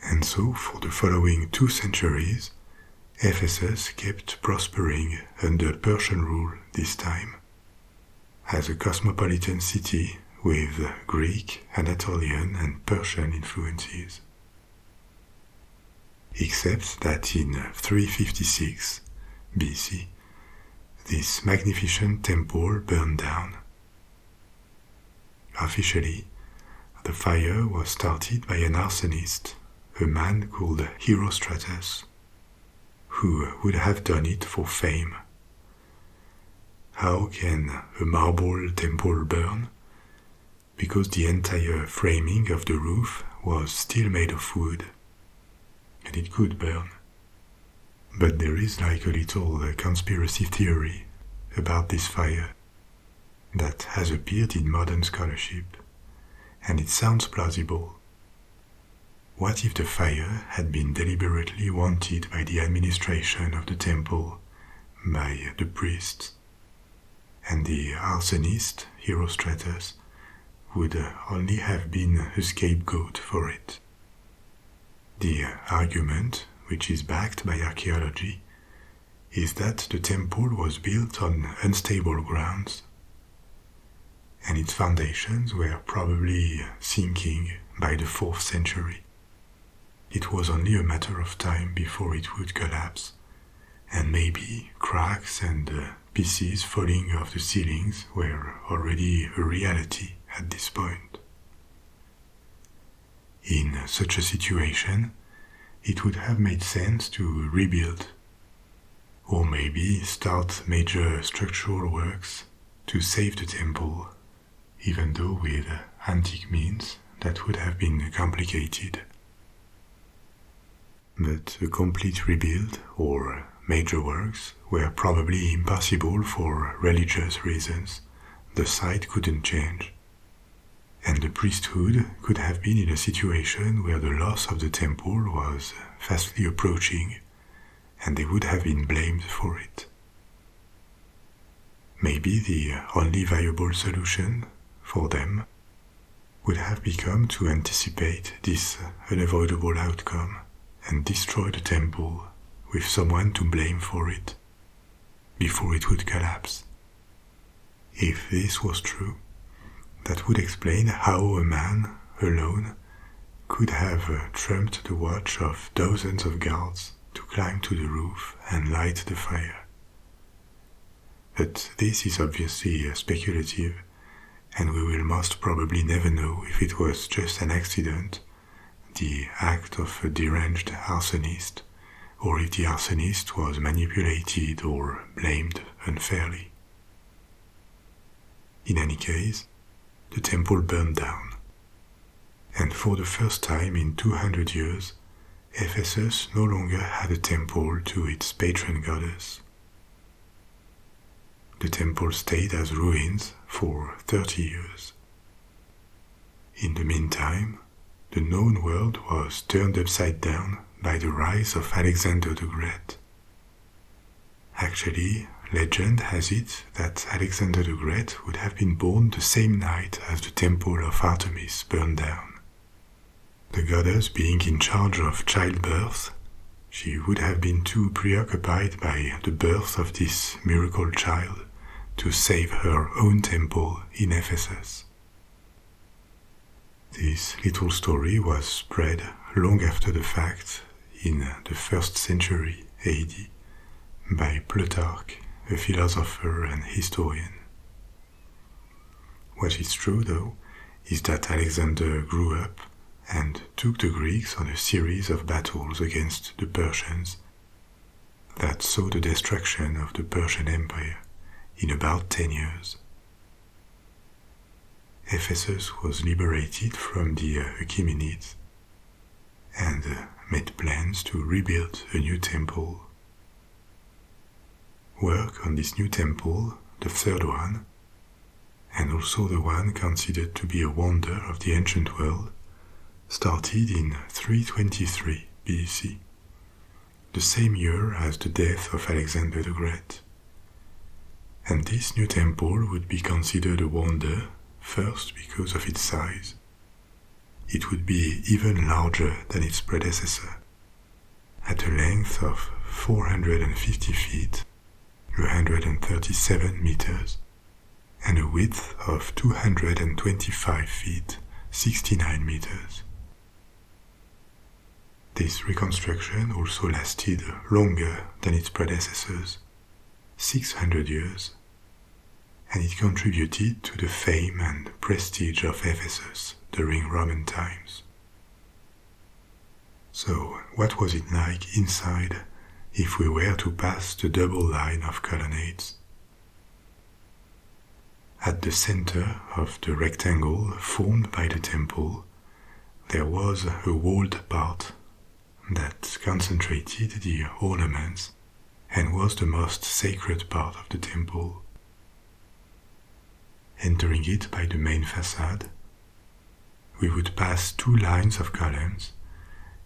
And so, for the following 2 centuries, Ephesus kept prospering under Persian rule this time, as a cosmopolitan city with Greek, Anatolian and Persian influences. Except that in 356 BC, this magnificent temple burned down. Officially, the fire was started by an arsonist, a man called Herostratus, who would have done it for fame. How can a marble temple burn? Because the entire framing of the roof was still made of wood, and it could burn. But there is like a little conspiracy theory about this fire that has appeared in modern scholarship, and it sounds plausible. What if the fire had been deliberately wanted by the administration of the temple, by the priests, and the arsonist, Herostratus, would only have been a scapegoat for it? The argument, which is backed by archaeology, is that the temple was built on unstable grounds, and its foundations were probably sinking by the 4th century. It was only a matter of time before it would collapse, and maybe cracks and pieces falling off the ceilings were already a reality at this point. In such a situation, it would have made sense to rebuild or maybe start major structural works to save the temple, even though with antique means that would have been complicated. But a complete rebuild or major works were probably impossible for religious reasons. The site couldn't change, and the priesthood could have been in a situation where the loss of the temple was fastly approaching, and they would have been blamed for it. Maybe the only viable solution for them would have become to anticipate this unavoidable outcome and destroy the temple with someone to blame for it before it would collapse. If this was true, that would explain how a man alone could have trumped the watch of dozens of guards to climb to the roof and light the fire. But this is obviously speculative, and we will most probably never know if it was just an accident, the act of a deranged arsonist, or if the arsonist was manipulated or blamed unfairly. In any case, the temple burned down, and for the first time in 200 years, Ephesus no longer had a temple to its patron goddess. The temple stayed as ruins for 30 years. In the meantime, the known world was turned upside down by the rise of Alexander the Great. Actually, legend has it that Alexander the Great would have been born the same night as the temple of Artemis burned down. The goddess being in charge of childbirth, she would have been too preoccupied by the birth of this miracle child to save her own temple in Ephesus. This little story was spread long after the fact in the 1st century AD by Plutarch, a philosopher and historian. What is true, though, is that Alexander grew up and took the Greeks on a series of battles against the Persians that saw the destruction of the Persian Empire in about 10 years. Ephesus was liberated from the Achaemenids and made plans to rebuild a new temple. Work on this new temple, the third one, and also the one considered to be a wonder of the ancient world, started in 323 BC, the same year as the death of Alexander the Great. And this new temple would be considered a wonder, first because of its size. It would be even larger than its predecessor, at a length of 450 feet, 137 meters, and a width of 225 feet, 69 meters. This reconstruction also lasted longer than its predecessors, 600 years, and it contributed to the fame and prestige of Ephesus during Roman times. So, what was it like inside if we were to pass the double line of colonnades? At the center of the rectangle formed by the temple, there was a walled part that concentrated the ornaments and was the most sacred part of the temple. Entering it by the main facade, we would pass 2 lines of columns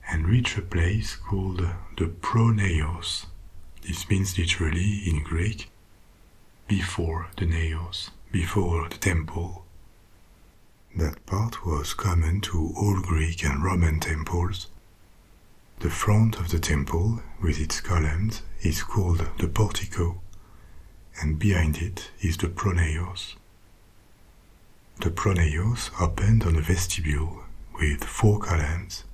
and reach a place called the pronaos. This means literally in Greek, before the naos, before the temple. That part was common to all Greek and Roman temples. The front of the temple, with its columns, is called the portico, and behind it is the pronaos. The pronaos opened on a vestibule with 4 columns.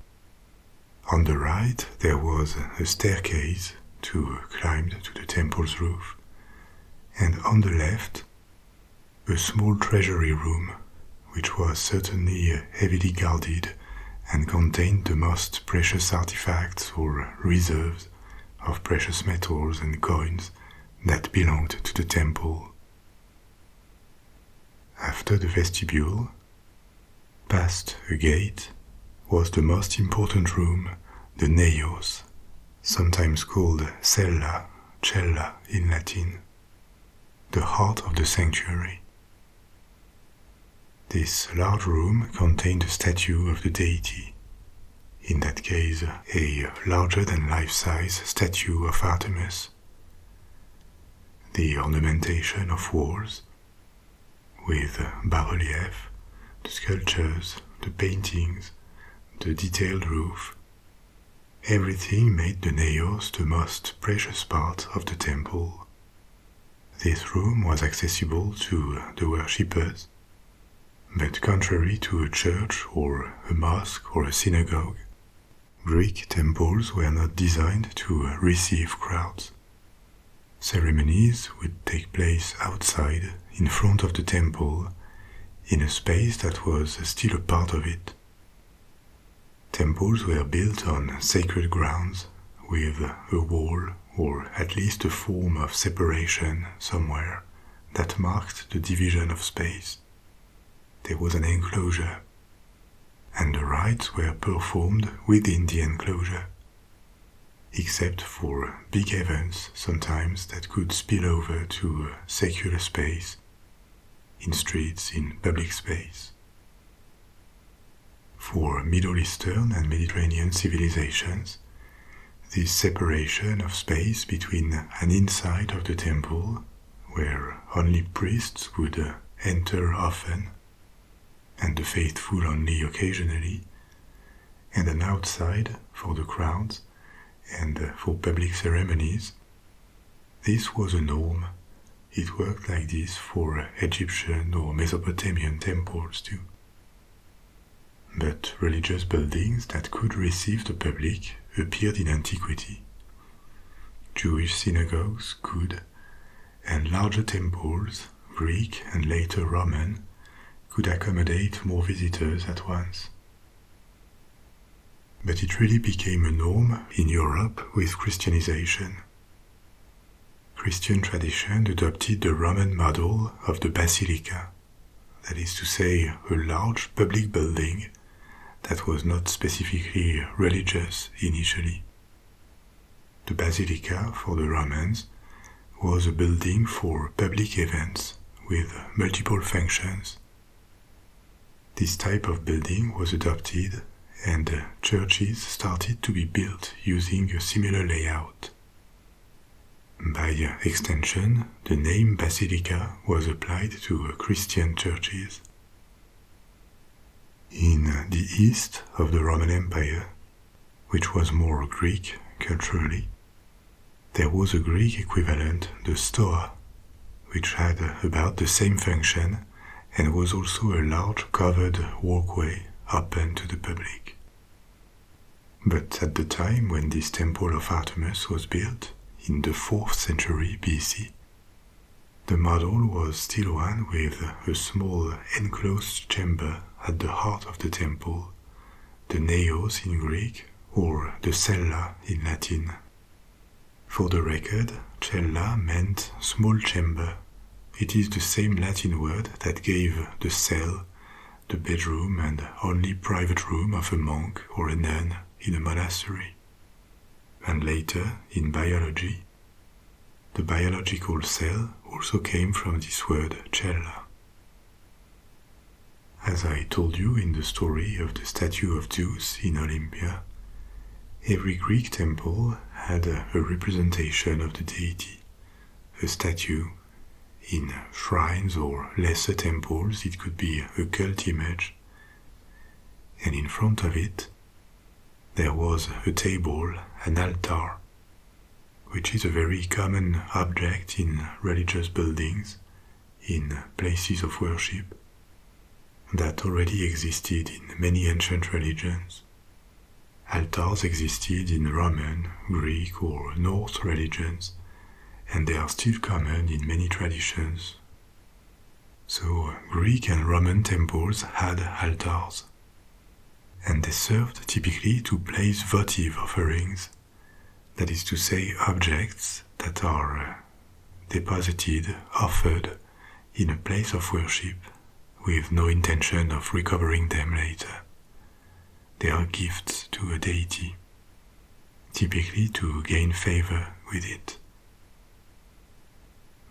On the right there was a staircase to climb to the temple's roof, and on the left a small treasury room, which was certainly heavily guarded and contained the most precious artifacts or reserves of precious metals and coins that belonged to the temple. After the vestibule, past a gate, was the most important room, the naos, sometimes called cella in Latin, the heart of the sanctuary. This large room contained a statue of the deity, in that case a larger than life-size statue of Artemis. The ornamentation of walls, with bas-relief, the sculptures, the paintings, the detailed roof, everything made the naos the most precious part of the temple. This room was accessible to the worshippers, but contrary to a church or a mosque or a synagogue, Greek temples were not designed to receive crowds. Ceremonies would take place outside, in front of the temple, in a space that was still a part of it. Temples were built on sacred grounds, with a wall or at least a form of separation somewhere that marked the division of space. There was an enclosure, and the rites were performed within the enclosure, except for big events sometimes that could spill over to secular space, in streets, in public space. For Middle Eastern and Mediterranean civilizations, this separation of space between an inside of the temple, where only priests would enter often, and the faithful only occasionally, and an outside for the crowds and for public ceremonies, this was a norm. It worked like this for Egyptian or Mesopotamian temples too. But religious buildings that could receive the public appeared in antiquity. Jewish synagogues could, and larger temples, Greek and later Roman, could accommodate more visitors at once. But it really became a norm in Europe with Christianization. Christian tradition adopted the Roman model of the basilica, that is to say, a large public building that was not specifically religious initially. The basilica for the Romans was a building for public events with multiple functions. This type of building was adopted, and churches started to be built using a similar layout. By extension, the name basilica was applied to Christian churches. In the east of the Roman Empire, which was more Greek culturally, there was a Greek equivalent, the Stoa, which had about the same function and was also a large covered walkway open to the public. But at the time when this temple of Artemis was built, in the 4th century BC, the model was still one with a small enclosed chamber at the heart of the temple, the naos in Greek or the cella in Latin. For the record, cella meant small chamber. It is the same Latin word that gave the cell, the bedroom and only private room of a monk or a nun in a monastery. And later, in biology, the biological cell also came from this word cella. As I told you in the story of the statue of Zeus in Olympia, every Greek temple had a representation of the deity, a statue. In shrines or lesser temples it could be a cult image, and in front of it there was a table, an altar, which is a very common object in religious buildings, in places of worship, that already existed in many ancient religions. Altars existed in Roman, Greek or Norse religions, and they are still common in many traditions. So Greek and Roman temples had altars, and they served typically to place votive offerings, that is to say objects that are deposited, offered in a place of worship with no intention of recovering them later. They are gifts to a deity, typically to gain favor with it.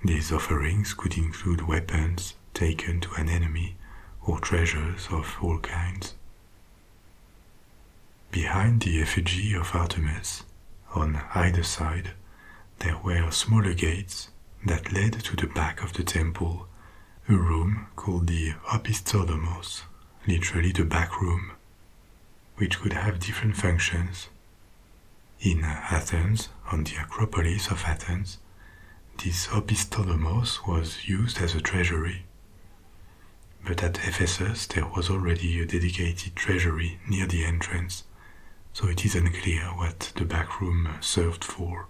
These offerings could include weapons taken to an enemy or treasures of all kinds. Behind the effigy of Artemis, on either side, there were smaller gates that led to the back of the temple, a room called the Opistolomos, literally the back room, which could have different functions. In Athens, on the Acropolis of Athens, this Opistolomos was used as a treasury. But at Ephesus there was already a dedicated treasury near the entrance, so it is unclear what the back room served for.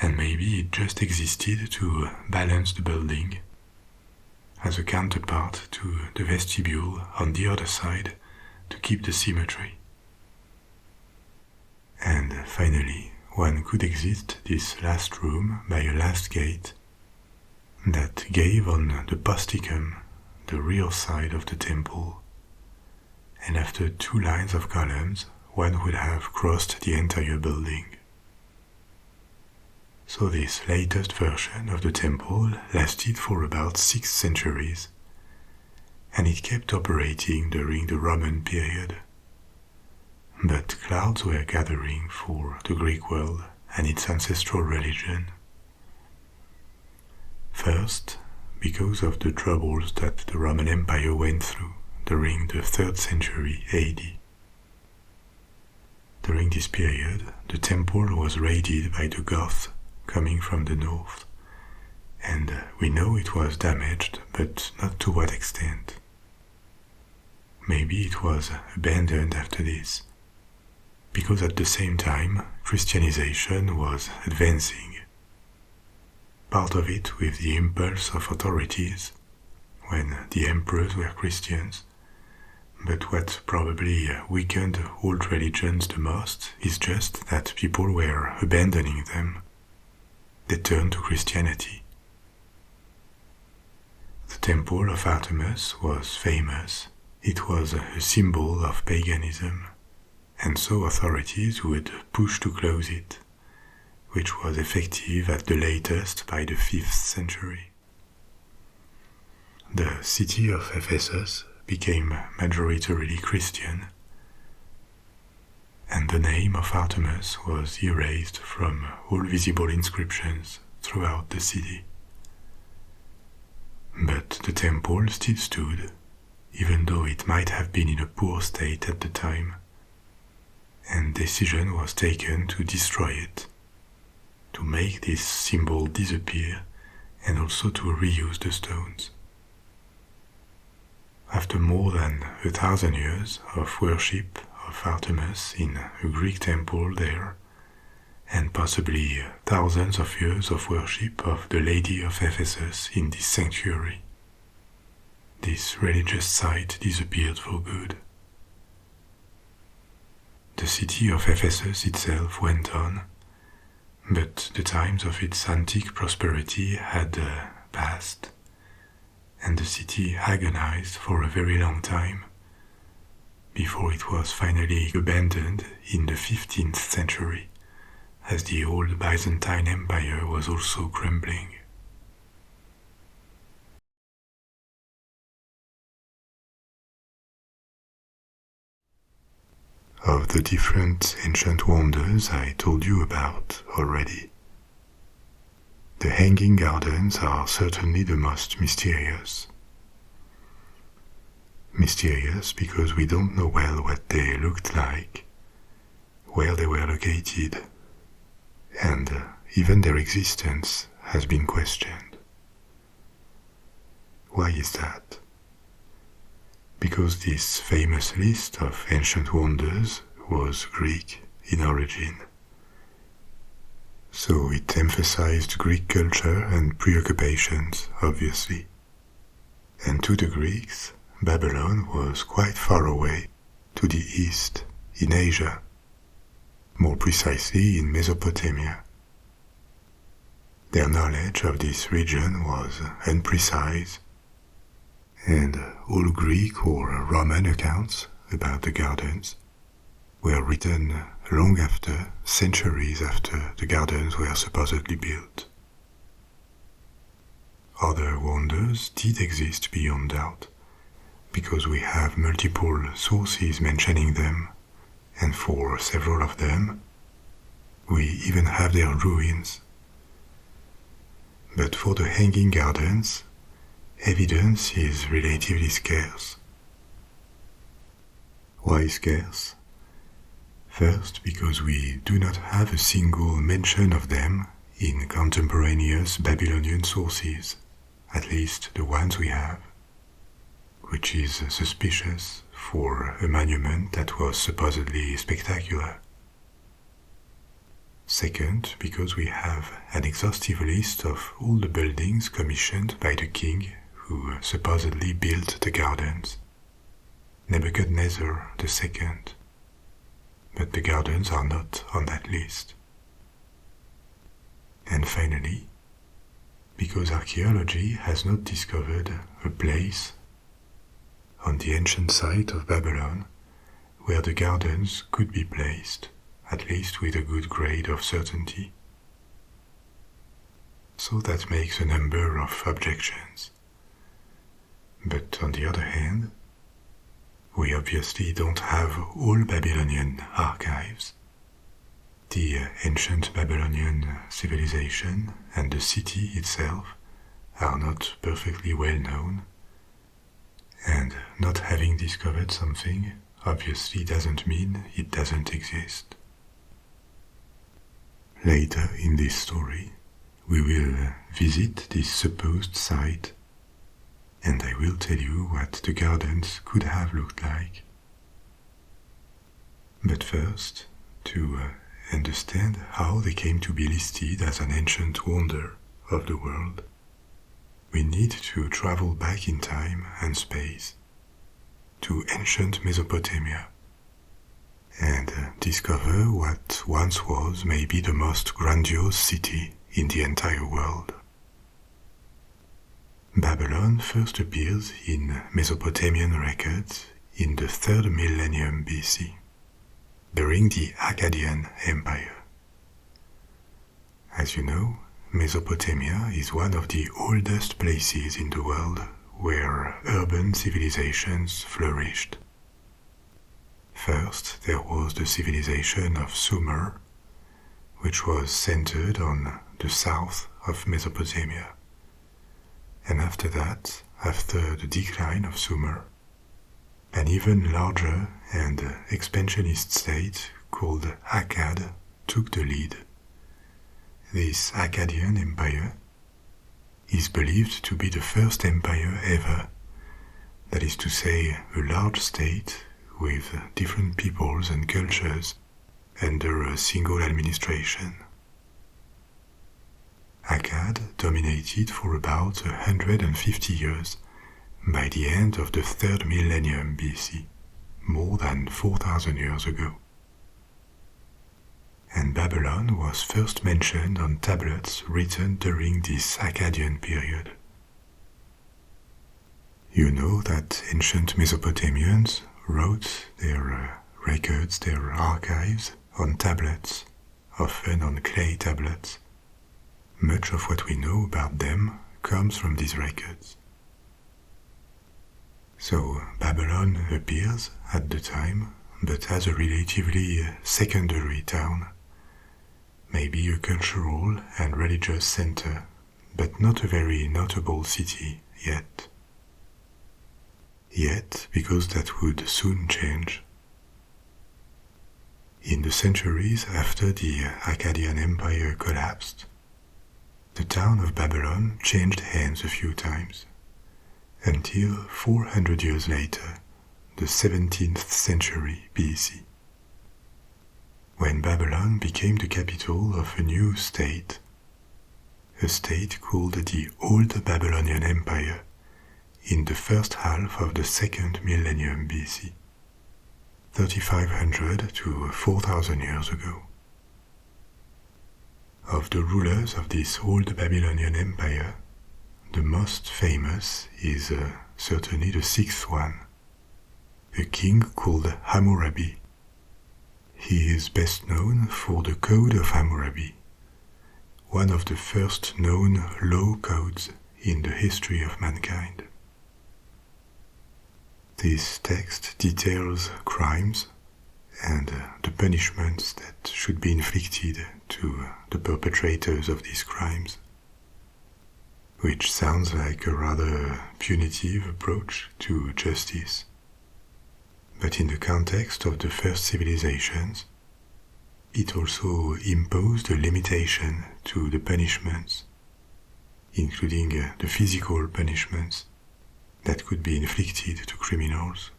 And maybe it just existed to balance the building, as a counterpart to the vestibule on the other side to keep the symmetry. And finally, one could exit this last room by a last gate that gave on the posticum, the real side of the temple, and after 2 lines of columns, one would have crossed the entire building. So this latest version of the temple lasted for about 6 centuries, and it kept operating during the Roman period. But clouds were gathering for the Greek world and its ancestral religion. First, because of the troubles that the Roman Empire went through during the 3rd century AD. During this period, the temple was raided by the Goths coming from the north, and we know it was damaged, but not to what extent. Maybe it was abandoned after this, because at the same time Christianization was advancing. Part of it with the impulse of authorities, when the emperors were Christians, but what probably weakened old religions the most is just that people were abandoning them. They turned to Christianity. The temple of Artemis was famous. It was a symbol of paganism, and so authorities would push to close it, which was effective at the latest by the 5th century. The city of Ephesus became majoritarily Christian, and the name of Artemis was erased from all visible inscriptions throughout the city. But the temple still stood, even though it might have been in a poor state at the time, and decision was taken to destroy it, to make this symbol disappear and also to reuse the stones. After more than 1,000 years of worship of Artemis in a Greek temple there, and possibly thousands of years of worship of the Lady of Ephesus in this sanctuary, this religious site disappeared for good. The city of Ephesus itself went on, but the times of its antique prosperity had passed, and the city agonized for a very long time, before it was finally abandoned in the 15th century, as the old Byzantine Empire was also crumbling. Of the different ancient wonders I told you about already, the Hanging Gardens are certainly the most mysterious. Mysterious because we don't know well what they looked like, where they were located, and even their existence has been questioned. Why is that? Because this famous list of ancient wonders was Greek in origin. So it emphasized Greek culture and preoccupations, obviously. And to the Greeks, Babylon was quite far away, to the east, in Asia. more precisely in Mesopotamia. Their knowledge of this region was imprecise, and all Greek or Roman accounts about the gardens were written long after, centuries after the gardens were supposedly built. Other wonders did exist beyond doubt, because we have multiple sources mentioning them, and for several of them, we even have their ruins. But for the Hanging Gardens, evidence is relatively scarce. Why scarce? First, because we do not have a single mention of them in contemporaneous Babylonian sources, at least the ones we have, which is suspicious for a monument that was supposedly spectacular. Second, because we have an exhaustive list of all the buildings commissioned by the king who supposedly built the gardens, Nebuchadnezzar II, but the gardens are not on that list. And finally, because archaeology has not discovered a place on the ancient site of Babylon where the gardens could be placed, at least with a good grade of certainty. So that makes a number of objections. But on the other hand, we obviously don't have all Babylonian archives. The ancient Babylonian civilization and the city itself are not perfectly well known, and not having discovered something obviously doesn't mean it doesn't exist. Later in this story, we will visit this supposed site, and I will tell you what the gardens could have looked like. But first, to understand how they came to be listed as an ancient wonder of the world, we need to travel back in time and space to ancient Mesopotamia and discover what once was maybe the most grandiose city in the entire world. Babylon first appears in Mesopotamian records in the 3rd millennium BC, during the Akkadian Empire. As you know, Mesopotamia is one of the oldest places in the world where urban civilizations flourished. First, there was the civilization of Sumer, which was centered on the south of Mesopotamia. And after that, after the decline of Sumer, an even larger and expansionist state called Akkad took the lead. This Akkadian Empire is believed to be the first empire ever, that is to say, a large state with different peoples and cultures under a single administration. Akkad dominated for about 150 years by the end of the 3rd millennium BC, more than 4,000 years ago. And Babylon was first mentioned on tablets written during this Akkadian period. You know that ancient Mesopotamians wrote their records, their archives, on tablets, often on clay tablets. Much of what we know about them comes from these records. So Babylon appears at the time, but as a relatively secondary town, maybe a cultural and religious center, but not a very notable city yet. Yet, because that would soon change. In the centuries after the Akkadian Empire collapsed, the town of Babylon changed hands a few times, until 400 years later, the 17th century BC, when Babylon became the capital of a new state, a state called the Old Babylonian Empire, in the first half of the 2nd millennium BC. 3,500 to 4,000 years ago. Of the rulers of this old Babylonian empire, the most famous is certainly the sixth one, a king called Hammurabi. He is best known for the Code of Hammurabi, one of the first known law codes in the history of mankind. This text details crimes and the punishments that should be inflicted to the perpetrators of these crimes, which sounds like a rather punitive approach to justice. But in the context of the first civilizations, it also imposed a limitation to the punishments, including the physical punishments that could be inflicted to criminals.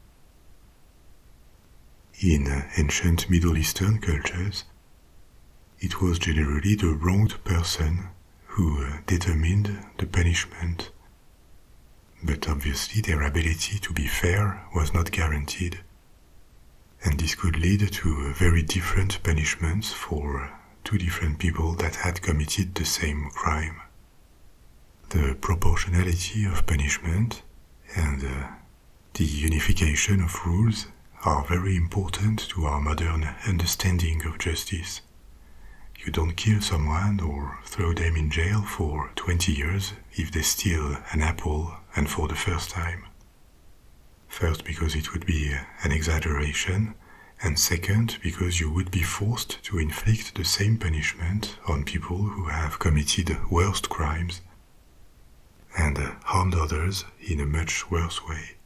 In ancient Middle Eastern cultures, it was generally the wronged person who determined the punishment, but obviously their ability to be fair was not guaranteed, and this could lead to very different punishments for two different people that had committed the same crime. The proportionality of punishment and the unification of rules are very important to our modern understanding of justice. You don't kill someone or throw them in jail for 20 years if they steal an apple and for the first time. First, because it would be an exaggeration, and second, because you would be forced to inflict the same punishment on people who have committed worse crimes and harmed others in a much worse way.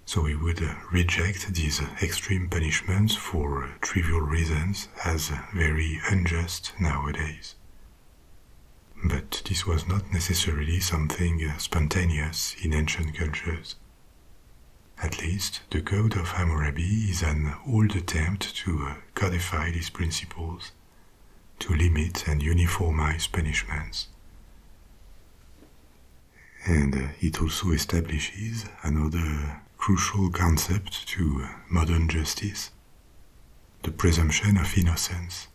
So we would reject these extreme punishments for trivial reasons as very unjust nowadays. But this was not necessarily something spontaneous in ancient cultures. At least, the Code of Hammurabi is an old attempt to codify these principles, to limit and uniformize punishments. And it also establishes another crucial concept to modern justice, the presumption of innocence.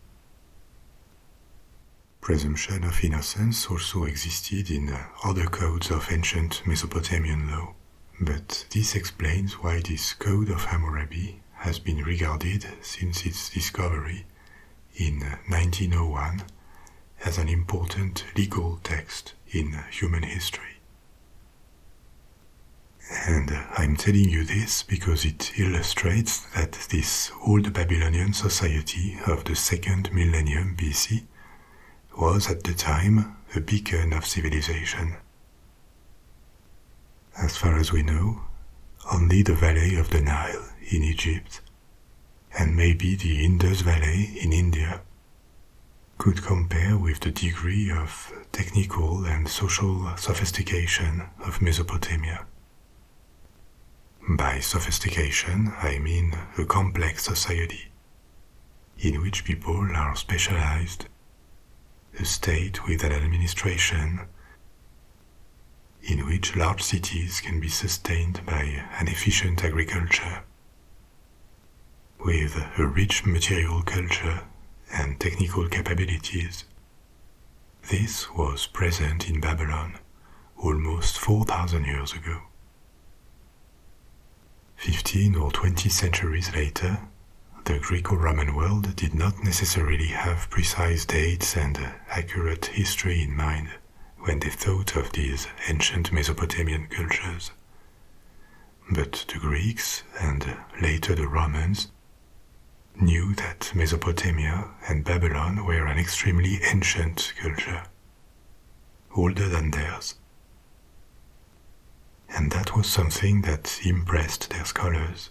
Presumption of innocence also existed in other codes of ancient Mesopotamian law, but this explains why this Code of Hammurabi has been regarded since its discovery in 1901 as an important legal text in human history. And I'm telling you this because it illustrates that this old Babylonian society of the second millennium BC was at the time a beacon of civilization. As far as we know, only the valley of the Nile in Egypt and maybe the Indus Valley in India could compare with the degree of technical and social sophistication of Mesopotamia. By sophistication, I mean a complex society, in which people are specialized, a state with an administration, in which large cities can be sustained by an efficient agriculture, with a rich material culture and technical capabilities. This was present in Babylon almost 4,000 years ago. 15 or 20 centuries later, the Greco-Roman world did not necessarily have precise dates and accurate history in mind when they thought of these ancient Mesopotamian cultures. But the Greeks, and later the Romans, knew that Mesopotamia and Babylon were an extremely ancient culture, older than theirs. And that was something that impressed their scholars.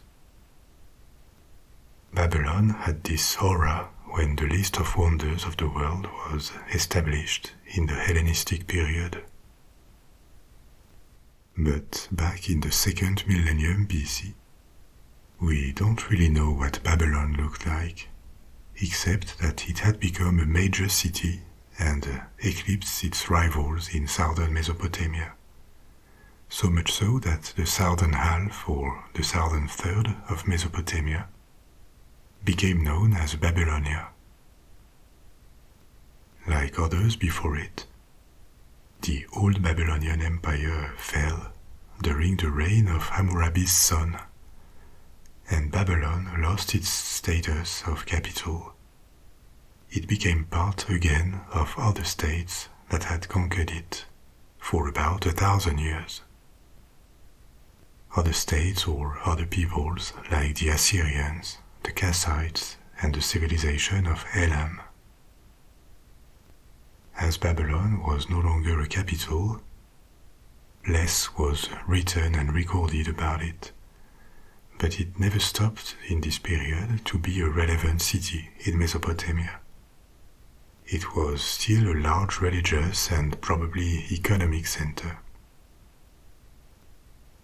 Babylon had this aura when the list of wonders of the world was established in the Hellenistic period. But back in the second millennium BC, we don't really know what Babylon looked like, except that it had become a major city and eclipsed its rivals in southern Mesopotamia. so much so that the southern half or the southern third of Mesopotamia became known as Babylonia. Like others before it, the old Babylonian Empire fell during the reign of Hammurabi's son, and Babylon lost its status of capital. It became part again of other states that had conquered it for about 1,000 years. Other states or other peoples like the Assyrians, the Kassites, and the civilization of Elam. As Babylon was no longer a capital, less was written and recorded about it, but it never stopped in this period to be a relevant city in Mesopotamia. It was still a large religious and probably economic center.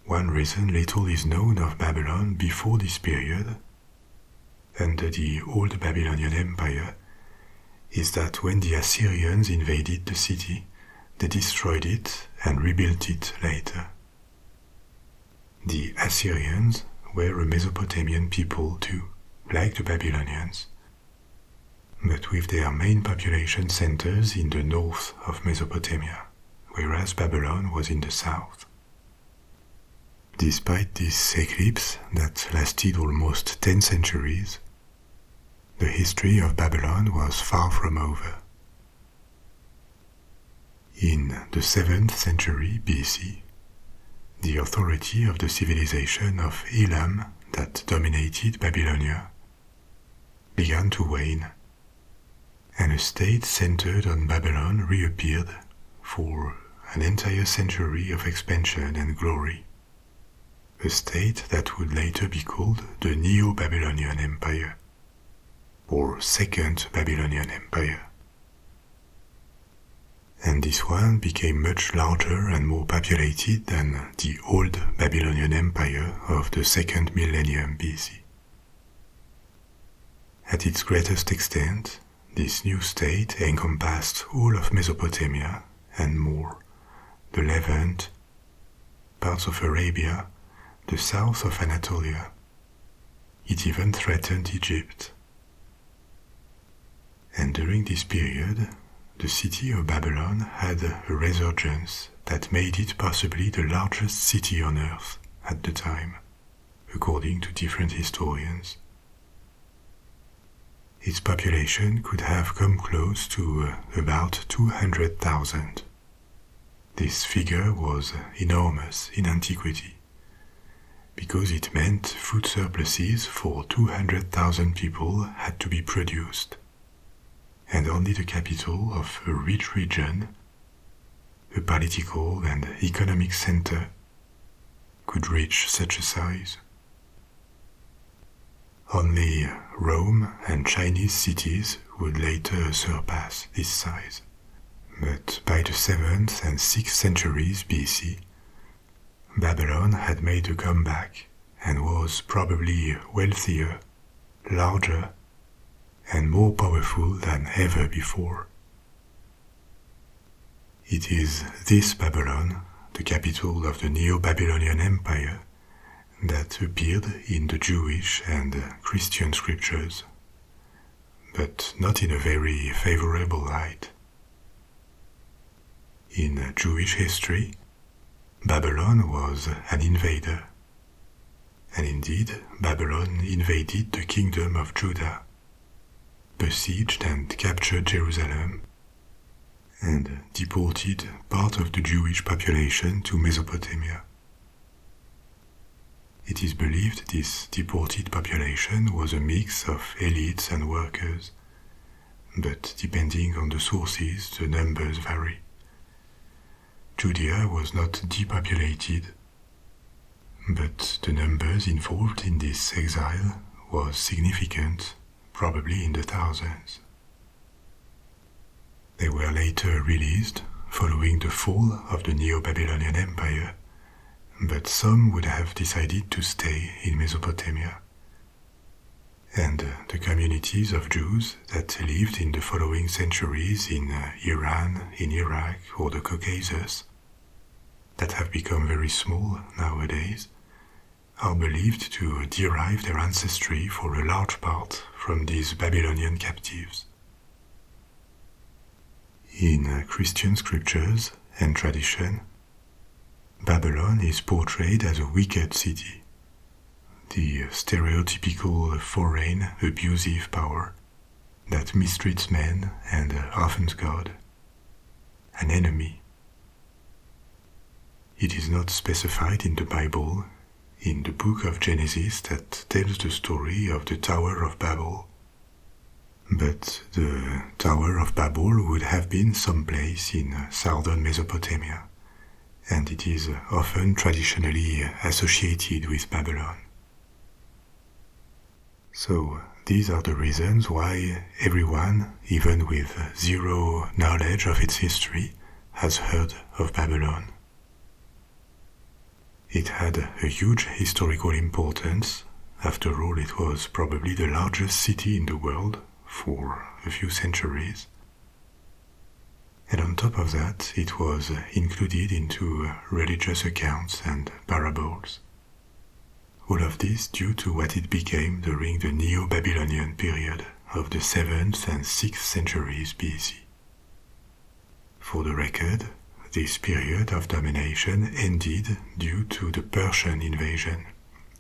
One reason little is known of Babylon before this period, under the old Babylonian Empire, is that when the Assyrians invaded the city, they destroyed it and rebuilt it later. The Assyrians were a Mesopotamian people too, like the Babylonians, but with their main population centers in the north of Mesopotamia, whereas Babylon was in the south. Despite this eclipse that lasted almost 10 centuries, the history of Babylon was far from over. In the 7th century BC, the authority of the civilization of Elam that dominated Babylonia began to wane, and a state centered on Babylon reappeared for an entire century of expansion and glory, a state that would later be called the Neo-Babylonian Empire, or Second Babylonian Empire. And this one became much larger and more populated than the old Babylonian Empire of the 2nd millennium BC. At its greatest extent, this new state encompassed all of Mesopotamia and more, the Levant, parts of Arabia, the south of Anatolia. It even threatened Egypt. And during this period, the city of Babylon had a resurgence that made it possibly the largest city on earth at the time, according to different historians. Its population could have come close to about 200,000. This figure was enormous in antiquity, because it meant food surpluses for 200,000 people had to be produced, and only the capital of a rich region, a political and economic center, could reach such a size. Only Rome and Chinese cities would later surpass this size. But by the 7th and 6th centuries BC, Babylon had made a comeback and was probably wealthier, larger, and more powerful than ever before. It is this Babylon, the capital of the Neo-Babylonian Empire, that appeared in the Jewish and Christian scriptures, but not in a very favorable light. In Jewish history, Babylon was an invader, and indeed Babylon invaded the kingdom of Judah, besieged and captured Jerusalem, and deported part of the Jewish population to Mesopotamia. It is believed this deported population was a mix of elites and workers, but depending on the sources, the numbers vary. Judea was not depopulated, but the numbers involved in this exile was significant, probably in the thousands. They were later released following the fall of the Neo-Babylonian Empire, but some would have decided to stay in Mesopotamia. And the communities of Jews that lived in the following centuries in Iran, in Iraq, or the Caucasus that have become very small nowadays, are believed to derive their ancestry for a large part from these Babylonian captives. In Christian scriptures and tradition, Babylon is portrayed as a wicked city, the stereotypical foreign abusive power that mistreats men and offends God, an enemy. It is not specified in the Bible, in the book of Genesis that tells the story of the Tower of Babel, but the Tower of Babel would have been someplace in southern Mesopotamia, and it is often traditionally associated with Babylon. So these are the reasons why everyone, even with zero knowledge of its history, has heard of Babylon. It had a huge historical importance. After all, it was probably the largest city in the world for a few centuries. And on top of that, it was included into religious accounts and parables. All of this due to what it became during the Neo-Babylonian period of the 7th and 6th centuries BC. For the record, this period of domination ended due to the Persian invasion,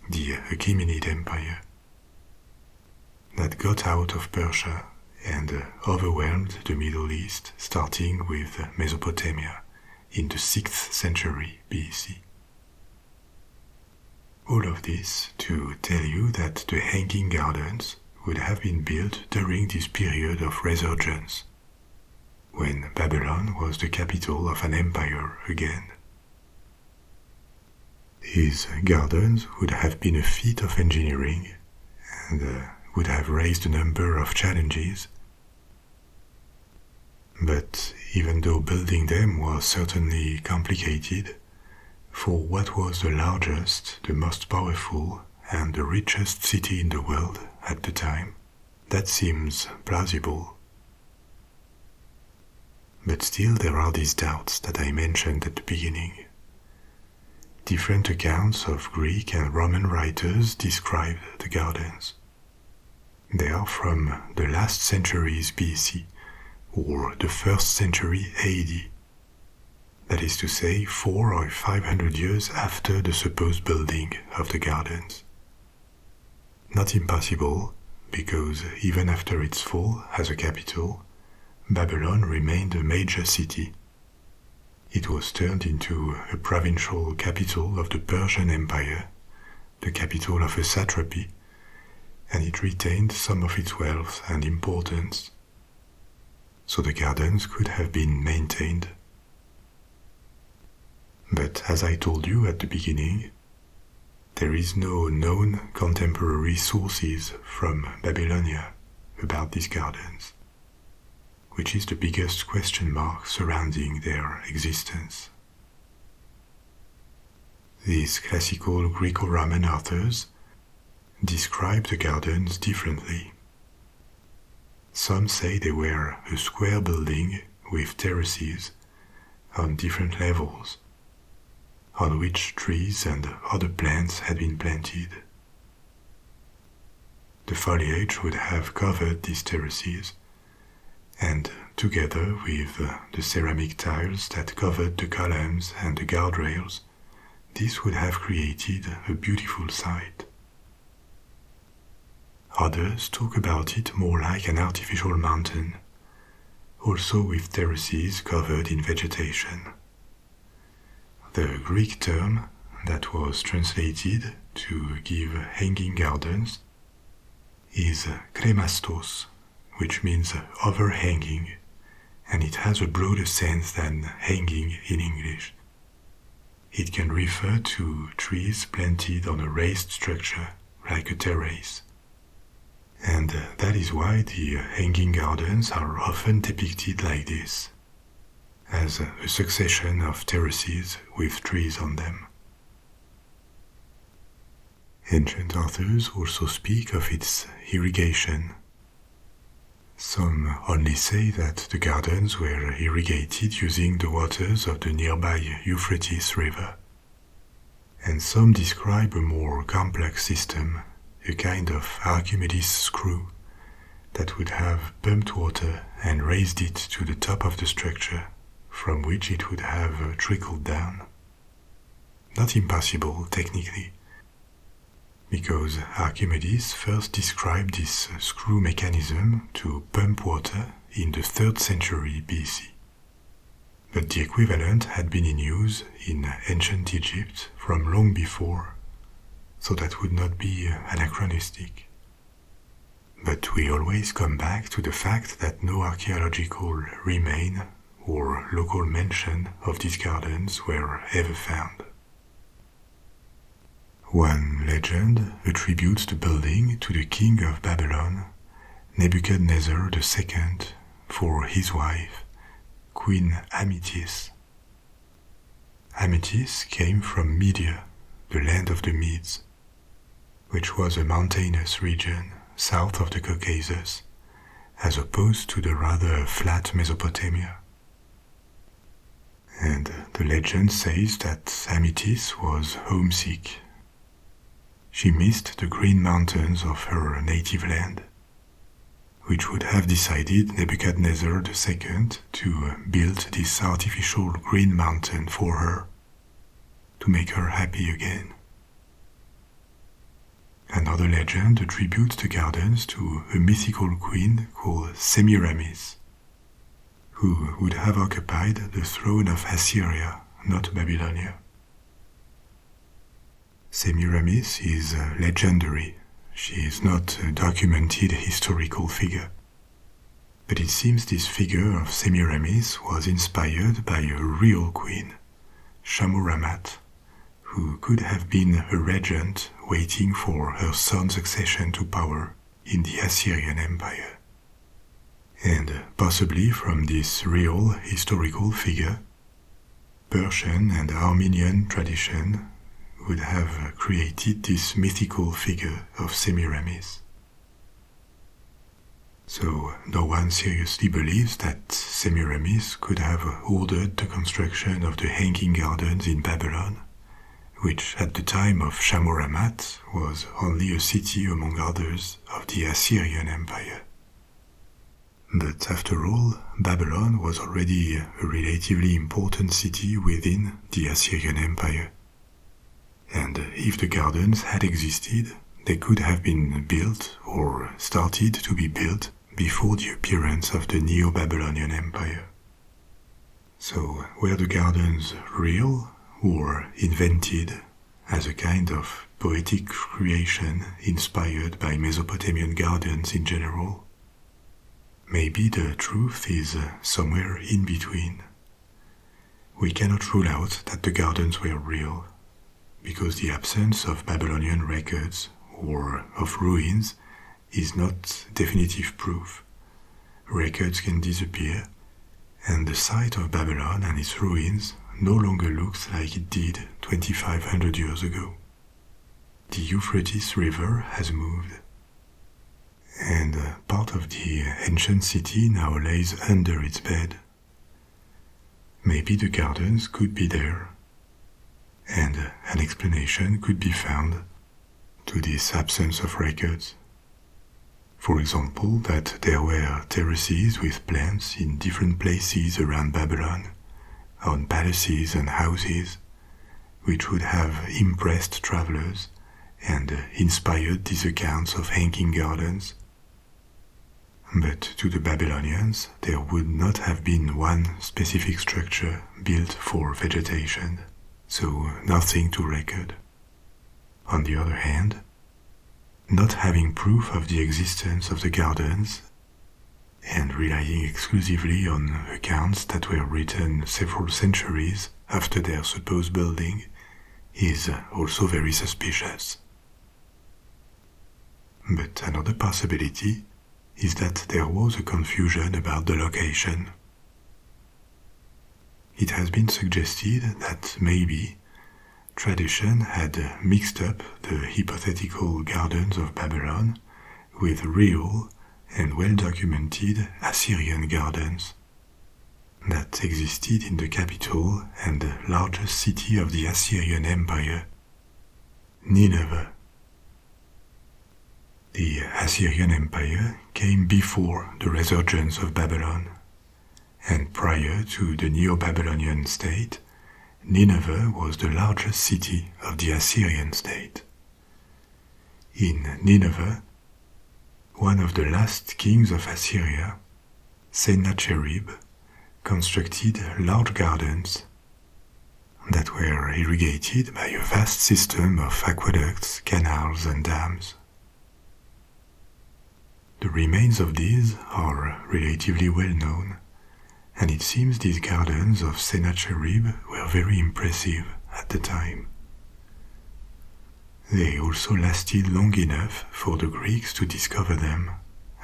the Achaemenid Empire, that got out of Persia and overwhelmed the Middle East, starting with Mesopotamia in the 6th century BC. All of this to tell you that the Hanging Gardens would have been built during this period of resurgence, when Babylon was the capital of an empire again. These gardens would have been a feat of engineering and would have raised a number of challenges. But even though building them was certainly complicated, for what was the largest, the most powerful, and the richest city in the world at the time, that seems plausible. But still there are these doubts that I mentioned at the beginning. Different accounts of Greek and Roman writers describe the gardens. They are from the last centuries BC or the 1st century AD. That is to say, 400 or 500 years after the supposed building of the gardens. Not impossible, because even after its fall as a capital, Babylon remained a major city. It was turned into a provincial capital of the Persian Empire, the capital of a satrapy, and it retained some of its wealth and importance. So the gardens could have been maintained. But as I told you at the beginning, there is no known contemporary sources from Babylonia about these gardens, which is the biggest question mark surrounding their existence. These classical Greco-Roman authors describe the gardens differently. Some say they were a square building with terraces on different levels, on which trees and other plants had been planted. The foliage would have covered these terraces, and together with the ceramic tiles that covered the columns and the guardrails, this would have created a beautiful sight. Others talk about it more like an artificial mountain, also with terraces covered in vegetation. The Greek term that was translated to give hanging gardens is kremastos, which means overhanging, and it has a broader sense than hanging in English. It can refer to trees planted on a raised structure, like a terrace. And that is why the hanging gardens are often depicted like this, as a succession of terraces with trees on them. Ancient authors also speak of its irrigation. Some only say that the gardens were irrigated using the waters of the nearby Euphrates River. And some describe a more complex system, a kind of Archimedes screw that would have pumped water and raised it to the top of the structure, from which it would have trickled down. Not impossible technically, because Archimedes first described this screw mechanism to pump water in the 3rd century BC. But the equivalent had been in use in ancient Egypt from long before, so that would not be anachronistic. But we always come back to the fact that no archaeological remain or local mention of these gardens were ever found. One legend attributes the building to the king of Babylon, Nebuchadnezzar II, for his wife, Queen Amytis. Amytis came from Media, the land of the Medes, which was a mountainous region south of the Caucasus, as opposed to the rather flat Mesopotamia. And the legend says that Amytis was homesick. She missed the green mountains of her native land, which would have decided Nebuchadnezzar II to build this artificial green mountain for her, to make her happy again. Another legend attributes the gardens to a mythical queen called Semiramis, who would have occupied the throne of Assyria, not Babylonia. Semiramis is legendary. She is not a documented historical figure. But it seems this figure of Semiramis was inspired by a real queen, Shamuramat, who could have been a regent waiting for her son's accession to power in the Assyrian Empire. And possibly from this real historical figure, Persian and Armenian tradition would have created this mythical figure of Semiramis. So no one seriously believes that Semiramis could have ordered the construction of the Hanging Gardens in Babylon, which at the time of Shamuramat was only a city among others of the Assyrian Empire. But after all, Babylon was already a relatively important city within the Assyrian Empire. And if the gardens had existed, they could have been built or started to be built before the appearance of the Neo-Babylonian Empire. So were the gardens real or invented as a kind of poetic creation inspired by Mesopotamian gardens in general? Maybe the truth is somewhere in between. We cannot rule out that the gardens were real, because the absence of Babylonian records or of ruins is not definitive proof. Records can disappear, and the site of Babylon and its ruins no longer looks like it did 2500 years ago. The Euphrates River has moved, and part of the ancient city now lays under its bed. Maybe the gardens could be there, and an explanation could be found to this absence of records. For example, that there were terraces with plants in different places around Babylon, on palaces and houses, which would have impressed travelers and inspired these accounts of hanging gardens. But to the Babylonians, there would not have been one specific structure built for vegetation, so nothing to record. On the other hand, not having proof of the existence of the gardens and relying exclusively on accounts that were written several centuries after their supposed building is also very suspicious. But another possibility is that there was a confusion about the location. It has been suggested that maybe tradition had mixed up the hypothetical gardens of Babylon with real and well-documented Assyrian gardens that existed in the capital and the largest city of the Assyrian Empire, Nineveh. The Assyrian Empire came before the resurgence of Babylon, and prior to the Neo-Babylonian state, Nineveh was the largest city of the Assyrian state. In Nineveh, one of the last kings of Assyria, Sennacherib, constructed large gardens that were irrigated by a vast system of aqueducts, canals, and dams. The remains of these are relatively well known, and it seems these gardens of Sennacherib were very impressive at the time. They also lasted long enough for the Greeks to discover them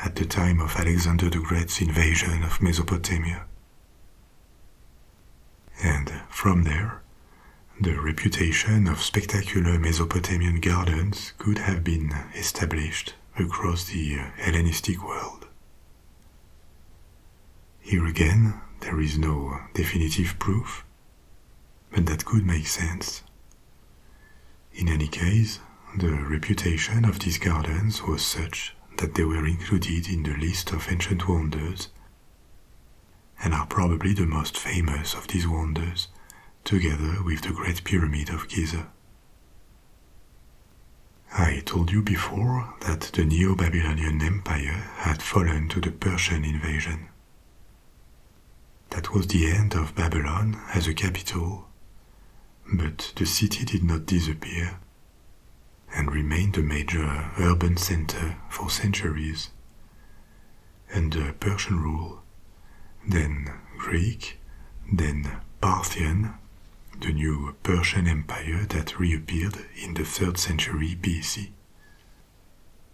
at the time of Alexander the Great's invasion of Mesopotamia. And from there, the reputation of spectacular Mesopotamian gardens could have been established across the Hellenistic world. Here again, there is no definitive proof, but that could make sense. In any case, the reputation of these gardens was such that they were included in the list of ancient wonders and are probably the most famous of these wonders, together with the Great Pyramid of Giza. I told you before that the Neo-Babylonian Empire had fallen to the Persian invasion. That was the end of Babylon as a capital, but the city did not disappear and remained a major urban center for centuries. Under Persian rule, then Greek, then Parthian, the new Persian Empire that reappeared in the 3rd century BC.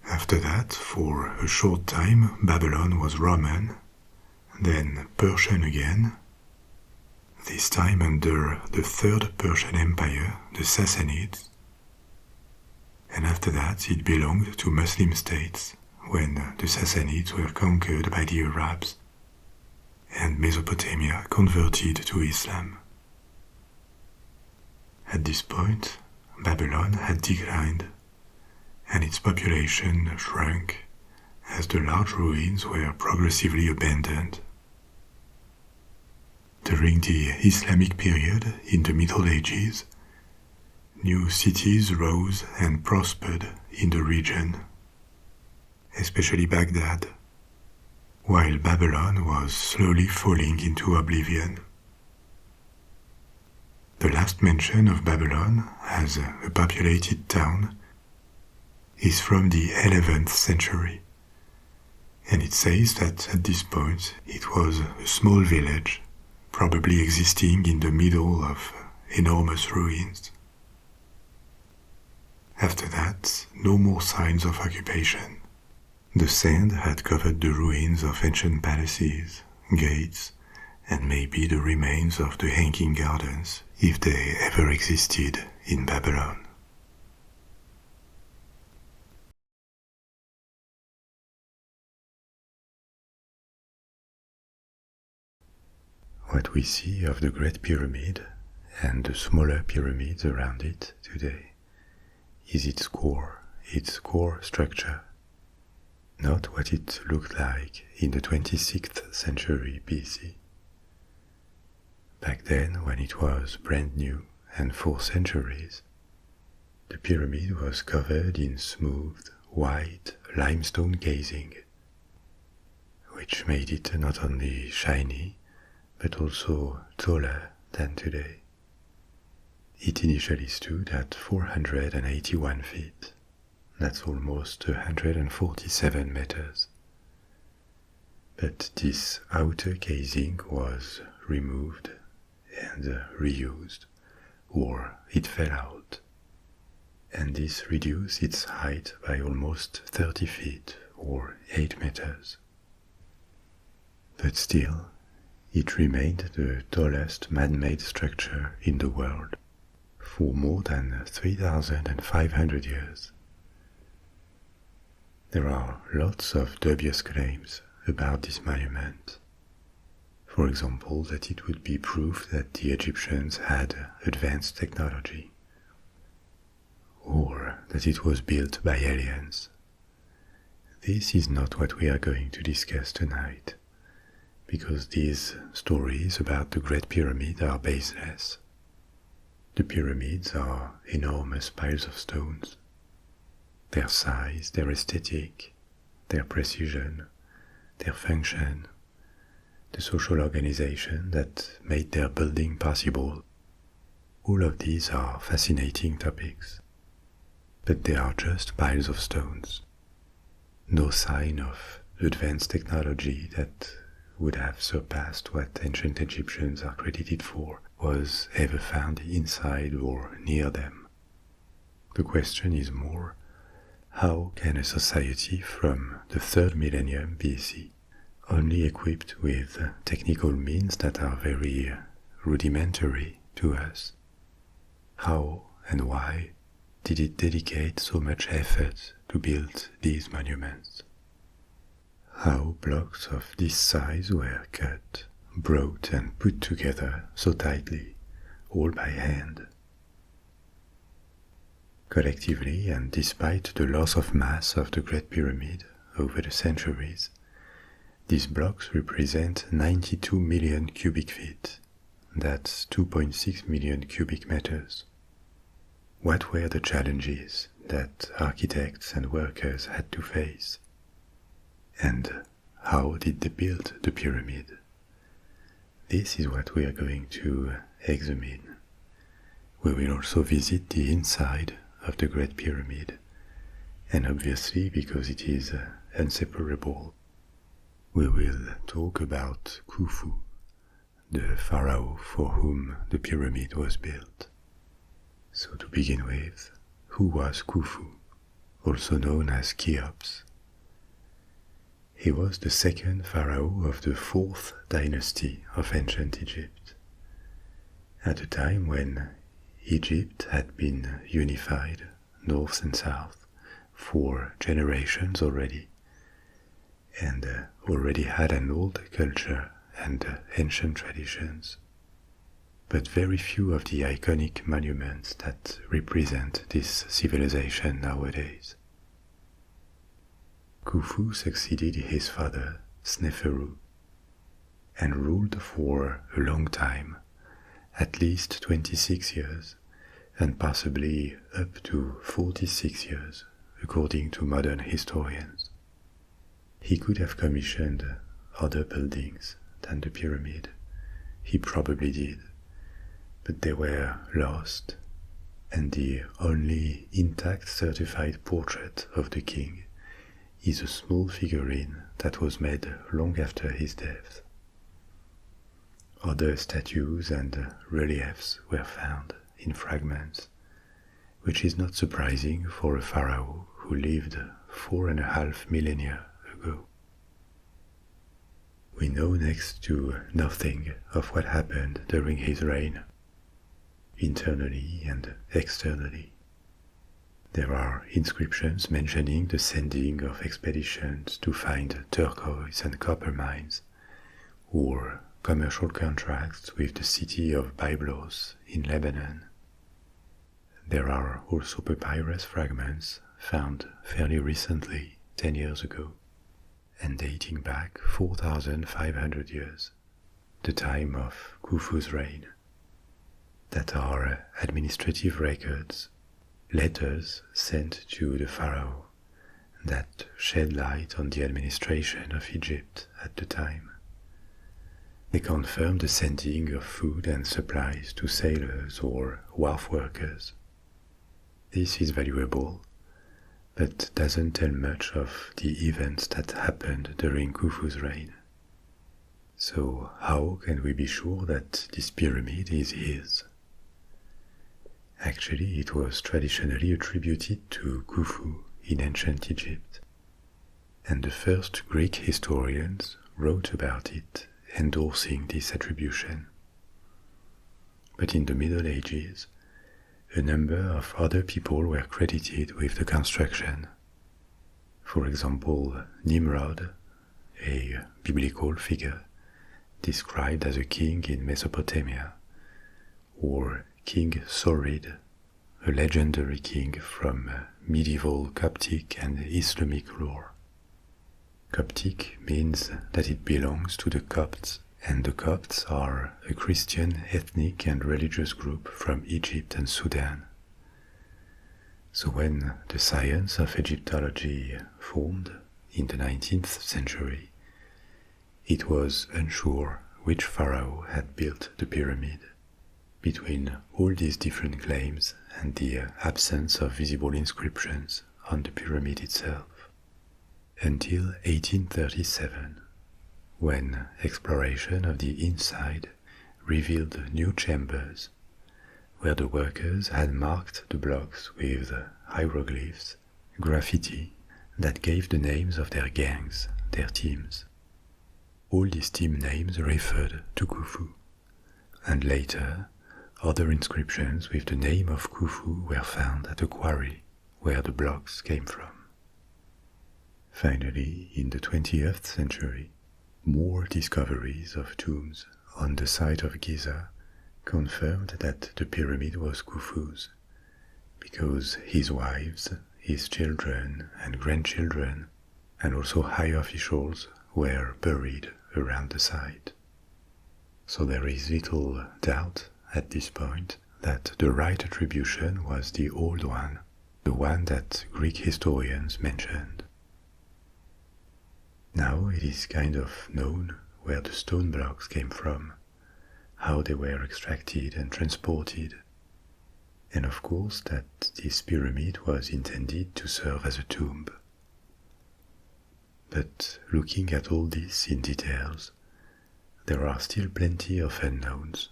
After that, for a short time, Babylon was Roman, then Persian again, this time under the 3rd Persian Empire, the Sassanids, and after that it belonged to Muslim states when the Sassanids were conquered by the Arabs and Mesopotamia converted to Islam. At this point, Babylon had declined, and its population shrunk as the large ruins were progressively abandoned. During the Islamic period in the Middle Ages, new cities rose and prospered in the region, especially Baghdad, while Babylon was slowly falling into oblivion. The last mention of Babylon as a populated town is from the 11th century, and it says that at this point it was a small village, probably existing in the middle of enormous ruins. After that, no more signs of occupation. The sand had covered the ruins of ancient palaces, gates, and maybe the remains of the hanging gardens, if they ever existed in Babylon. What we see of the Great Pyramid and the smaller pyramids around it today is its core structure, not what it looked like in the 26th century BC. Back then, when it was brand new and for centuries, the pyramid was covered in smooth, white limestone casing, which made it not only shiny, but also taller than today. It initially stood at 481 feet. That's almost 147 meters. But this outer casing was removed and reused, or it fell out, and this reduced its height by almost 30 feet or 8 meters. But still, it remained the tallest man-made structure in the world for more than 3,500 years. There are lots of dubious claims about this monument. For example, that it would be proof that the Egyptians had advanced technology, or that it was built by aliens. This is not what we are going to discuss tonight, because these stories about the Great Pyramid are baseless. The pyramids are enormous piles of stones. Their size, their aesthetic, their precision, their function, the social organization that made their building possible, all of these are fascinating topics. But they are just piles of stones. No sign of advanced technology that would have surpassed what ancient Egyptians are credited for was ever found inside or near them. The question is more, how can a society from the 3rd millennium BC, only equipped with technical means that are very rudimentary to us, how and why did it dedicate so much effort to build these monuments? How blocks of this size were cut, brought and put together so tightly, all by hand? Collectively, and despite the loss of mass of the Great Pyramid over the centuries, these blocks represent 92 million cubic feet. That's 2.6 million cubic meters. What were the challenges that architects and workers had to face? And how did they build the pyramid? This is what we are going to examine. We will also visit the inside of the Great Pyramid, and obviously, because it is inseparable, we will talk about Khufu, the pharaoh for whom the pyramid was built. So to begin with, who was Khufu, also known as Cheops? He was the 2nd pharaoh of the 4th dynasty of ancient Egypt, at a time when Egypt had been unified, north and south, for generations already, and already had an old culture and ancient traditions, but very few of the iconic monuments that represent this civilization nowadays. Khufu succeeded his father, Sneferu, and ruled for a long time, at least 26 years, and possibly up to 46 years, according to modern historians. He could have commissioned other buildings than the pyramid. He probably did, but they were lost, and the only intact certified portrait of the king is a small figurine that was made long after his death. Other statues and reliefs were found in fragments, which is not surprising for a pharaoh who lived 4.5 millennia ago. We know next to nothing of what happened during his reign, internally and externally. There are inscriptions mentioning the sending of expeditions to find turquoise and copper mines, or commercial contracts with the city of Byblos in Lebanon. There are also papyrus fragments found fairly recently, 10 years ago, and dating back 4,500 years, the time of Khufu's reign, that are administrative records, letters sent to the pharaoh that shed light on the administration of Egypt at the time. They confirm the sending of food and supplies to sailors or wharf workers. This is valuable, but doesn't tell much of the events that happened during Khufu's reign. So how can we be sure that this pyramid is his? Actually, it was traditionally attributed to Khufu in ancient Egypt, and the first Greek historians wrote about it, endorsing this attribution. But in the Middle Ages, a number of other people were credited with the construction. For example, Nimrod, a biblical figure described as a king in Mesopotamia, or King Sorid, a legendary king from medieval Coptic and Islamic lore. Coptic means that it belongs to the Copts, and the Copts are a Christian ethnic and religious group from Egypt and Sudan. So when the science of Egyptology formed in the 19th century, it was unsure which pharaoh had built the pyramid. Between all these different claims and the absence of visible inscriptions on the pyramid itself, until 1837, when exploration of the inside revealed new chambers where the workers had marked the blocks with hieroglyphs, graffiti, that gave the names of their gangs, their teams. All these team names referred to Khufu, and later other inscriptions with the name of Khufu were found at a quarry where the blocks came from. Finally, in the 20th century, more discoveries of tombs on the site of Giza confirmed that the pyramid was Khufu's, because his wives, his children and grandchildren, and also high officials were buried around the site. So there is little doubt at this point that the right attribution was the old one, the one that Greek historians mentioned. Now it is kind of known where the stone blocks came from, how they were extracted and transported, and of course that this pyramid was intended to serve as a tomb. But looking at all this in details, there are still plenty of unknowns.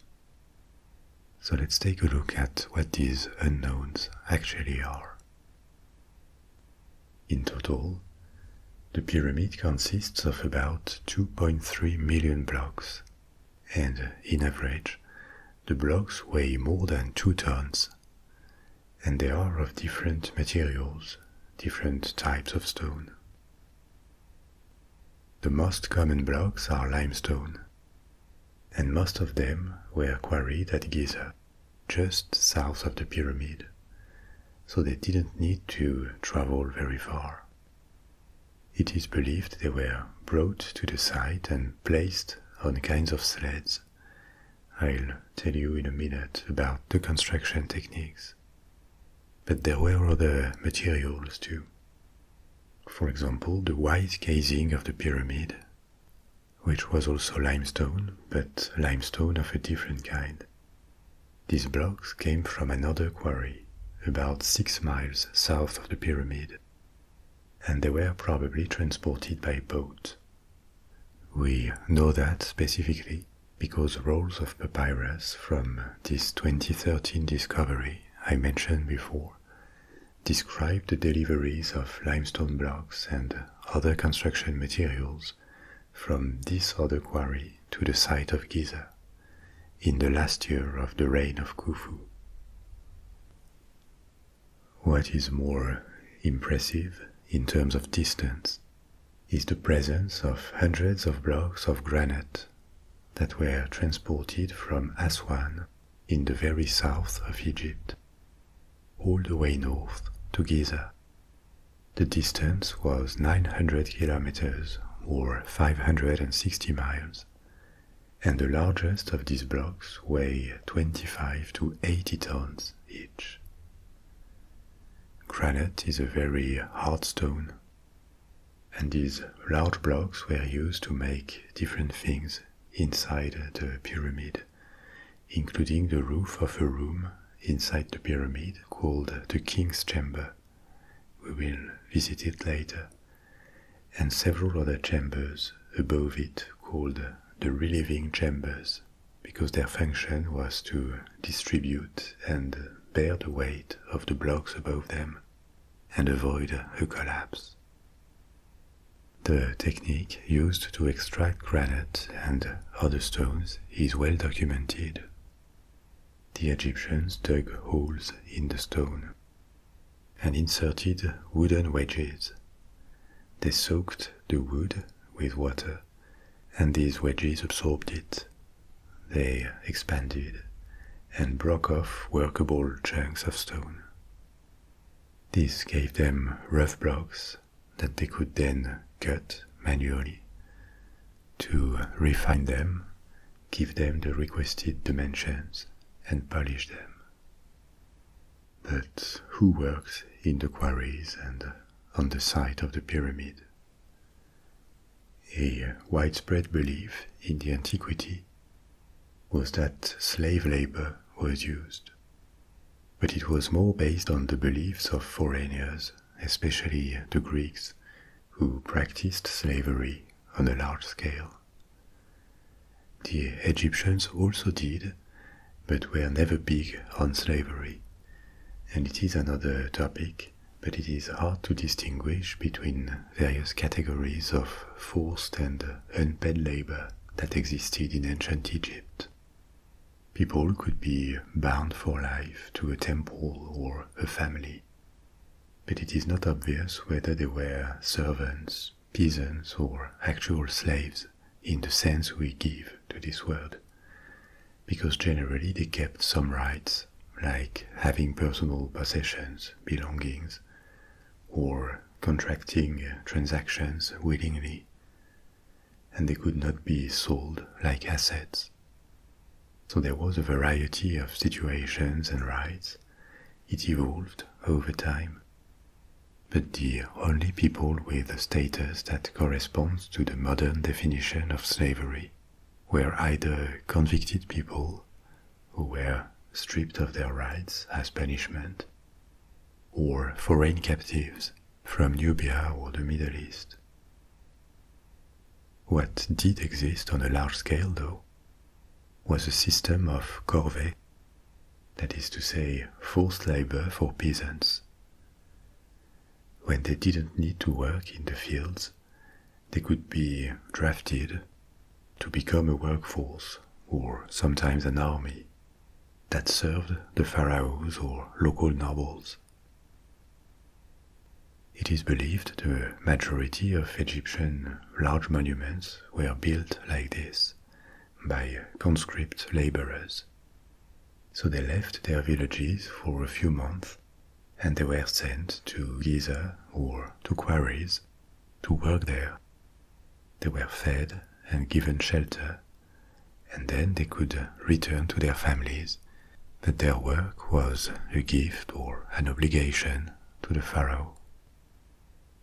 So let's take a look at what these unknowns actually are. In total, the pyramid consists of about 2.3 million blocks, and in average, the blocks weigh more than 2 tons, and they are of different materials, different types of stone. The most common blocks are limestone, and most of them were quarried at Giza, just south of the pyramid, so they didn't need to travel very far. It is believed they were brought to the site and placed on kinds of sleds. I'll tell you in a minute about the construction techniques. But there were other materials too. For example, the white casing of the pyramid, which was also limestone, but limestone of a different kind. These blocks came from another quarry, about 6 miles south of the pyramid, and they were probably transported by boat. We know that specifically because rolls of papyrus from this 2013 discovery I mentioned before describe the deliveries of limestone blocks and other construction materials from this other quarry to the site of Giza in the last year of the reign of Khufu. What is more impressive in terms of distance is the presence of hundreds of blocks of granite that were transported from Aswan in the very south of Egypt, all the way north to Giza. The distance was 900 kilometers or 560 miles, and the largest of these blocks weigh 25 to 80 tons each. Granite is a very hard stone, and these large blocks were used to make different things inside the pyramid, including the roof of a room inside the pyramid called the King's Chamber. We will visit it later, and several other chambers above it called the relieving chambers, because their function was to distribute and bear the weight of the blocks above them and avoid a collapse. The technique used to extract granite and other stones is well documented. The Egyptians dug holes in the stone and inserted wooden wedges, They soaked the wood with water, and these wedges absorbed it. They expanded and broke off workable chunks of stone. This gave them rough blocks that they could then cut manually to refine them, give them the requested dimensions, and polish them. But who worked in the quarries and on the site of the pyramid? A widespread belief in the antiquity was that slave labor was used, but it was more based on the beliefs of foreigners, especially the Greeks, who practiced slavery on a large scale. The Egyptians also did, but were never big on slavery, and it is another topic, but it is hard to distinguish between various categories of forced and unpaid labor that existed in ancient Egypt. People could be bound for life to a temple or a family, but it is not obvious whether they were servants, peasants, or actual slaves in the sense we give to this word, because generally they kept some rights, like having personal possessions, belongings, or contracting transactions willingly, and they could not be sold like assets. So there was a variety of situations and rights. It evolved over time. But the only people with a status that corresponds to the modern definition of slavery were either convicted people who were stripped of their rights as punishment, or foreign captives from Nubia or the Middle East. What did exist on a large scale, though, was a system of corvée, that is to say, forced labor for peasants. When they didn't need to work in the fields, they could be drafted to become a workforce, or sometimes an army, that served the pharaohs or local nobles. It is believed the majority of Egyptian large monuments were built like this, by conscript laborers. So they left their villages for a few months, and they were sent to Giza or to quarries to work there. They were fed and given shelter, and then they could return to their families, but their work was a gift or an obligation to the pharaoh.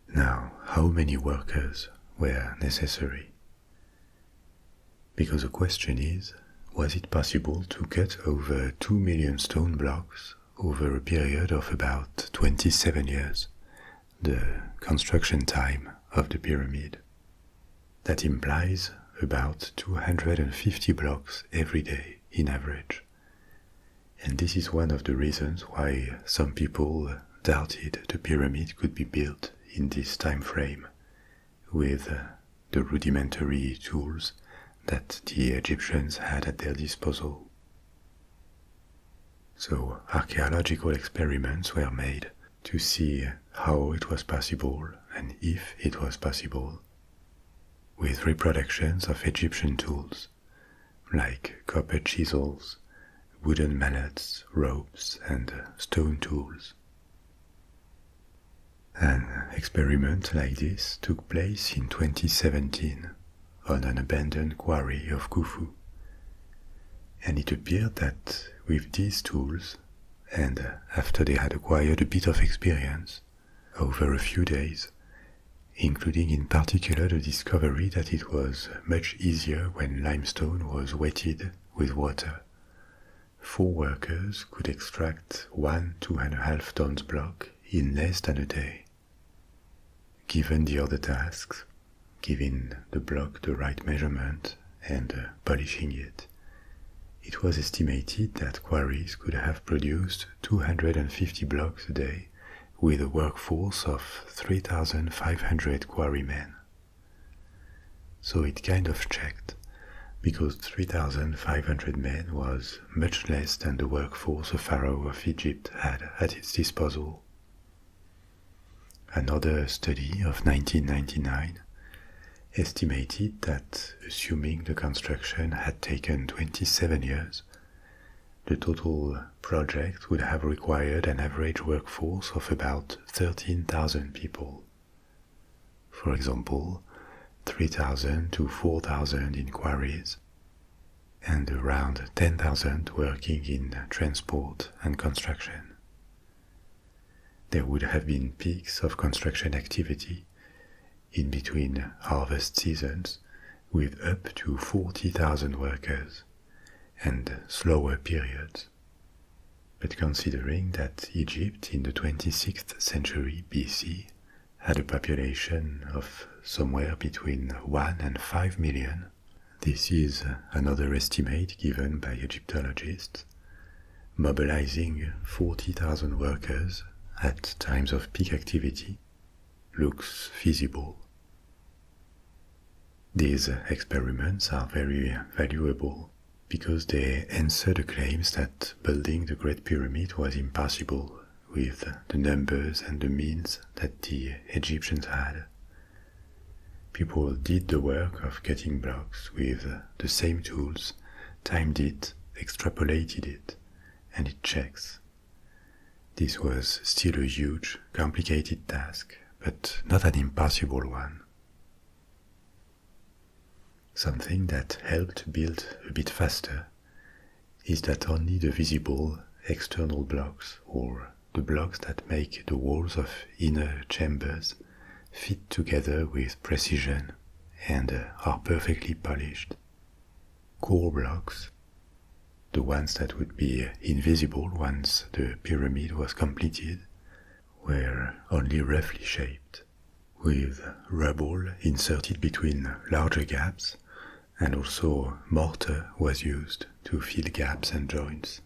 Now, how many workers were necessary? Because the question is, was it possible to cut over 2 million stone blocks over a period of about 27 years, the construction time of the pyramid? That implies about 250 blocks every day in average. And this is one of the reasons why some people doubted the pyramid could be built in this time frame with the rudimentary tools that the Egyptians had at their disposal. So archaeological experiments were made to see how it was possible and if it was possible, with reproductions of Egyptian tools like copper chisels, wooden mallets, ropes, and stone tools. An experiment like this took place in 2017 on an abandoned quarry of Khufu, and it appeared that with these tools, and after they had acquired a bit of experience, over a few days, including in particular the discovery that it was much easier when limestone was wetted with water, 4 workers could extract 1 2.5 tons block in less than a day. Given the other tasks, giving the block the right measurement and polishing it, it was estimated that quarries could have produced 250 blocks a day with a workforce of 3,500 quarrymen. So it kind of checked, because 3,500 men was much less than the workforce a pharaoh of Egypt had at its disposal. Another study of 1999 estimated that, assuming the construction had taken 27 years, the total project would have required an average workforce of about 13,000 people. For example, 3,000 to 4,000 in quarries, and around 10,000 working in transport and construction. There would have been peaks of construction activity in between harvest seasons with up to 40,000 workers, and slower periods. But considering that Egypt in the 26th century BC had a population of somewhere between 1 and 5 million, this is another estimate given by Egyptologists, mobilizing 40,000 workers at times of peak activity looks feasible. These experiments are very valuable because they answer the claims that building the Great Pyramid was impossible with the numbers and the means that the Egyptians had. People did the work of cutting blocks with the same tools, timed it, extrapolated it, and it checks. This was still a huge, complicated task, but not an impossible one. Something that helped build a bit faster is that only the visible external blocks, or the blocks that make the walls of inner chambers, fit together with precision and are perfectly polished. Core blocks, the ones that would be invisible once the pyramid was completed, were only roughly shaped, with rubble inserted between larger gaps, and also mortar was used to fill gaps and joints.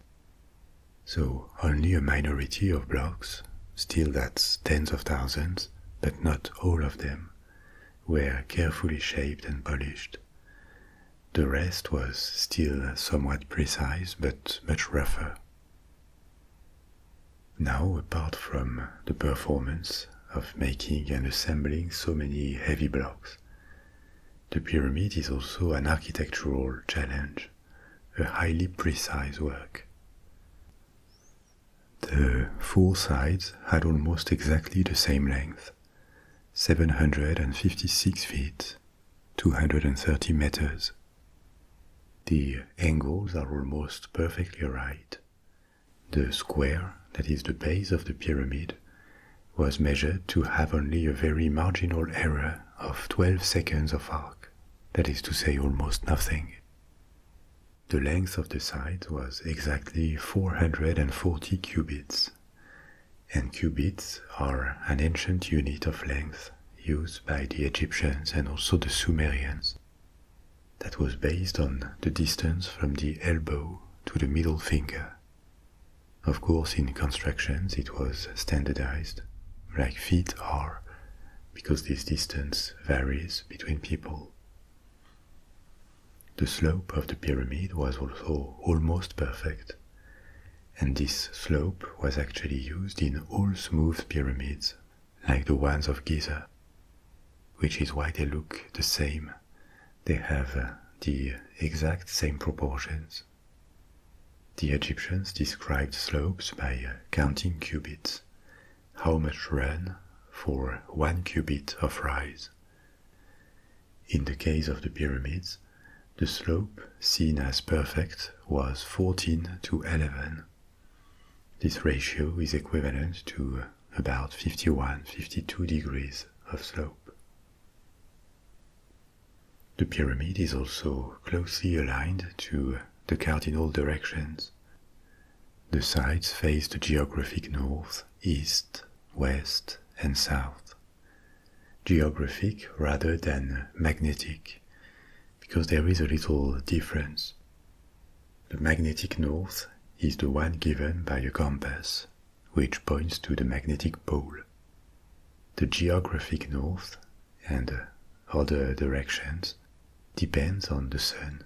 So only a minority of blocks, still that's tens of thousands, but not all of them, were carefully shaped and polished. The rest was still somewhat precise, but much rougher. Now, apart from the performance of making and assembling so many heavy blocks, the pyramid is also an architectural challenge, a highly precise work. The four sides had almost exactly the same length, 756 feet, 230 meters. The angles are almost perfectly right. The square, that is the base of the pyramid, was measured to have only a very marginal error of 12 seconds of arc, that is to say almost nothing. The length of the sides was exactly 440 cubits, and cubits are an ancient unit of length used by the Egyptians and also the Sumerians. That was based on the distance from the elbow to the middle finger. Of course, in constructions it was standardized, like feet are, because this distance varies between people. The slope of the pyramid was also almost perfect, and this slope was actually used in all smooth pyramids, like the ones of Giza, which is why they look the same. They have the exact same proportions. The Egyptians described slopes by counting cubits, how much run for 1 cubit of rise. In the case of the pyramids, the slope seen as perfect was 14 to 11. This ratio is equivalent to about 51-52 degrees of slope. The pyramid is also closely aligned to the cardinal directions. The sides face the geographic north, east, west, and south. Geographic rather than magnetic, because there is a little difference. The magnetic north is the one given by a compass, which points to the magnetic pole. The geographic north and other directions depends on the sun.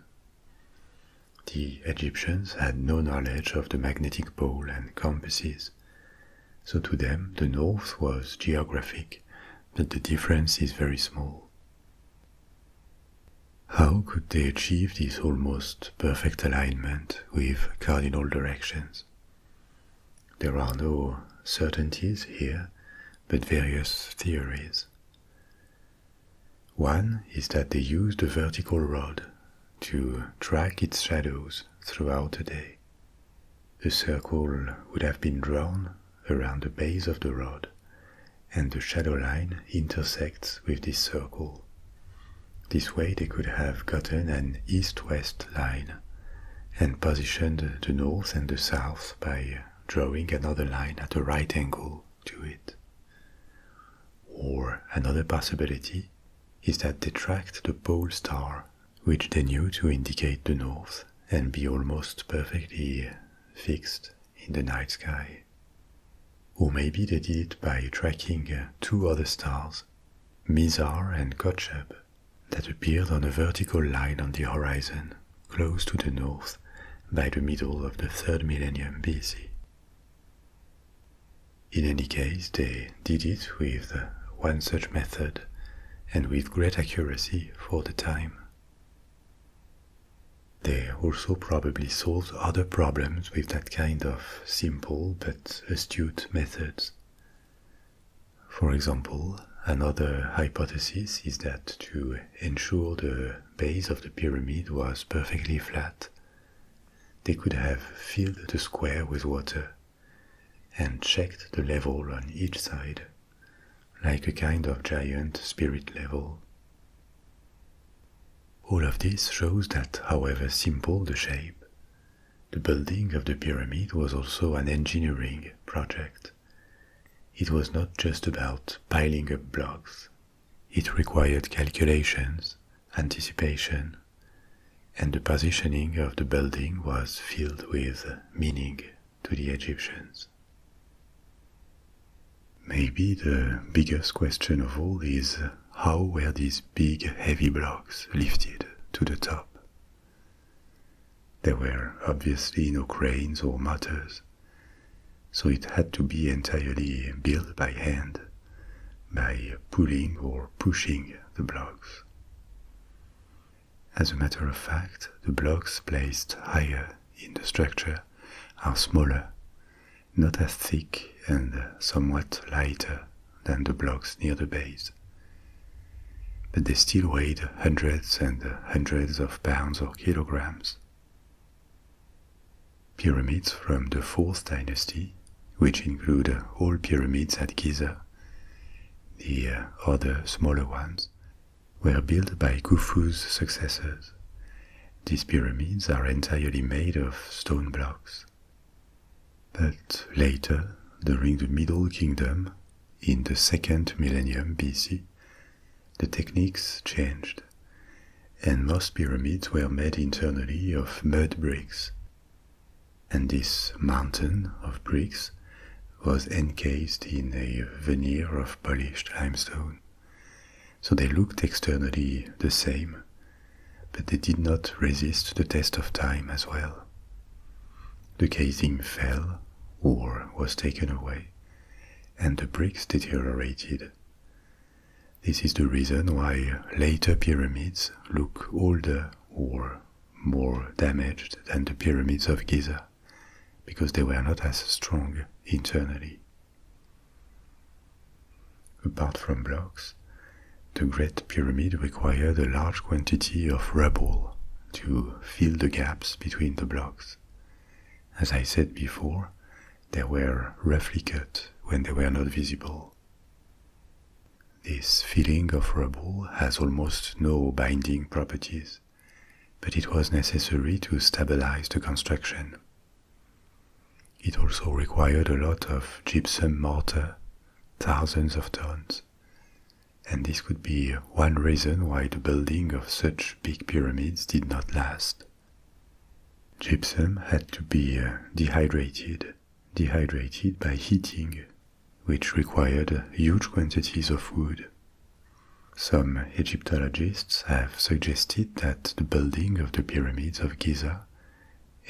The Egyptians had no knowledge of the magnetic pole and compasses, So to them, the north was geographic, but the difference is very small. How could they achieve this almost perfect alignment with cardinal directions? There are no certainties here, but various theories. One is that they used a vertical rod to track its shadows throughout the day. A circle would have been drawn around the base of the rod, and the shadow line intersects with this circle. This way they could have gotten an east-west line and positioned the north and the south by drawing another line at a right angle to it. Or another possibility is that they tracked the pole star, which they knew to indicate the north and be almost perfectly fixed in the night sky. Or maybe they did it by tracking two other stars, Mizar and Kocheb, that appeared on a vertical line on the horizon, close to the north, by the middle of the 3rd millennium BC. In any case, they did it with one such method, and with great accuracy for the time. They also probably solved other problems with that kind of simple but astute methods. For example, another hypothesis is that to ensure the base of the pyramid was perfectly flat, they could have filled the square with water and checked the level on each side, like a kind of giant spirit level. All of this shows that, however simple the shape, the building of the pyramid was also an engineering project. It was not just about piling up blocks. It required calculations, anticipation, and the positioning of the building was filled with meaning to the Egyptians. Maybe the biggest question of all is how were these big heavy blocks lifted to the top? There were obviously no cranes or motors, so it had to be entirely built by hand, by pulling or pushing the blocks. As a matter of fact, the blocks placed higher in the structure are smaller, not as thick and somewhat lighter than the blocks near the base. But they still weighed hundreds and hundreds of pounds or kilograms. Pyramids from the 4th dynasty, which include all pyramids at Giza, the other smaller ones, were built by Khufu's successors. These pyramids are entirely made of stone blocks. But later, during the Middle Kingdom, in the 2nd millennium BC, the techniques changed, and most pyramids were made internally of mud bricks. And this mountain of bricks was encased in a veneer of polished limestone. So they looked externally the same, but they did not resist the test of time as well. The casing fell or was taken away, and the bricks deteriorated. This is the reason why later pyramids look older or more damaged than the pyramids of Giza, because they were not as strong internally. Apart from blocks, the Great Pyramid required a large quantity of rubble to fill the gaps between the blocks. As I said before, they were roughly cut when they were not visible. This filling of rubble has almost no binding properties, but it was necessary to stabilize the construction. It also required a lot of gypsum mortar, thousands of tons, and this could be one reason why the building of such big pyramids did not last. Gypsum had to be dehydrated by heating, which required huge quantities of wood. Some Egyptologists have suggested that the building of the pyramids of Giza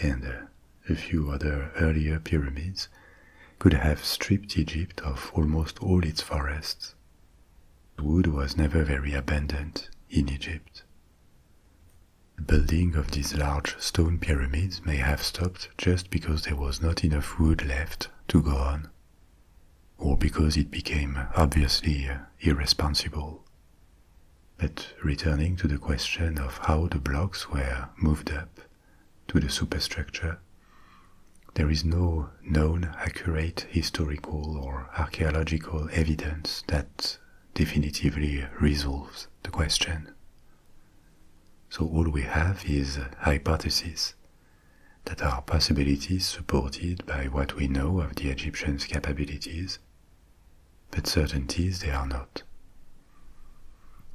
and a few other earlier pyramids could have stripped Egypt of almost all its forests. Wood was never very abundant in Egypt. The building of these large stone pyramids may have stopped just because there was not enough wood left to go on, or because it became obviously irresponsible. But returning to the question of how the blocks were moved up to the superstructure, there is no known accurate historical or archaeological evidence that definitively resolves the question. So all we have is hypotheses that are possibilities supported by what we know of the Egyptians' capabilities, but certainties they are not.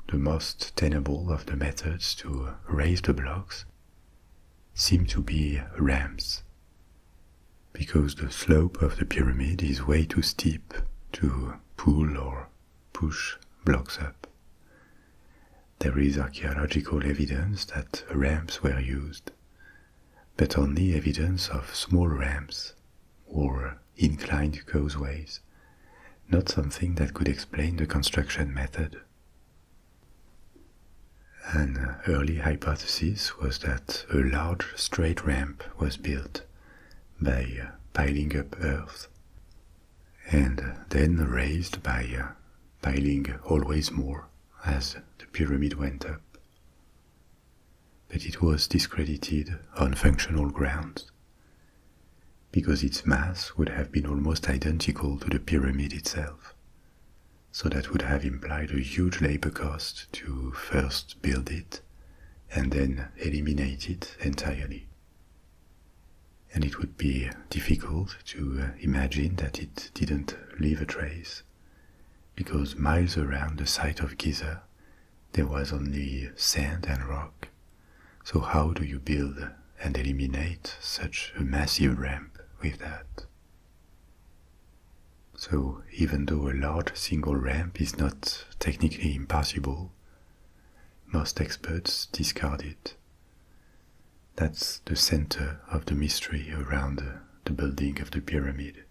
The most tenable of the methods to raise the blocks seem to be ramps, because the slope of the pyramid is way too steep to pull or push blocks up. There is archaeological evidence that ramps were used, but only evidence of small ramps or inclined causeways, not something that could explain the construction method. An early hypothesis was that a large straight ramp was built by piling up earth, and then raised by piling always more as the pyramid went up. But it was discredited on functional grounds, because its mass would have been almost identical to the pyramid itself. So that would have implied a huge labor cost to first build it and then eliminate it entirely. And it would be difficult to imagine that it didn't leave a trace, because miles around the site of Giza there was only sand and rock. So how do you build and eliminate such a massive ramp with that? So even though a large single ramp is not technically impossible, most experts discard it. That's the center of the mystery around the building of the pyramid,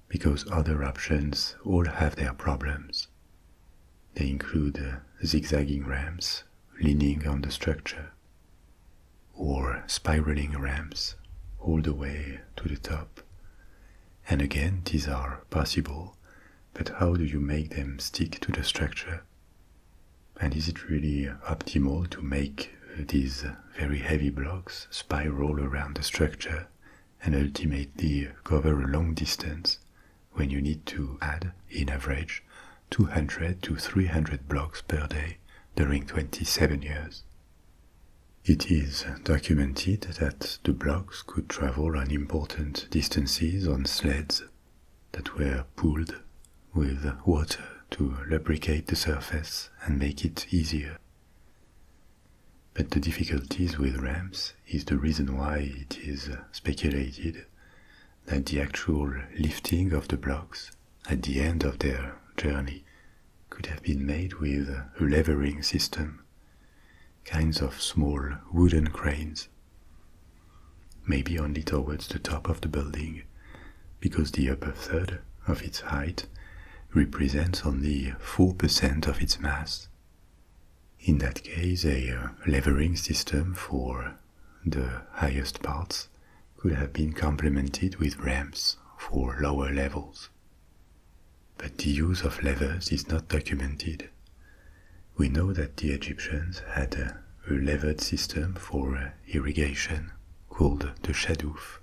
because other options all have their problems. They include zigzagging ramps leaning on the structure, or spiraling ramps all the way to the top. And again, these are possible, but how do you make them stick to the structure? And is it really optimal to make these very heavy blocks spiral around the structure and ultimately cover a long distance when you need to add, in average, 200 to 300 blocks per day during 27 years? It is documented that the blocks could travel on important distances on sleds that were pulled with water to lubricate the surface and make it easier. But the difficulties with ramps is the reason why it is speculated that the actual lifting of the blocks at the end of their journey could have been made with a levering system, kinds of small wooden cranes, maybe only towards the top of the building, because the upper third of its height represents only 4% of its mass. In that case, a levering system for the highest parts could have been complemented with ramps for lower levels. But the use of levers is not documented. We know that the Egyptians had a levered system for irrigation called the shadoof,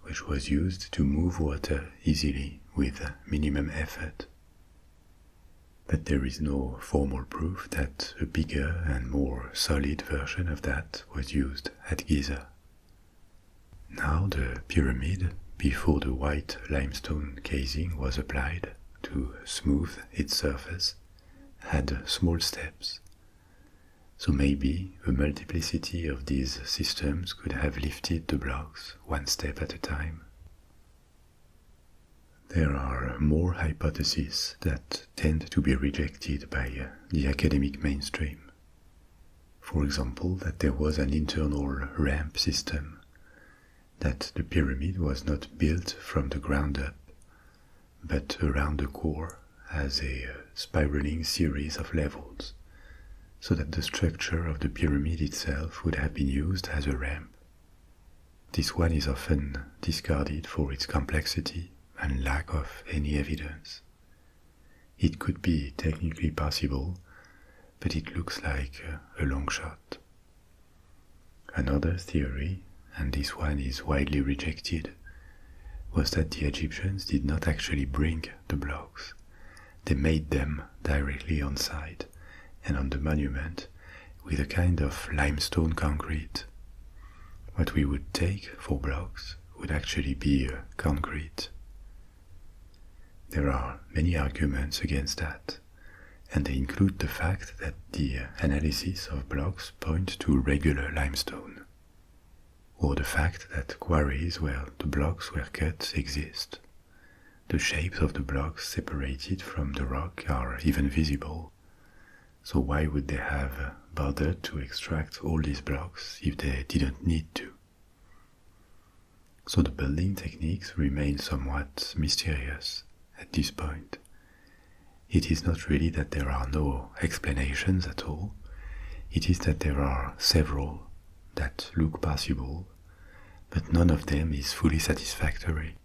which was used to move water easily with minimum effort. But there is no formal proof that a bigger and more solid version of that was used at Giza. Now the pyramid, before the white limestone casing was applied to smooth its surface, had small steps. So maybe a multiplicity of these systems could have lifted the blocks one step at a time. There are more hypotheses that tend to be rejected by the academic mainstream. For example, that there was an internal ramp system, that the pyramid was not built from the ground up, but around the core as a spiraling series of levels, so that the structure of the pyramid itself would have been used as a ramp. This one is often discarded for its complexity and lack of any evidence. It could be technically possible, but it looks like a long shot. Another theory, and this one is widely rejected, was that the Egyptians did not actually bring the blocks. They made them directly on site and on the monument with a kind of limestone concrete. What we would take for blocks would actually be concrete. There are many arguments against that, and they include the fact that the analysis of blocks point to regular limestone, or the fact that quarries where the blocks were cut exist. The shapes of the blocks separated from the rock are even visible, so why would they have bothered to extract all these blocks if they didn't need to? So the building techniques remain somewhat mysterious at this point. It is not really that there are no explanations at all, it is that there are several that look possible, but none of them is fully satisfactory.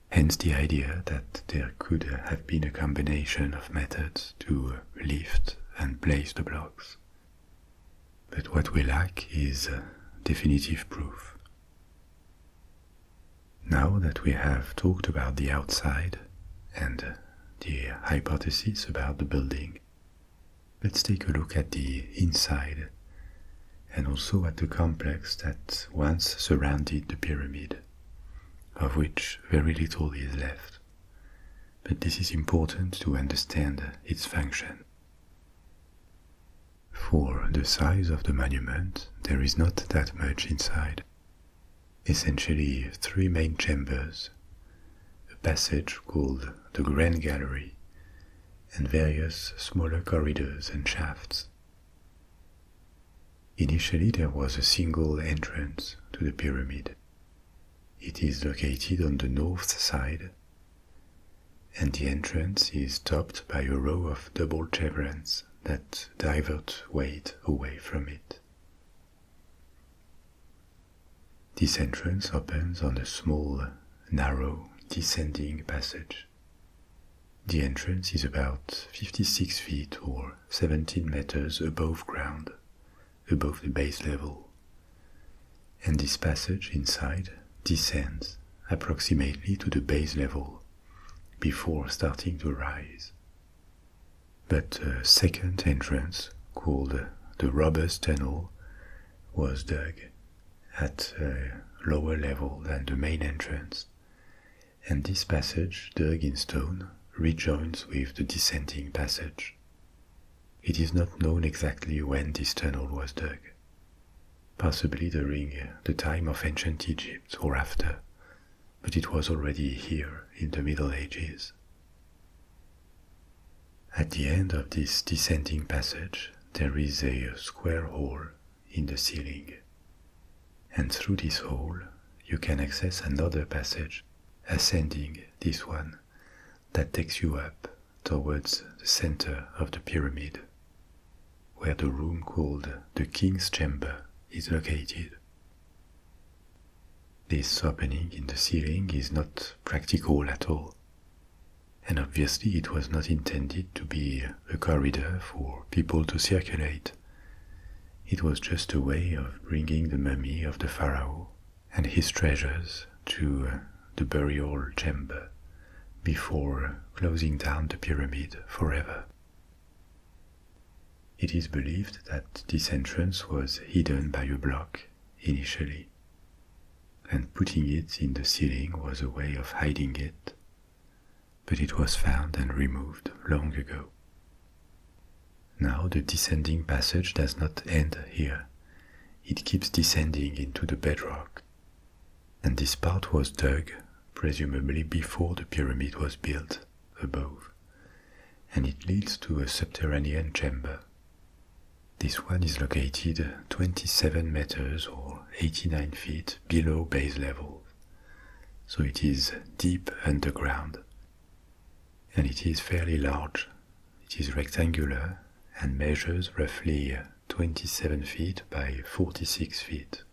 Hence the idea that there could have been a combination of methods to lift and place the blocks. But what we lack is definitive proof. Now that we have talked about the outside and the hypothesis about the building, let's take a look at the inside and also at the complex that once surrounded the pyramid, of which very little is left. But this is important to understand its function. For the size of the monument, there is not that much inside. Essentially 3 main chambers, a passage called the Grand Gallery, and various smaller corridors and shafts. Initially there was a single entrance to the pyramid. It is located on the north side, and the entrance is topped by a row of double chevrons that divert weight away from it. This entrance opens on a small, narrow, descending passage. The entrance is about 56 feet or 17 meters above ground, above the base level, and this passage inside descends approximately to the base level before starting to rise. But a second entrance, called the Robber's Tunnel, was dug at a lower level than the main entrance, and this passage, dug in stone, rejoins with the descending passage. It is not known exactly when this tunnel was dug, possibly during the time of ancient Egypt or after, but it was already here in the Middle Ages. At the end of this descending passage, there is a square hole in the ceiling, and through this hole you can access another passage, ascending this one, that takes you up towards the center of the pyramid, where the room called the King's Chamber is located. This opening in the ceiling is not practical at all, and obviously it was not intended to be a corridor for people to circulate. It was just a way of bringing the mummy of the pharaoh and his treasures to the burial chamber before closing down the pyramid forever. It is believed that this entrance was hidden by a block initially, and putting it in the ceiling was a way of hiding it, but it was found and removed long ago. Now the descending passage does not end here. It keeps descending into the bedrock, and this part was dug, presumably before the pyramid was built, above, and it leads to a subterranean chamber. This one is located 27 meters or 89 feet below base level, so it is deep underground, and it is fairly large. It is rectangular and measures roughly 27 feet by 46 feet,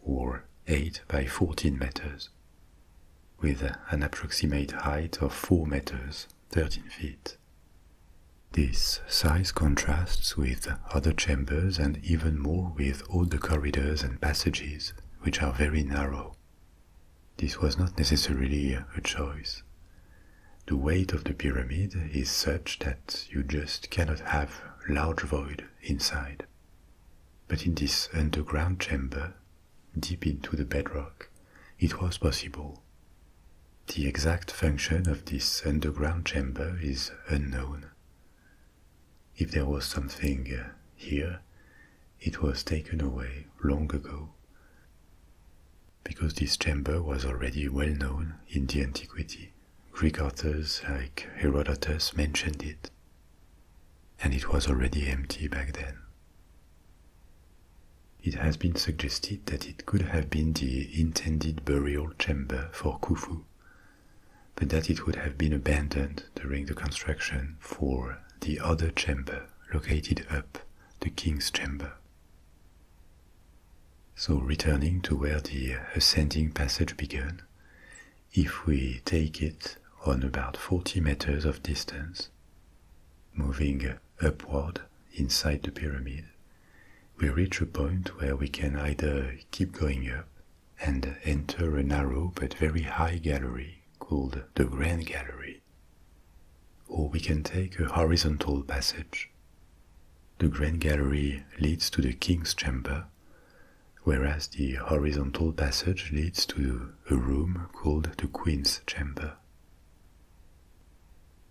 or 8 by 14 meters, with an approximate height of 4 meters, 13 feet. This size contrasts with other chambers and even more with all the corridors and passages, which are very narrow. This was not necessarily a choice. The weight of the pyramid is such that you just cannot have large void inside. But in this underground chamber, deep into the bedrock, it was possible. The exact function of this underground chamber is unknown. If there was something here, it was taken away long ago, because this chamber was already well known in the antiquity. Greek authors like Herodotus mentioned it, and it was already empty back then. It has been suggested that it could have been the intended burial chamber for Khufu, but that it would have been abandoned during the construction for the other chamber located up the king's chamber. So returning to where the ascending passage began, if we take it on about 40 meters of distance, moving upward inside the pyramid, we reach a point where we can either keep going up and enter a narrow but very high gallery called the Grand Gallery, or we can take a horizontal passage. The Grand Gallery leads to the King's Chamber, whereas the horizontal passage leads to a room called the Queen's Chamber.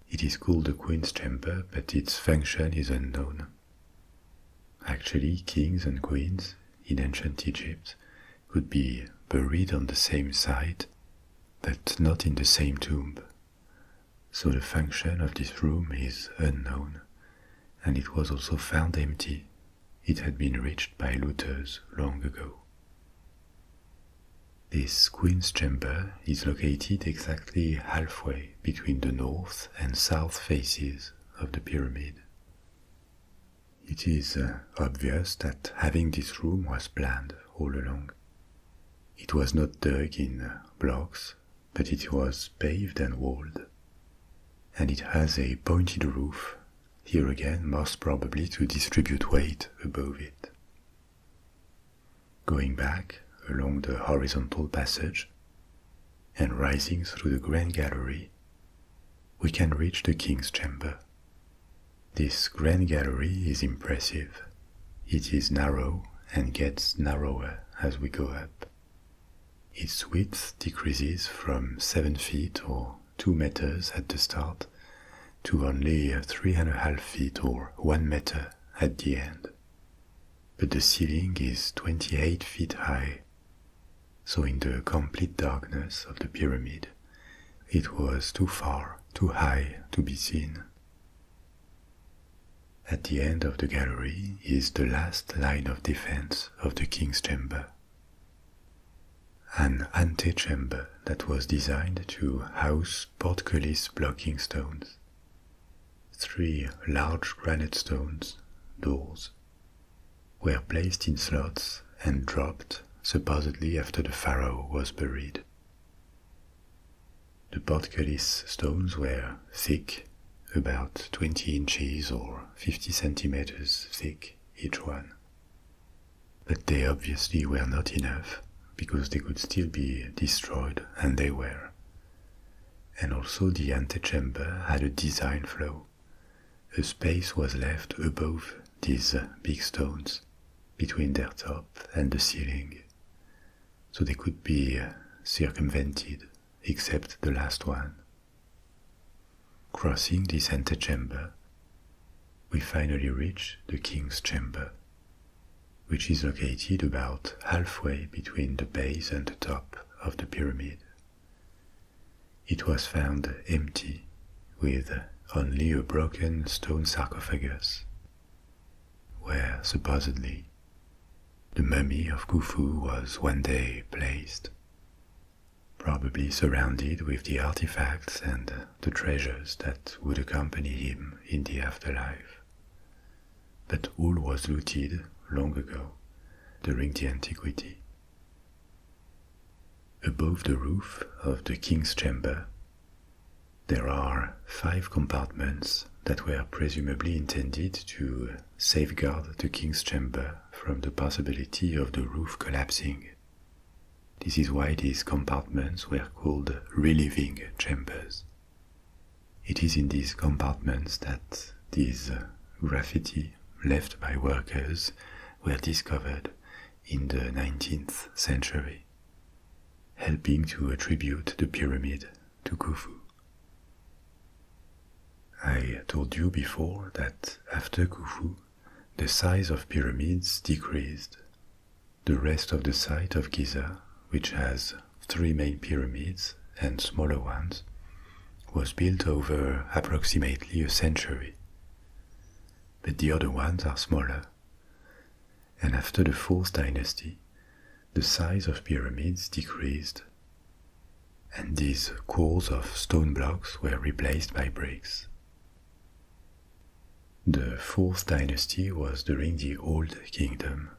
It is called the Queen's Chamber, but its function is unknown. Actually, kings and queens in ancient Egypt could be buried on the same site, but not in the same tomb. So the function of this room is unknown, and it was also found empty. It had been reached by looters long ago. This Queen's Chamber is located exactly halfway between the north and south faces of the pyramid. It is obvious that having this room was planned all along. It was not dug in blocks, but it was paved and walled. And it has a pointed roof, here again most probably to distribute weight above it. Going back along the horizontal passage and rising through the Grand Gallery, we can reach the King's Chamber. This Grand Gallery is impressive. It is narrow and gets narrower as we go up. Its width decreases from 7 feet or 2 meters at the start to only 3.5 feet or 1 meter at the end. But the ceiling is 28 feet high, so in the complete darkness of the pyramid, it was too far, too high to be seen. At the end of the gallery is the last line of defense of the King's Chamber, an antechamber that was designed to house portcullis blocking stones. 3 large granite stones, doors, were placed in slots and dropped supposedly after the pharaoh was buried. The portcullis stones were thick, about 20 inches or 50 centimeters thick each one. But they obviously were not enough, because they could still be destroyed, and they were. And also the antechamber had a design flaw. A space was left above these big stones, between their top and the ceiling, so they could be circumvented, except the last one. Crossing this antechamber, we finally reach the King's Chamber, which is located about halfway between the base and the top of the pyramid. It was found empty, with only a broken stone sarcophagus, where supposedly the mummy of Khufu was one day placed, probably surrounded with the artifacts and the treasures that would accompany him in the afterlife. But all was looted long ago, during the antiquity. Above the roof of the king's chamber, there are 5 compartments that were presumably intended to safeguard the king's chamber from the possibility of the roof collapsing. This is why these compartments were called relieving chambers. It is in these compartments that these graffiti left by workers were discovered in the 19th century, helping to attribute the pyramid to Khufu. I told you before that after Khufu, the size of pyramids decreased. The rest of the site of Giza, which has 3 main pyramids and smaller ones, was built over approximately a century. But the other ones are smaller. And after the 4th dynasty, the size of pyramids decreased, and these cores of stone blocks were replaced by bricks. The 4th dynasty was during the Old Kingdom.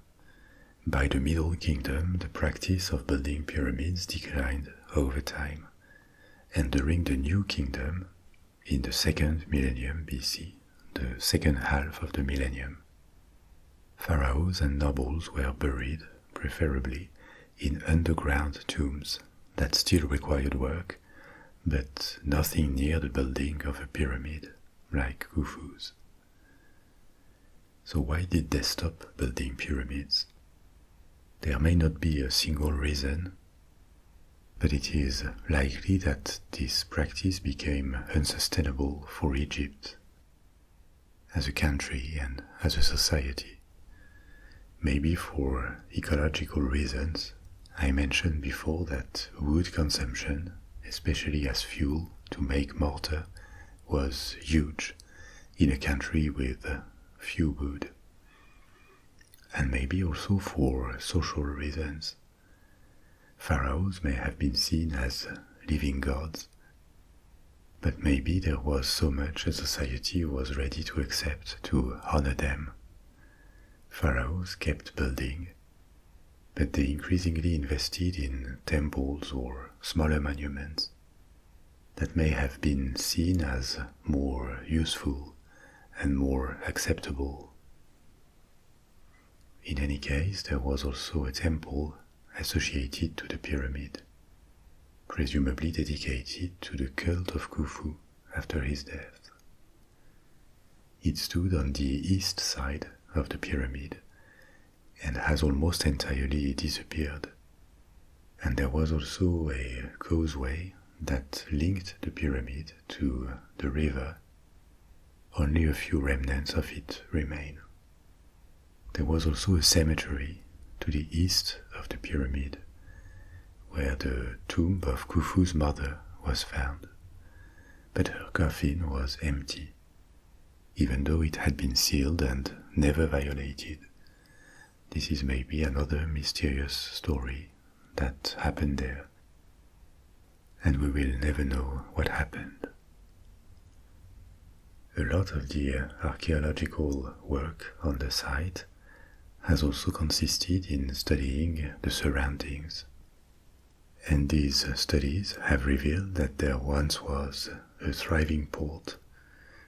By the Middle Kingdom, the practice of building pyramids declined over time, and during the New Kingdom, in the 2nd millennium BC, the second half of the millennium, pharaohs and nobles were buried, preferably, in underground tombs that still required work, but nothing near the building of a pyramid, like Khufu's. So why did they stop building pyramids? There may not be a single reason, but it is likely that this practice became unsustainable for Egypt as a country and as a society. Maybe for ecological reasons. I mentioned before that wood consumption, especially as fuel to make mortar, was huge in a country with few wood. And maybe also for social reasons. Pharaohs may have been seen as living gods, but maybe there was so much a society was ready to accept to honor them. Pharaohs kept building, but they increasingly invested in temples or smaller monuments that may have been seen as more useful and more acceptable. In any case, there was also a temple associated to the pyramid, presumably dedicated to the cult of Khufu after his death. It stood on the east side of the pyramid and has almost entirely disappeared. And there was also a causeway that linked the pyramid to the river. Only a few remnants of it remain. There was also a cemetery to the east of the pyramid, where the tomb of Khufu's mother was found, but her coffin was empty, even though it had been sealed and never violated. This is maybe another mysterious story that happened there, and we will never know what happened. A lot of the archaeological work on the site has also consisted in studying the surroundings. And these studies have revealed that there once was a thriving port,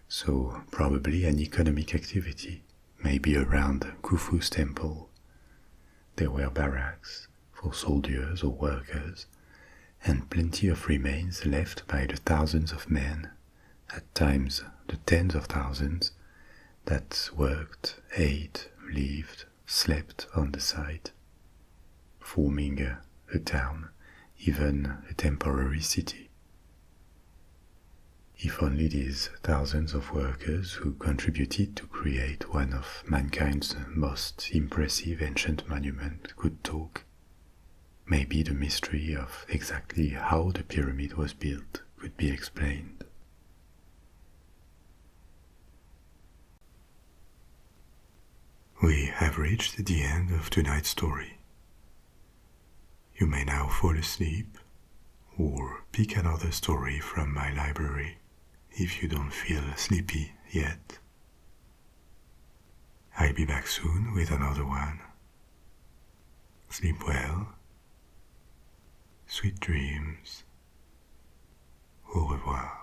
so probably an economic activity, maybe around Khufu's temple. There were barracks for soldiers or workers, and plenty of remains left by the thousands of men, at times the tens of thousands, that worked, ate, lived, slept on the site, forming a town, even a temporary city. If only these thousands of workers who contributed to create one of mankind's most impressive ancient monuments could talk, maybe the mystery of exactly how the pyramid was built could be explained. We have reached the end of tonight's story. You may now fall asleep or pick another story from my library if you don't feel sleepy yet. I'll be back soon with another one. Sleep well. Sweet dreams. Au revoir.